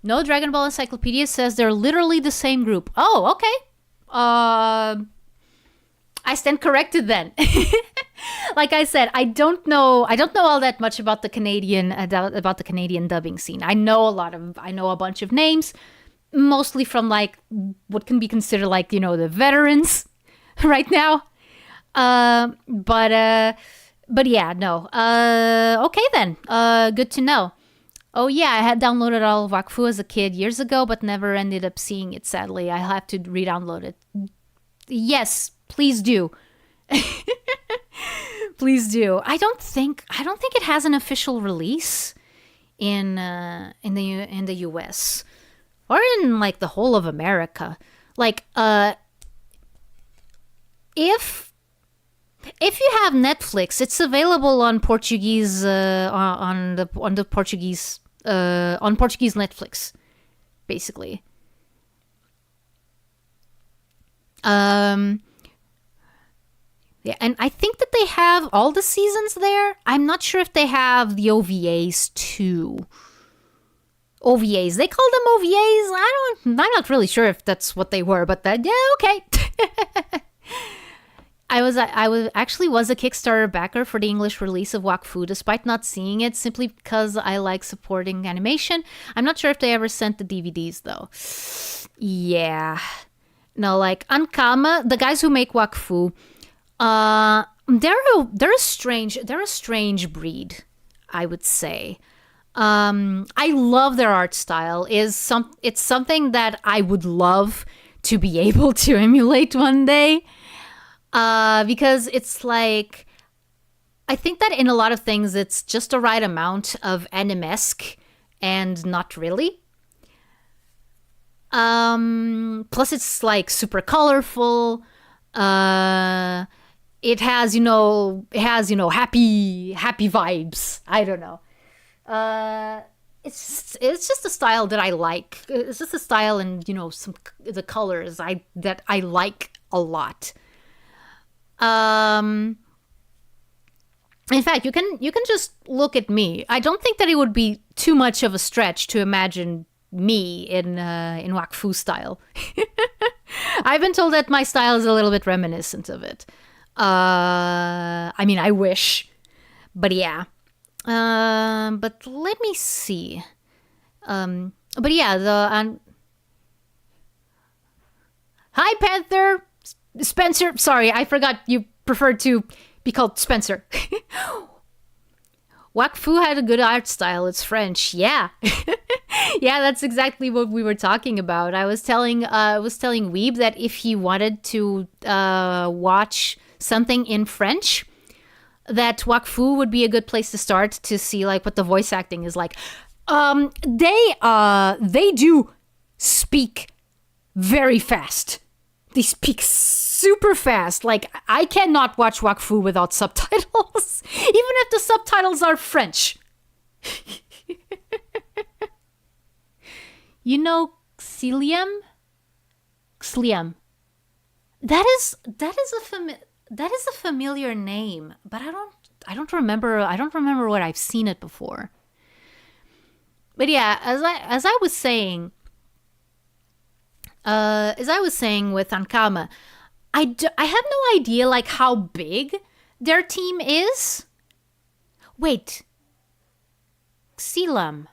No, Dragon Ball Encyclopedia says they're literally the same group. Oh, okay. I stand corrected then. Like I said, I don't know all that much about the Canadian dubbing scene. I know a bunch of names, mostly from like what can be considered like, you know, the veterans right now. But yeah, no. Okay then. Good to know. Oh yeah, I had downloaded all of Wakfu as a kid years ago, but never ended up seeing it, sadly. I'll have to re-download it. Yes, please do. Please do. I don't think it has an official release in the US or in like the whole of America. Like if you have Netflix, it's available on Portuguese on Portuguese Netflix, basically. Yeah, and I think that they have all the seasons there. I'm not sure if they have the OVAs too. OVAs. They call them OVAs. I'm not really sure if that's what they were, but yeah, okay. I was a Kickstarter backer for the English release of Wakfu, despite not seeing it, simply because I like supporting animation. I'm not sure if they ever sent the DVDs though. Yeah. No, like Ankama, the guys who make Wakfu, they're a strange breed, I would say. I love their art style. It's something that I would love to be able to emulate one day. Because it's like, I think that in a lot of things, it's just the right amount of anime-esque and not really. Plus it's like super colorful. It has, you know, happy vibes. I don't know. It's just a style that I like. It's just a style and, you know, the colors that I like a lot. In fact, you can just look at me. I don't think that it would be too much of a stretch to imagine me in Wakfu style. I've been told that my style is a little bit reminiscent of it. I mean, I wish, but yeah. But let me see. But yeah, hi Panther. Spencer, sorry, I forgot you preferred to be called Spencer. Wakfu had a good art style. It's French. Yeah. Yeah, that's exactly what we were talking about. I was telling Weeb that if he wanted to watch something in French, that Wakfu would be a good place to start to see like what the voice acting is like. They do speak very fast. They speak super fast. Like, I cannot watch Wakfu without subtitles, even if the subtitles are French. You know Xilium? Xilium. That is a familiar name, but I don't remember where I've seen it before. But yeah, as I was saying with Ankama, I have no idea like how big their team is. Wait. Xilam.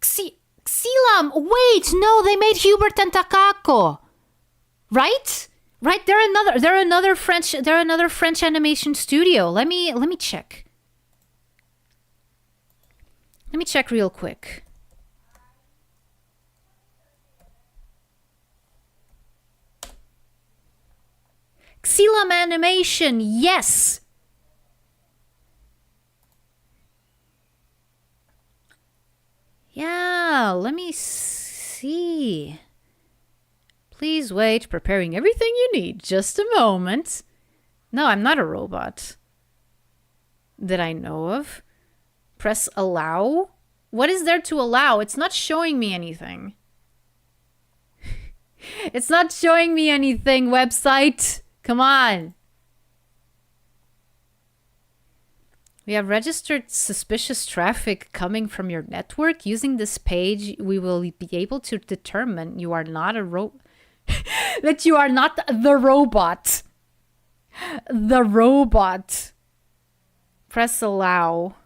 Xilam! Wait! No, they made Hubert and Takako! Right? Right? They're another French animation studio. Let me check. Let me check real quick. Xilam Animation, yes! Yeah, let me see. Please wait, preparing everything you need. Just a moment. No, I'm not a robot. That I know of. Press allow? What is there to allow? It's not showing me anything. It's not showing me anything, website. Come on. We have registered suspicious traffic coming from your network. Using this page, we will be able to determine you are not that you are not the robot. The robot. Press allow.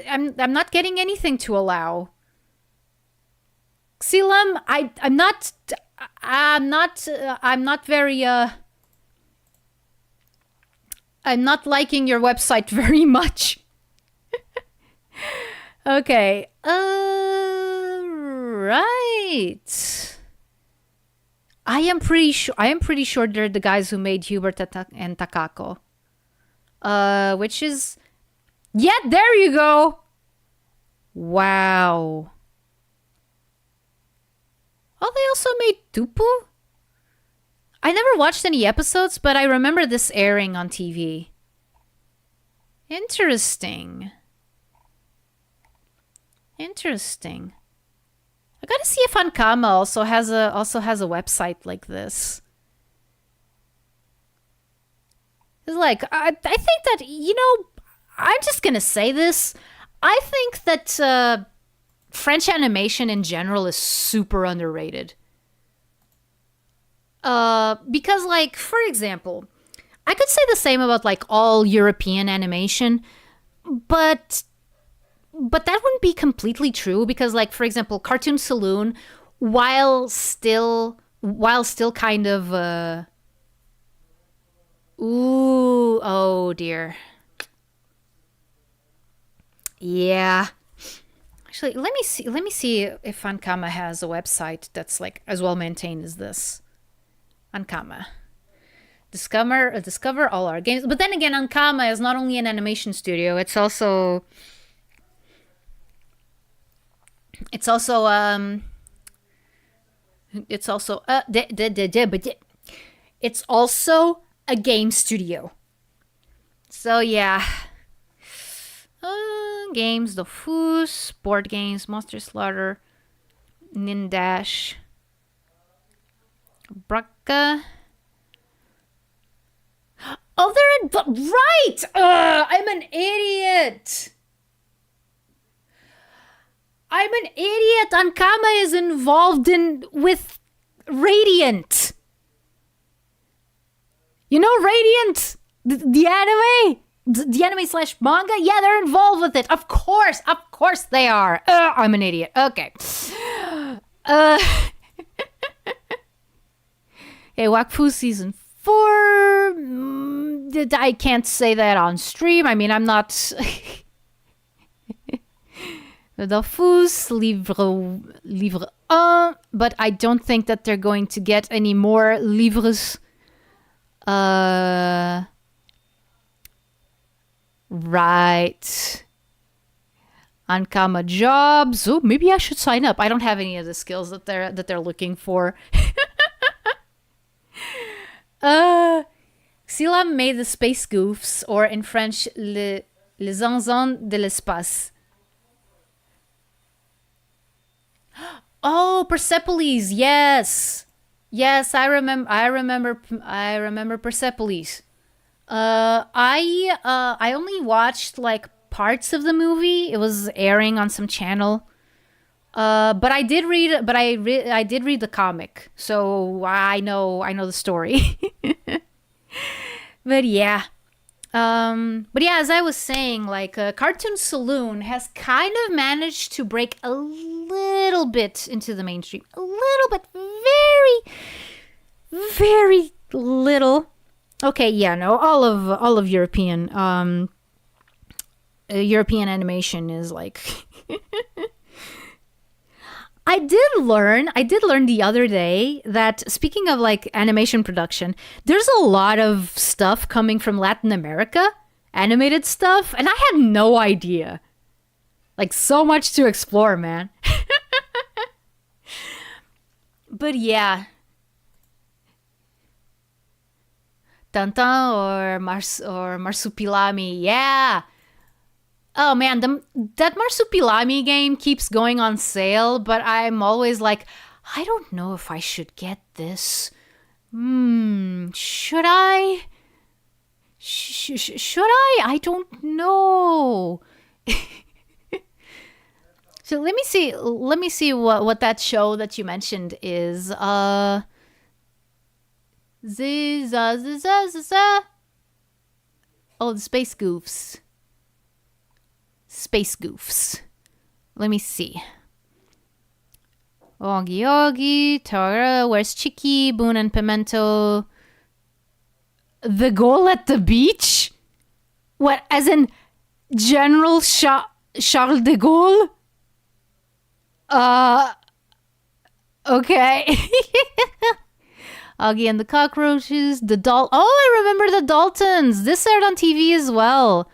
I'm not getting anything to allow. Xilam, I'm not very I'm not liking your website very much. Okay. Right. I am pretty sure they're the guys who made Hubert and Takako. Which is, yeah, there you go. Wow. Oh, they also made Tupu? I never watched any episodes, but I remember this airing on TV. Interesting. Interesting. I gotta see if Ankama also has a website like this. It's like, I think that, you know, I'm just gonna say this. I think that French animation in general is super underrated. Because, like, for example, I could say the same about, like, all European animation, but that wouldn't be completely true because, like, for example, Cartoon Saloon, while still kind of, ooh, oh dear. Yeah. Actually, let me see if Ankama has a website that's, like, as well maintained as this. Ankama. Discover all our games. But then again, Ankama is not only an animation studio, it's also a game studio. So yeah. Games, Dofus, board games, Monster Slaughter, Nindash, Braka. Oh, they're in... Right! I'm an idiot! Ankama is involved with Radiant. You know Radiant? The anime? The anime / manga? Yeah, they're involved with it. Of course they are. I'm an idiot. Okay. Okay, Wakfu Season 4. I can't say that on stream. I mean, I'm not... Dofus, livre 1. But I don't think that they're going to get any more livres. Right. Ankama jobs. Oh, maybe I should sign up. I don't have any of the skills that they're looking for. Xilam made the Space Goofs, or in French, les enfants de l'espace. Oh, Persepolis, yes. Yes, I remember Persepolis. I only watched like parts of the movie. It was airing on some channel. But I did read the comic, so I know the story. But yeah, But yeah, as I was saying, like Cartoon Saloon has kind of managed to break a little bit into the mainstream. A little bit. Very, very little. Okay, yeah, no, all of European animation is like I did learn the other day that speaking of like animation production, there's a lot of stuff coming from Latin America, animated stuff, and I had no idea. Like so much to explore, man. But yeah. Tantan or Marsupilami, yeah. Oh man, that Marsupilami game keeps going on sale, but I'm always like, I don't know if I should get this. Should I? Should I? I don't know. So let me see. Let me see what that show that you mentioned is. Oh, the Space Goofs. Space Goofs. Let me see. Ogi Ogi, Tara, Where's Chicky, Boone and Pimento. The Goal at the Beach? What, as in General Charles de Gaulle? Okay. Augie and the Cockroaches, Oh, I remember the Daltons. This aired on TV as well.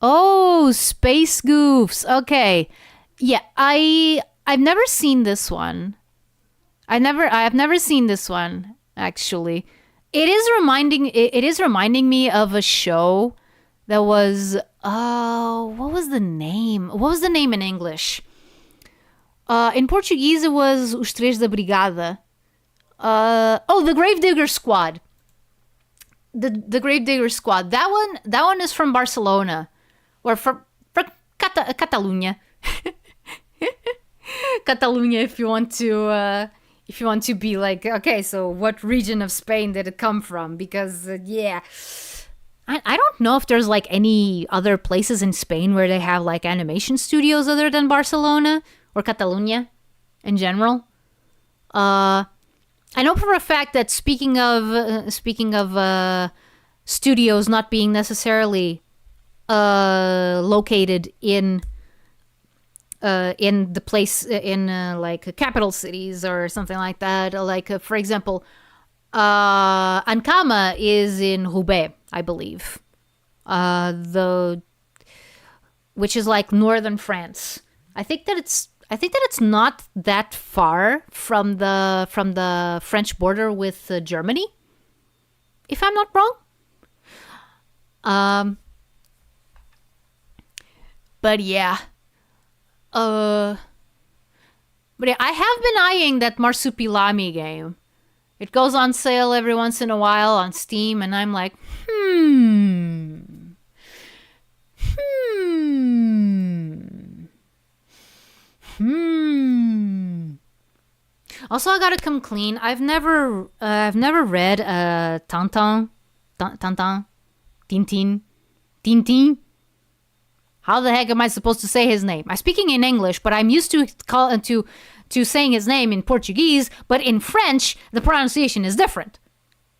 Oh, Space Goofs. Okay. Yeah, I've never seen this one. I've never seen this one, actually. It is reminding me of a show that was what was the name? What was the name in English? In Portuguese it was Os Três da Brigada. The Gravedigger Squad. The Gravedigger Squad. That one is from Barcelona. Or from Catalunya. Catalunya, if you want to be like, okay, so what region of Spain did it come from? Because yeah, I don't know if there's like any other places in Spain where they have like animation studios other than Barcelona or Catalunya in general. I know for a fact that speaking of studios not being necessarily located in the place in like capital cities or something like that. Like for example, Ankama is in Roubaix, I believe. Which is like northern France. I think that it's not that far from the French border with Germany, if I'm not wrong. But yeah. I have been eyeing that Marsupilami game. It goes on sale every once in a while on Steam, and I'm like, Also, I gotta come clean. I've never read Tintin. How the heck am I supposed to say his name? I'm speaking in English, but I'm used to saying his name in Portuguese, but in French, the pronunciation is different.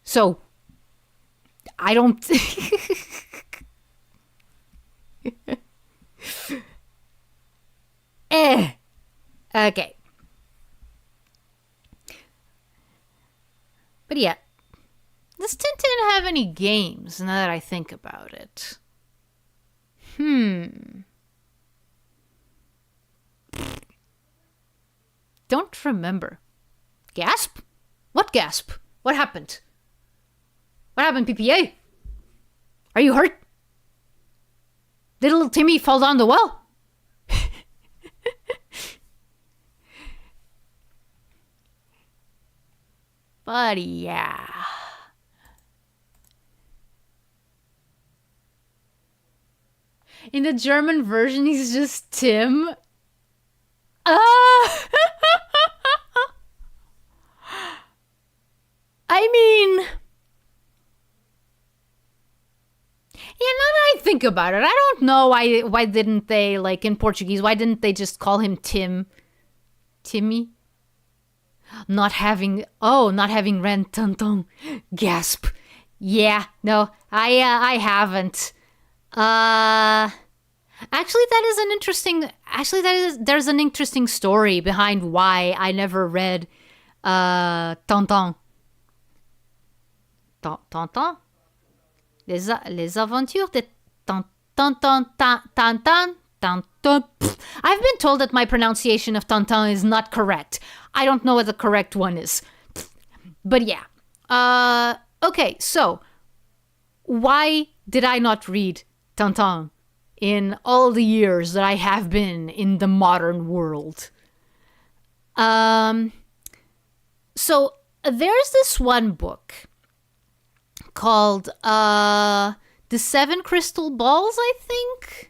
So, I don't... Okay. But yeah, does Tintin have any games now that I think about it? Don't remember. Gasp? What gasp? What happened? What happened, PPA? Are you hurt? Did little Timmy fall down the well? But yeah. In the German version, he's just Tim. I mean, think about it, I don't know why didn't they, like in Portuguese, why didn't they just call him Timmy? Not having read Tonton. Gasp. Yeah, no, I haven't. Actually, there's an interesting story behind why I never read Tonton. Tonton? Les aventures de Tonton. I've been told that my pronunciation of Tonton is not correct. I don't know what the correct one is. But yeah. Okay, so why did I not read Tonton in all the years that I have been in the modern world? So there's this one book called The Seven Crystal Balls, I think.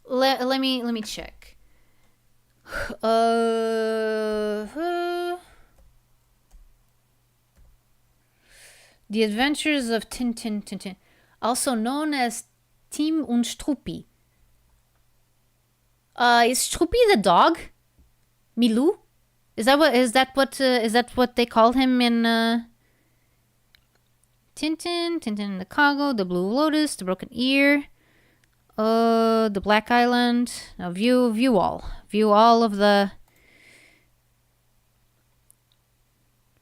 Let me check. The Adventures of Tintin, also known as Tim und Struppi. Is Struppi the dog? Milou? Is that what they called him in Tintin in the Congo, the Blue Lotus, the Broken Ear, the Black Island. Now view all of the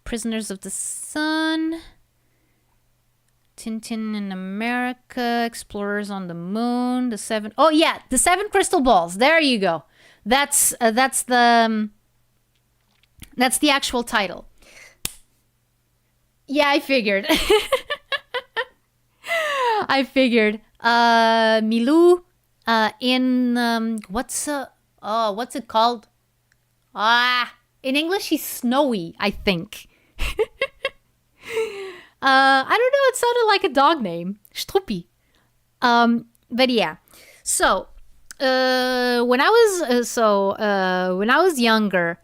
Prisoners of the Sun. Tintin in America, Explorers on the Moon, the Seven Crystal Balls. There you go. That's the actual title. Yeah, I figured. Milou in what's it called? In English he's Snowy, I think. I don't know, it sounded like a dog name. Struppi. But yeah. So, when I was younger,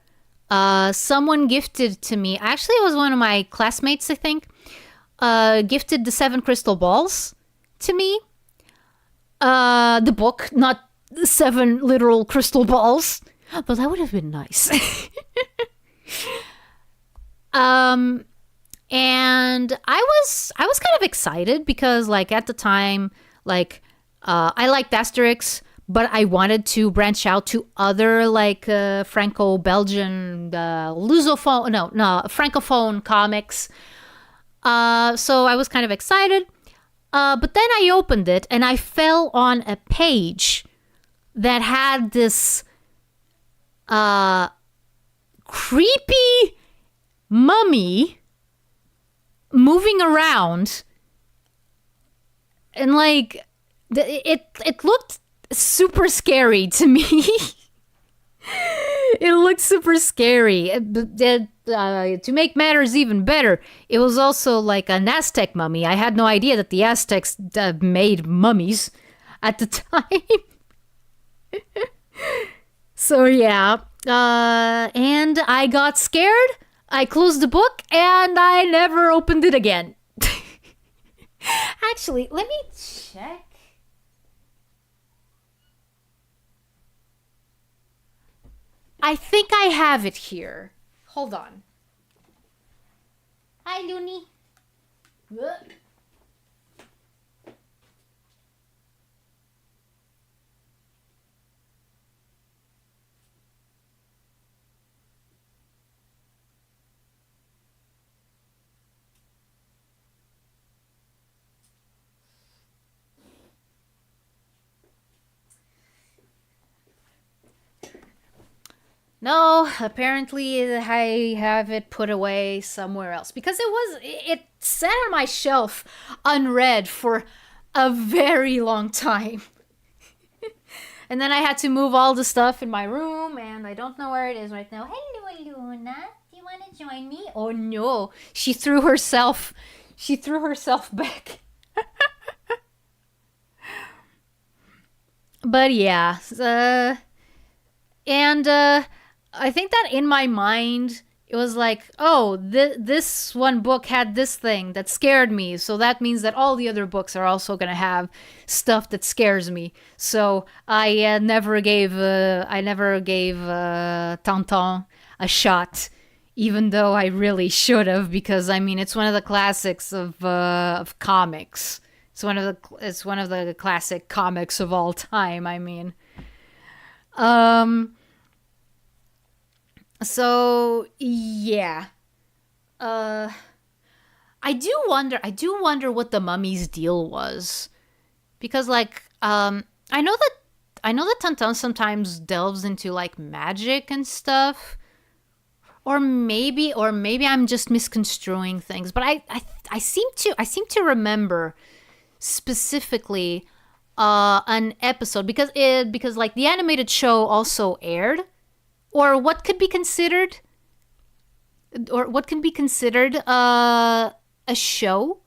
someone gifted to me, actually it was one of my classmates, I think, gifted the Seven Crystal Balls to me. The book, not the 7 literal crystal balls, but that would have been nice. And I was kind of excited because, like, at the time, like, I liked Asterix, but I wanted to branch out to other, like, Franco-Belgian, Francophone comics. So I was kind of excited. But then I opened it and I fell on a page that had this creepy mummy moving around, and like it looked super scary to me. It looked super scary. To make matters even better, it was also like an Aztec mummy. I had no idea that the Aztecs made mummies at the time. So yeah, and I got scared. I closed the book and I never opened it again. Actually, let me check. I think I have it here. Hold on. Hi, Looney. No, apparently I have it put away somewhere else because it sat on my shelf unread for a very long time. And then I had to move all the stuff in my room and I don't know where it is right now. Hello, Luna. Do you want to join me? Oh no, she threw herself back. But yeah, and I think that in my mind, it was like, oh, this one book had this thing that scared me, so that means that all the other books are also gonna have stuff that scares me. So I never gave Tintin a shot, even though I really should have, because I mean it's one of the classics of comics. It's one of the classic comics of all time. I mean, so yeah, I do wonder what the mummy's deal was, because like I know that Tintin sometimes delves into like magic and stuff, or maybe I'm just misconstruing things, but I seem to remember specifically an episode, because like the animated show also aired, or what could be considered a show,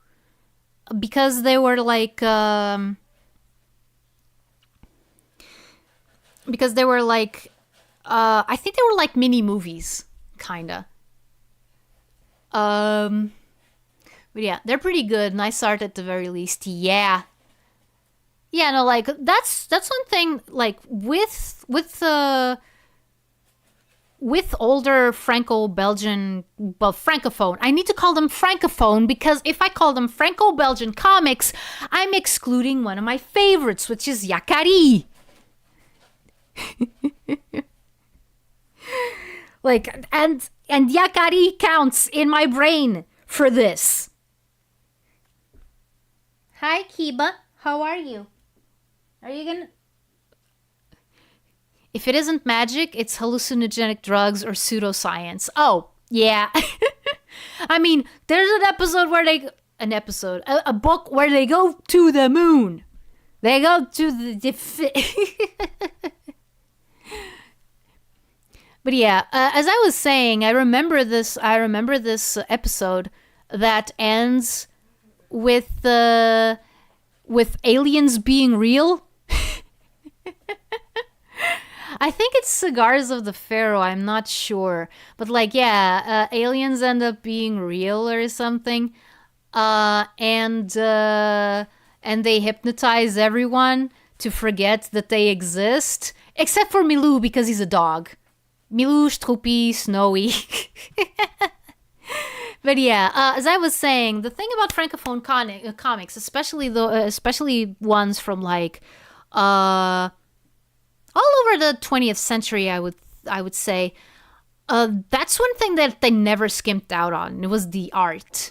because they were like I think they were like mini movies, kinda. But yeah, they're pretty good. Nice art at the very least. Yeah. Yeah, no, like that's one thing, like with older Franco-Belgian, well, Francophone. I need to call them Francophone, because if I call them Franco-Belgian comics, I'm excluding one of my favorites, which is Yakari. Like, and Yakari counts in my brain for this. Hi, Kiba. How are you? Are you gonna... If it isn't magic, it's hallucinogenic drugs or pseudoscience. Oh, yeah. I mean, there's a book where they go to the moon. They go to the But yeah, as I was saying, I remember this episode that ends with aliens being real. I think it's Cigars of the Pharaoh, I'm not sure. But like, yeah, aliens end up being real or something. And they hypnotize everyone to forget that they exist. Except for Milou, because he's a dog. Milou, Stroopy, Snowy. But yeah, as I was saying, the thing about Francophone comics, especially ones from like all over the 20th century, I would say, that's one thing that they never skimped out on. It was the art.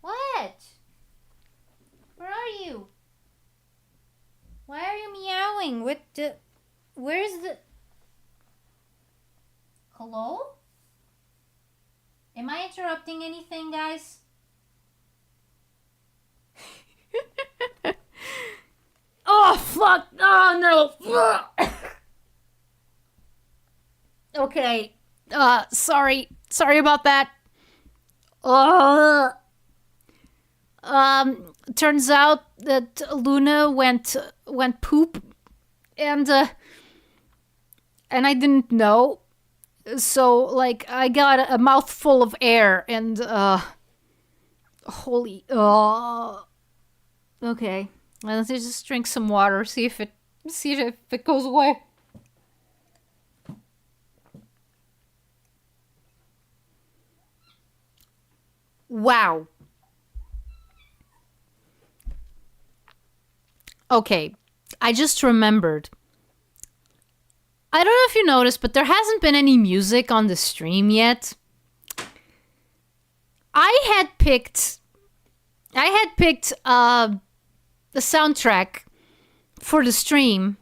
What? Where are you? Why are you meowing? Where's the... Hello? Am I interrupting anything, guys? Oh, fuck! Oh, no! Okay. Sorry about that. Turns out that Luna went poop, and I didn't know. So, like, I got a mouthful of air, and, holy, okay. Let's just drink some water, see if it goes away. Wow. Okay, I just remembered. I don't know if you noticed, but there hasn't been any music on the stream yet. I had picked the soundtrack for the stream,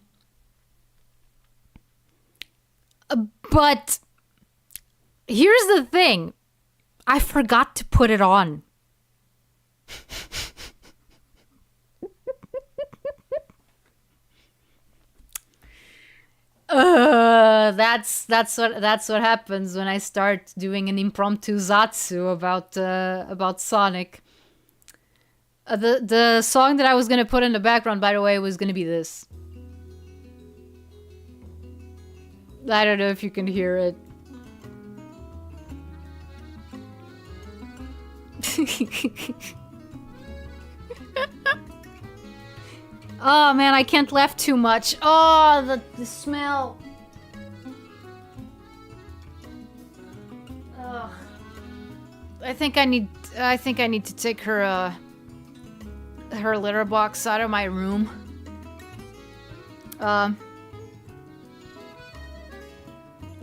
but here's the thing. I forgot to put it on. That's what happens when I start doing an impromptu zatsu about Sonic. The song that I was gonna put in the background, by the way, was gonna be this. I don't know if you can hear it. Oh man, I can't laugh too much. Oh, the smell. Ugh. I think I need to take her litter box out of my room.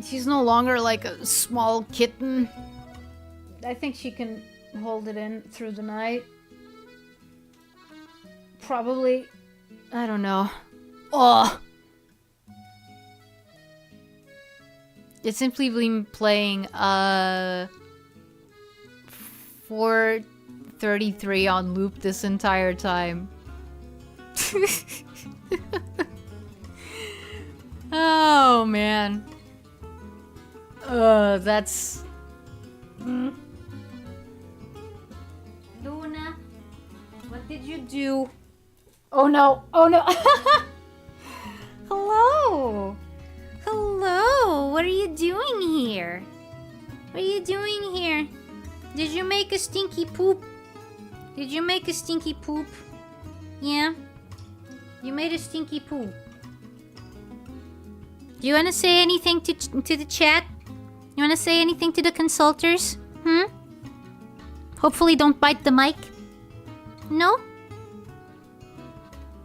She's no longer like a small kitten. I think she can hold it in through the night. Probably. I don't know. Oh! It's simply been playing 433 on loop this entire time. Oh man. That's... Luna, what did you do? Oh no, oh no. Hello. Hello. What are you doing here? What are you doing here? Did you make a stinky poop? Did you make a stinky poop? Yeah? You made a stinky poop. Do you want to say anything to the chat? You want to say anything to the consulters? Hopefully don't bite the mic. No?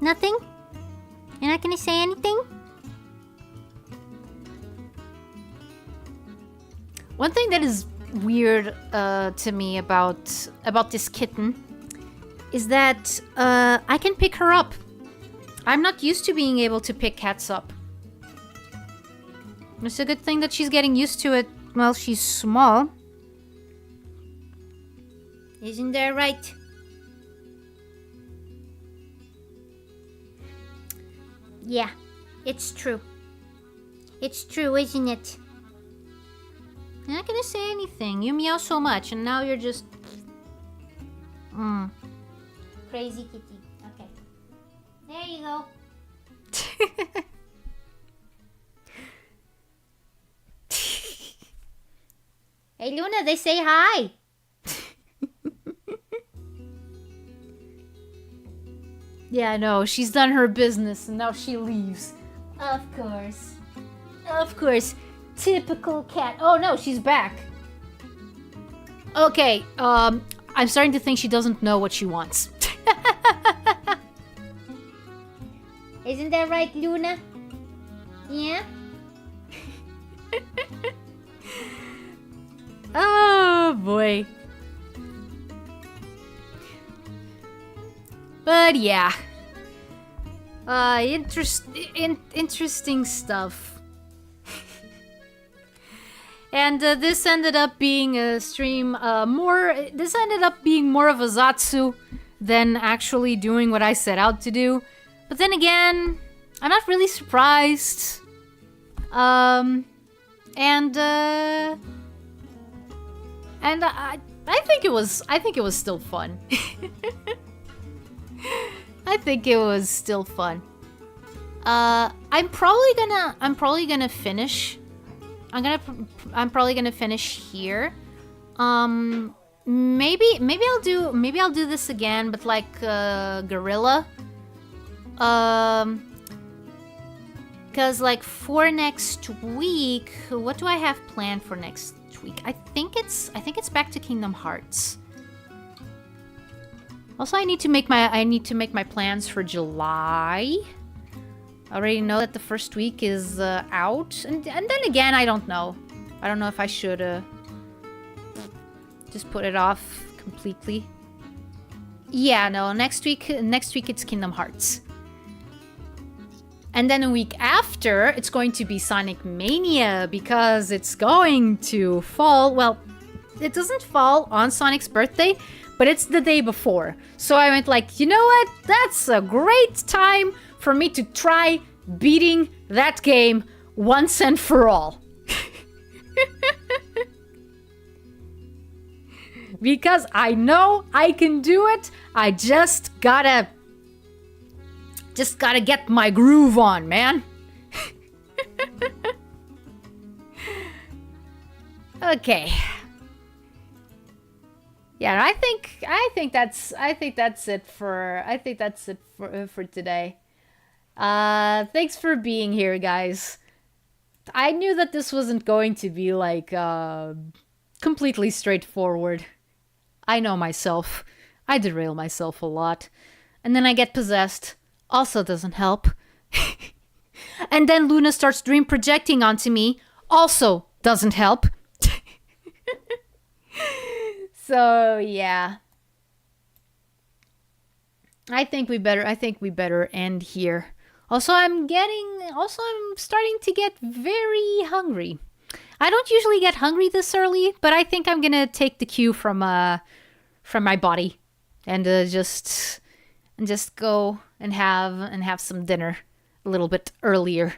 Nothing? You're not going to say anything? One thing that is weird to me about this kitten is that I can pick her up. I'm not used to being able to pick cats up. It's a good thing that she's getting used to it while she's small. Isn't that right? Yeah, it's true. It's true, isn't it? I'm not gonna say anything. You meow so much, and now you're just... Crazy kitty. Okay. There you go. Hey, Luna, they say hi. Yeah, I know. She's done her business, and now she leaves. Of course. Of course. Typical cat. Oh no, she's back. Okay, I'm starting to think she doesn't know what she wants. Isn't that right, Luna? Yeah? Oh boy. But yeah. Interesting stuff. And this ended up being a stream this ended up being more of a Zatsu than actually doing what I set out to do. But then again, I'm not really surprised. And I think it was still fun. I think it was still fun. I'm probably gonna finish. I'm probably gonna finish here. Maybe I'll do this again, but like guerrilla. Cause like for next week, what do I have planned for next week? I think it's back to Kingdom Hearts. Also, I need to make my plans for July. I already know that the first week is out, and then again, I don't know. I don't know if I should just put it off completely. Yeah, no. Next week it's Kingdom Hearts, and then a week after it's going to be Sonic Mania because it's going to fall. Well, it doesn't fall on Sonic's birthday, but it's the day before. So I went like, you know what? That's a great time for me to try beating that game once and for all. Because I know I can do it. I just gotta get my groove on, man. Yeah, I think that's it for today. Thanks for being here, guys. I knew that this wasn't going to be like completely straightforward. I know myself. I derail myself a lot. And then I get possessed. Also doesn't help. And then Luna starts dream projecting onto me. Also doesn't help. So, yeah. I think we better end here. I'm starting to get very hungry. I don't usually get hungry this early, but I think I'm gonna take the cue from my body and just go and have some dinner a little bit earlier.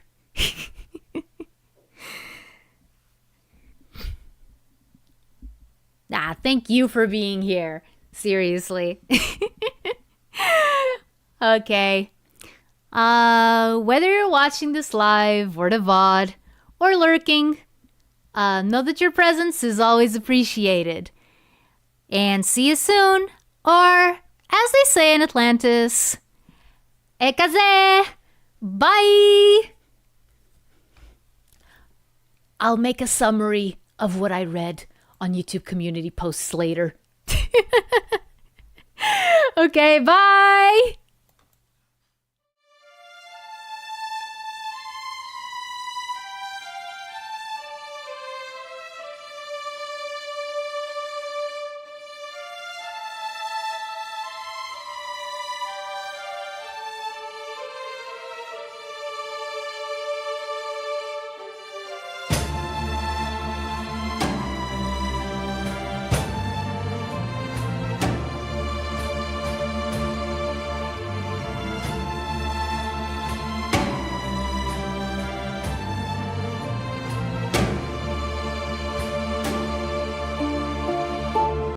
Thank you for being here. Seriously. Okay. Whether you're watching this live or the VOD or lurking, know that your presence is always appreciated. And see you soon, or as they say in Atlantis, ekaze! Bye! I'll make a summary of what I read on YouTube community posts later. Okay, bye!